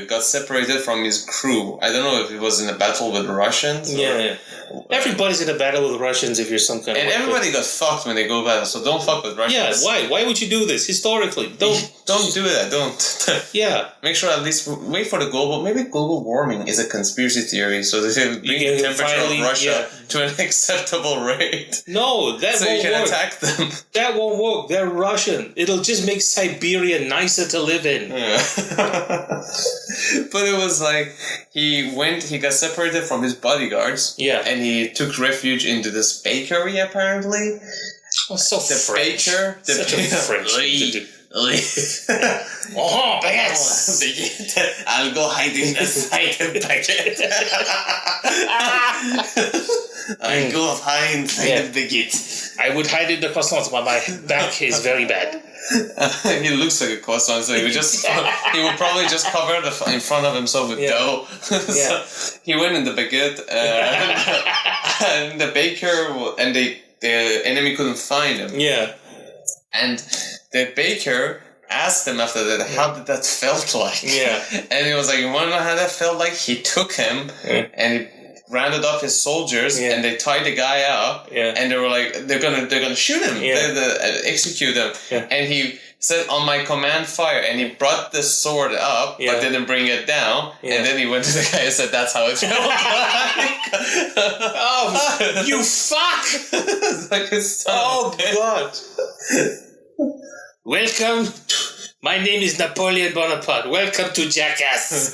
Speaker 1: got separated from his crew. I don't know if it was in a battle with the Russians.
Speaker 2: Everybody's in a battle with Russians if you're some kind of...
Speaker 1: And everybody got fucked when they go battle, so don't fuck with Russians.
Speaker 2: Yeah, why? Why would you do this? Historically, don't
Speaker 1: do that, don't.
Speaker 2: Yeah.
Speaker 1: Make sure at least wait for the maybe global warming is a conspiracy theory, so they can bring the temperature of Russia to an acceptable rate.
Speaker 2: No, that
Speaker 1: so
Speaker 2: won't
Speaker 1: you can
Speaker 2: work.
Speaker 1: attack them.
Speaker 2: That won't work. They're Russian. It'll just make Siberia nicer to live in.
Speaker 1: Yeah. But it was like he got separated from his bodyguards.
Speaker 2: Yeah.
Speaker 1: And he took refuge into this bakery, apparently.
Speaker 2: Oh, so
Speaker 1: the
Speaker 2: French.
Speaker 1: Baker.
Speaker 2: Such a French thing to do.
Speaker 1: Baguette. I'll go hide in the side of baguette. I go hide inside the baguette.
Speaker 2: I would hide in the croissants, but my back is very bad.
Speaker 1: He looks like a croissant, so he would probably just cover in front of himself with dough. So he went in the baguette, and the baker and the enemy couldn't find him.
Speaker 2: Yeah,
Speaker 1: and the baker asked him after that, how did that felt like?
Speaker 2: Yeah,
Speaker 1: and he was like, you want to know how that felt like? He took him and he rounded up his soldiers and they tied the guy up and they were like, they're gonna shoot him, execute him, and he said, on my command, fire, and he brought the sword up but didn't bring it down, and then he went to the guy and said, that's how it felt like.
Speaker 2: Oh, you fuck!
Speaker 1: It's like a son
Speaker 2: oh God. Welcome. My name is Napoleon Bonaparte. Welcome to Jackass.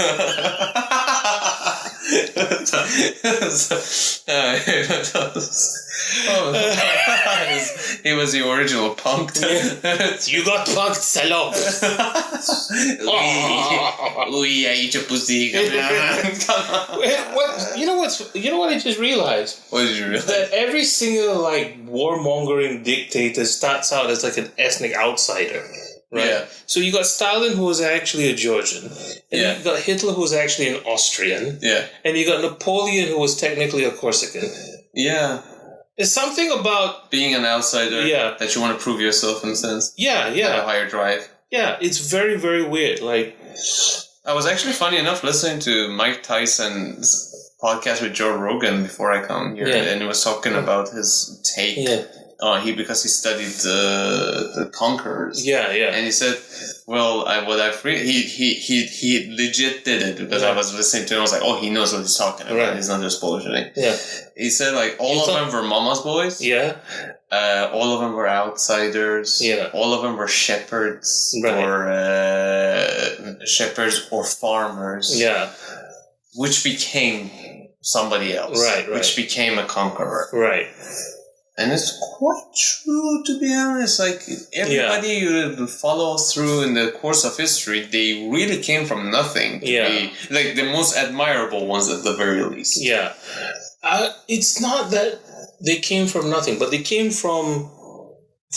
Speaker 1: He was the original punk.
Speaker 2: You got punked, salope.
Speaker 1: Oui, I eat your pussy.
Speaker 2: You know what I just realized?
Speaker 1: What did you realize?
Speaker 2: That every single warmongering dictator starts out as like an ethnic outsider. Right?
Speaker 1: Yeah.
Speaker 2: So you got Stalin, who was actually a Georgian. And you got Hitler, who was actually an Austrian.
Speaker 1: Yeah.
Speaker 2: And you got Napoleon, who was technically a Corsican.
Speaker 1: Yeah.
Speaker 2: There's something about...
Speaker 1: being an outsider that you want to prove yourself in a sense.
Speaker 2: Yeah.
Speaker 1: Have a higher drive.
Speaker 2: Yeah, it's very, very weird.
Speaker 1: I was actually, funny enough, listening to Mike Tyson's podcast with Joe Rogan before I come here. And he was talking about his take... because he studied the conquerors. And he said, well, he legit did it because I was listening to him. I was like, oh, he knows what he's talking about. Right. He's not just bullshitting. Yeah. He said, all of them were mama's boys. Yeah. All of them were outsiders. Yeah. All of them were shepherds or farmers. Yeah. Which became somebody else. Right. Which became a conqueror. Right. And it's quite true, to be honest. Everybody you follow through in the course of history, they really came from nothing to be, the most admirable ones at the very least. Yeah. It's not that they came from nothing, but they came from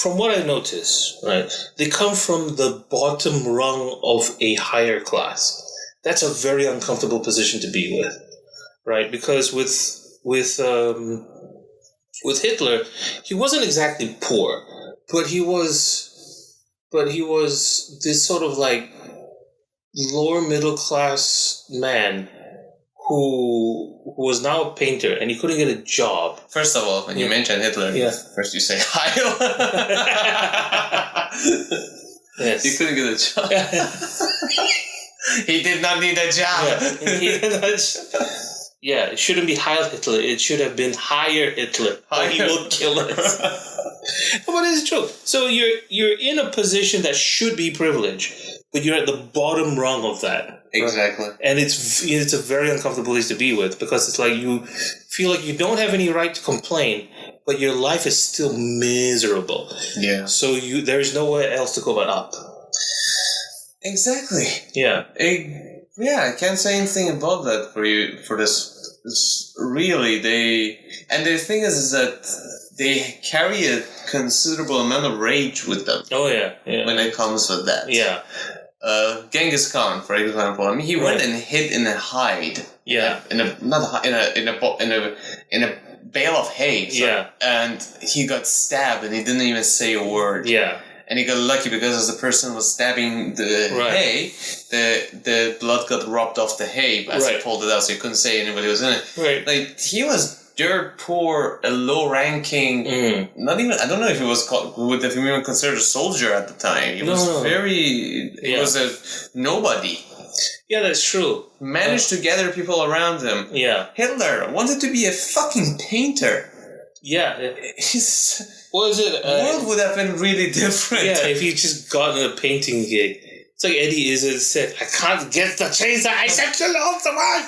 Speaker 1: what I notice, right? They come from the bottom rung of a higher class. That's a very uncomfortable position to be with, right? Because with Hitler, he wasn't exactly poor, but he was this sort of lower middle class man who was now a painter, and he couldn't get a job. First of all, when you mention Hitler, first you say Heil. Yes. He couldn't get a job. He did not need a job. Yeah, he did not. Yeah, it shouldn't be Heil Hitler. It should have been Higher Hitler. He will kill us. But it's true. So you're in a position that should be privilege, but you're at the bottom rung of that. Exactly. Right? And it's a very uncomfortable place to be with, because it's like you feel like you don't have any right to complain,
Speaker 2: but your life is still miserable.
Speaker 1: Yeah.
Speaker 2: So there's nowhere else to go but up.
Speaker 1: Exactly.
Speaker 2: Yeah.
Speaker 1: I can't say anything about that for you, for this. It's really, and the thing is that they carry a considerable amount of rage with them.
Speaker 2: Oh, yeah.
Speaker 1: When it comes to that.
Speaker 2: Yeah.
Speaker 1: Genghis Khan, for example, I mean, he went and hid in a hide.
Speaker 2: Yeah.
Speaker 1: In a bale of hay.
Speaker 2: Yeah.
Speaker 1: And he got stabbed and he didn't even say a word.
Speaker 2: Yeah.
Speaker 1: And he got lucky because as the person was stabbing the hay, the blood got rubbed off the hay as he pulled it out, so he couldn't say anybody was in it.
Speaker 2: Right.
Speaker 1: Like, he was dirt poor, a low-ranking, not even, I don't know if he was called, would have even considered a soldier at the time. He was he was a nobody.
Speaker 2: Yeah, that's true.
Speaker 1: Managed to gather people around him.
Speaker 2: Yeah.
Speaker 1: Hitler wanted to be a fucking painter.
Speaker 2: Yeah.
Speaker 1: What is it? The world would have been really different.
Speaker 2: Yeah, if he just gotten a painting gig. It's like Eddie Izzard said, I can't get the chaser, I said kill off the man!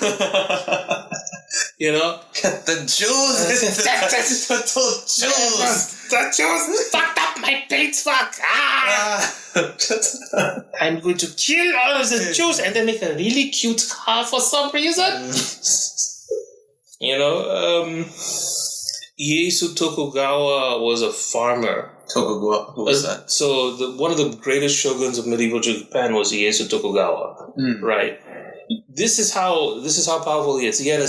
Speaker 2: You know?
Speaker 1: The Jews!
Speaker 2: The Jews fucked up my paint fuck! I'm going to kill all of the Jews and then make a really cute car for some reason. You know, Ieyasu Tokugawa was a farmer.
Speaker 1: Tokugawa, who was that?
Speaker 2: So one of the greatest shoguns of medieval Japan was Ieyasu Tokugawa, right? This is how powerful he is. He had a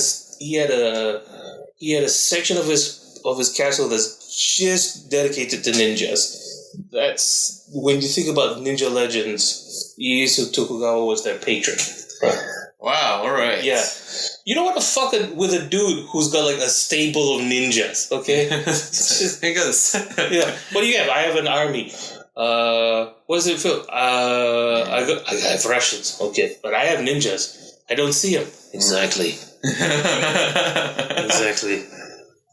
Speaker 2: section of his castle that's just dedicated to ninjas. That's when you think about ninja legends, Ieyasu Tokugawa was their patron.
Speaker 1: Wow, alright.
Speaker 2: Yeah. You don't want to fuck with a dude who's got like a stable of ninjas, okay? Yeah. What do you have? I have an army. What does it feel? I have Russians, okay, but I have ninjas. I don't see them. Exactly. Exactly.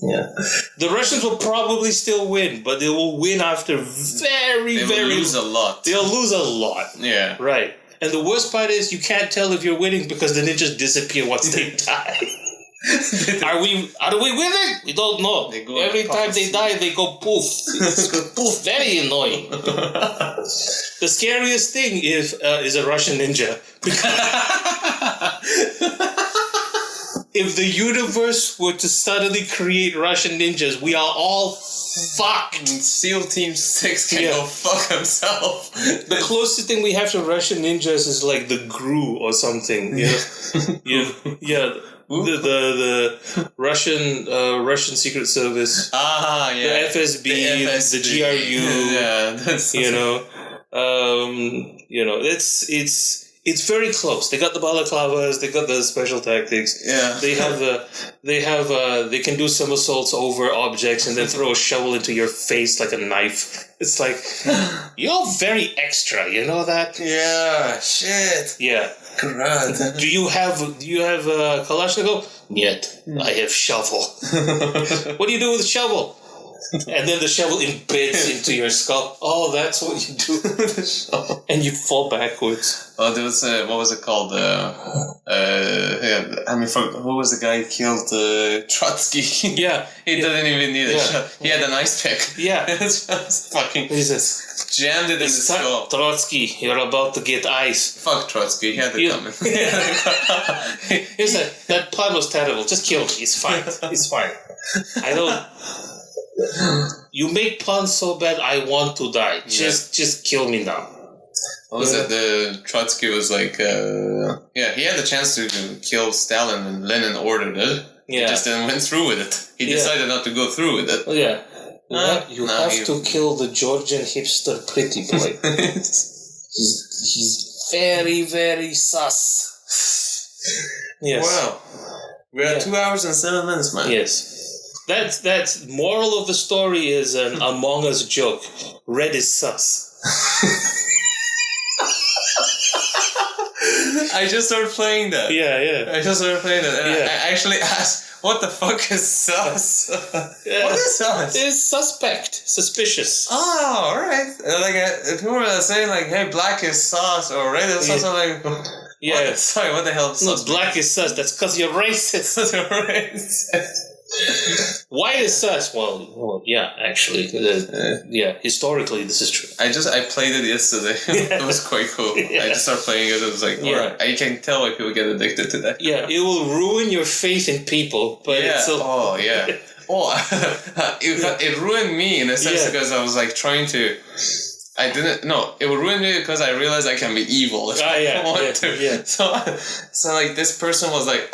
Speaker 2: Yeah. The Russians will probably still win, but they will win after they will lose a lot. They'll lose a lot.
Speaker 1: Yeah.
Speaker 2: Right. And the worst part is you can't tell if you're winning because the ninjas disappear once they die. Are we winning? We don't know. Every time they die, they go poof. It's poof. Very annoying. The scariest thing is a Russian ninja. If the universe were to suddenly create Russian ninjas, we are all fucked.
Speaker 1: SEAL Team 6 can go fuck himself.
Speaker 2: The closest thing we have to Russian ninjas is like the GRU or something. Yeah. The Russian Secret Service. The FSB, the GRU. Yeah, that's it's very close. They got the balaclavas. They got the special tactics.
Speaker 1: Yeah.
Speaker 2: They can do somersaults over objects and then throw a shovel into your face like a knife. It's like, you're very extra. You know that?
Speaker 1: Yeah. Shit.
Speaker 2: Yeah.
Speaker 1: God.
Speaker 2: Do you have Kalashnikov? Niet. I have shovel. What do you do with the shovel? And then the shovel embeds into your skull. Oh, that's what you do. And you fall backwards.
Speaker 1: Oh, there was what was it called? Who was the guy who killed Trotsky?
Speaker 2: Yeah.
Speaker 1: He didn't even need a shot. He had an ice pick.
Speaker 2: Yeah.
Speaker 1: It's just fucking...
Speaker 2: He says,
Speaker 1: jammed it in his skull.
Speaker 2: Trotsky, you're about to get ice.
Speaker 1: Fuck Trotsky, he had it coming.
Speaker 2: Here's that pun was terrible. Just kill me. It's fine. It's fine. I don't... You make puns so bad, I want to die. Just kill me now.
Speaker 1: What was it? The Trotsky was like, he had the chance to kill Stalin and Lenin ordered it. Yeah. He just didn't went through with it. He decided not to go through with it.
Speaker 2: Yeah. You have to kill the Georgian hipster pretty boy. he's very, very sus. Yes.
Speaker 1: Wow. We're at 2 hours and 7 minutes, man.
Speaker 2: Yes. That's moral of the story is an Among Us joke. Red is sus.
Speaker 1: I just started playing that.
Speaker 2: Yeah.
Speaker 1: I just started playing that. And I actually asked, what the fuck is sus? What is sus?
Speaker 2: It's suspect. Suspicious.
Speaker 1: Oh, alright. Like, people were saying, like, hey, black is sus or red is sus. I'm like,
Speaker 2: yeah.
Speaker 1: Sorry, what the hell is sus?
Speaker 2: No, black is sus. That's because you're racist.
Speaker 1: You're racist.
Speaker 2: White as such. Well, yeah, actually, historically, this is true.
Speaker 1: I played it yesterday. It was quite cool. I just started playing it. It was like,
Speaker 2: Yeah.
Speaker 1: I can tell why people get addicted to that.
Speaker 2: Yeah, it will ruin your faith in people, but it's so...
Speaker 1: Oh, yeah. It ruined me in a sense because I was like trying to... it would ruin me because I realized I can be evil if I want to.
Speaker 2: Yeah.
Speaker 1: So like this person was like,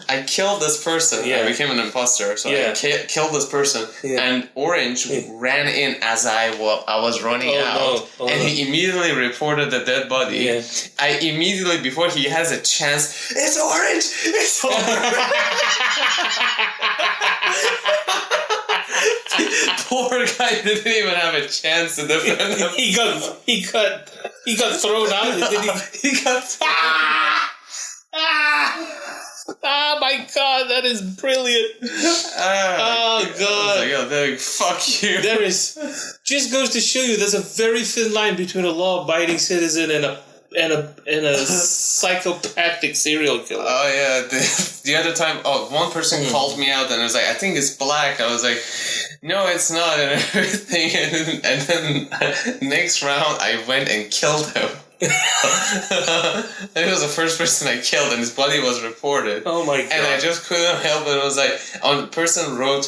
Speaker 1: I killed this person.
Speaker 2: Yeah.
Speaker 1: I became an imposter. So I killed this person. Yeah. And Orange ran in as I was running out. No. And he immediately reported the dead body. Yeah. I immediately, before he has a chance, it's Orange! It's Orange! Poor guy didn't even have a chance to defend him.
Speaker 2: He got thrown out. And then he got Oh my God, that is brilliant. Oh God.
Speaker 1: Like, fuck you.
Speaker 2: There is, just goes to show you there's a very thin line between a law-abiding citizen and a psychopathic serial killer.
Speaker 1: Oh yeah, the other time, one person called me out and was like, I think it's black. I was like, no, it's not, and everything. And then next round, I went and killed him. And he was the first person I killed, and his body was reported.
Speaker 2: Oh my God!
Speaker 1: And I just couldn't help it. It was like, the person wrote,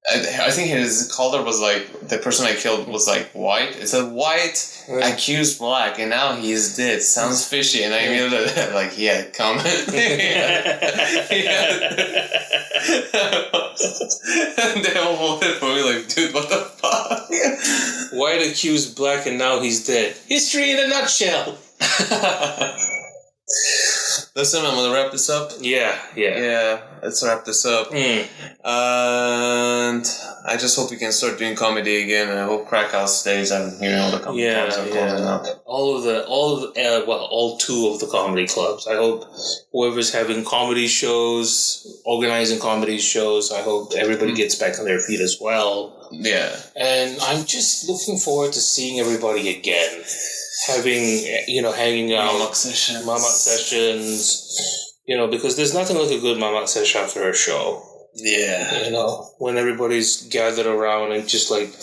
Speaker 1: I think his color was like, the person I killed was like white. It said white accused black, and now he is dead. Sounds fishy. And I immediately like, comment. And they all voted for me like, dude, what the fuck?
Speaker 2: White accused black, and now he's dead. History in a nutshell.
Speaker 1: Listen, I'm gonna wrap this up.
Speaker 2: Yeah.
Speaker 1: Let's wrap this up. And I just hope we can start doing comedy again. And I hope Krakow stays. I'm hearing all the comedy clubs are closing up.
Speaker 2: All two of the comedy clubs. I hope whoever's having comedy shows, organizing comedy shows, I hope everybody gets back on their feet as well.
Speaker 1: Yeah.
Speaker 2: And I'm just looking forward to seeing everybody again. Hanging out. Mamak sessions. Because there's nothing like a good Mamak session after a show.
Speaker 1: Yeah.
Speaker 2: When everybody's gathered around and just like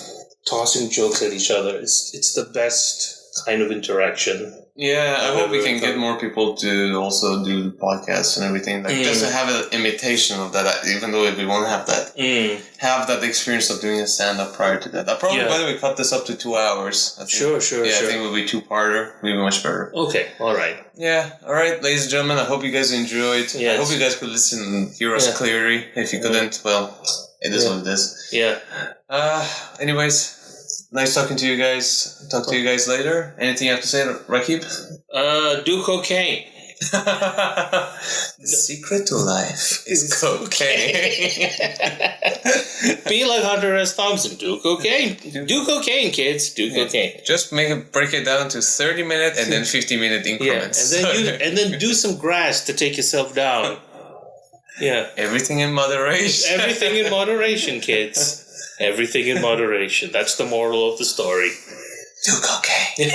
Speaker 2: tossing jokes at each other. It's the best kind of interaction.
Speaker 1: Yeah, I hope we can get more people to also do podcasts and everything. Like just to have an imitation of that, even though we won't have that. Have that experience of doing a stand-up prior to that. I'll probably, by the way, cut this up to 2 hours.
Speaker 2: Sure.
Speaker 1: I think it will be 2-parter. Maybe much better.
Speaker 2: Okay, all right.
Speaker 1: Yeah, all right, ladies and gentlemen. I hope you guys enjoyed. Yes. I hope you guys could listen and hear us clearly. If you couldn't, well, it is what it is.
Speaker 2: Yeah.
Speaker 1: Anyways. Nice talking to you guys. Talk to you guys later. Anything you have to say, Raqib?
Speaker 2: Do cocaine.
Speaker 1: The secret to life is cocaine.
Speaker 2: Be like Hunter S. Thompson. Do cocaine. Do cocaine, kids. Do cocaine.
Speaker 1: Just break it down to 30-minute and then 50-minute increments.
Speaker 2: And then do some grass to take yourself down. Yeah.
Speaker 1: Everything in moderation.
Speaker 2: Everything in moderation, kids. Everything in moderation. That's the moral of the story.
Speaker 1: Do cocaine.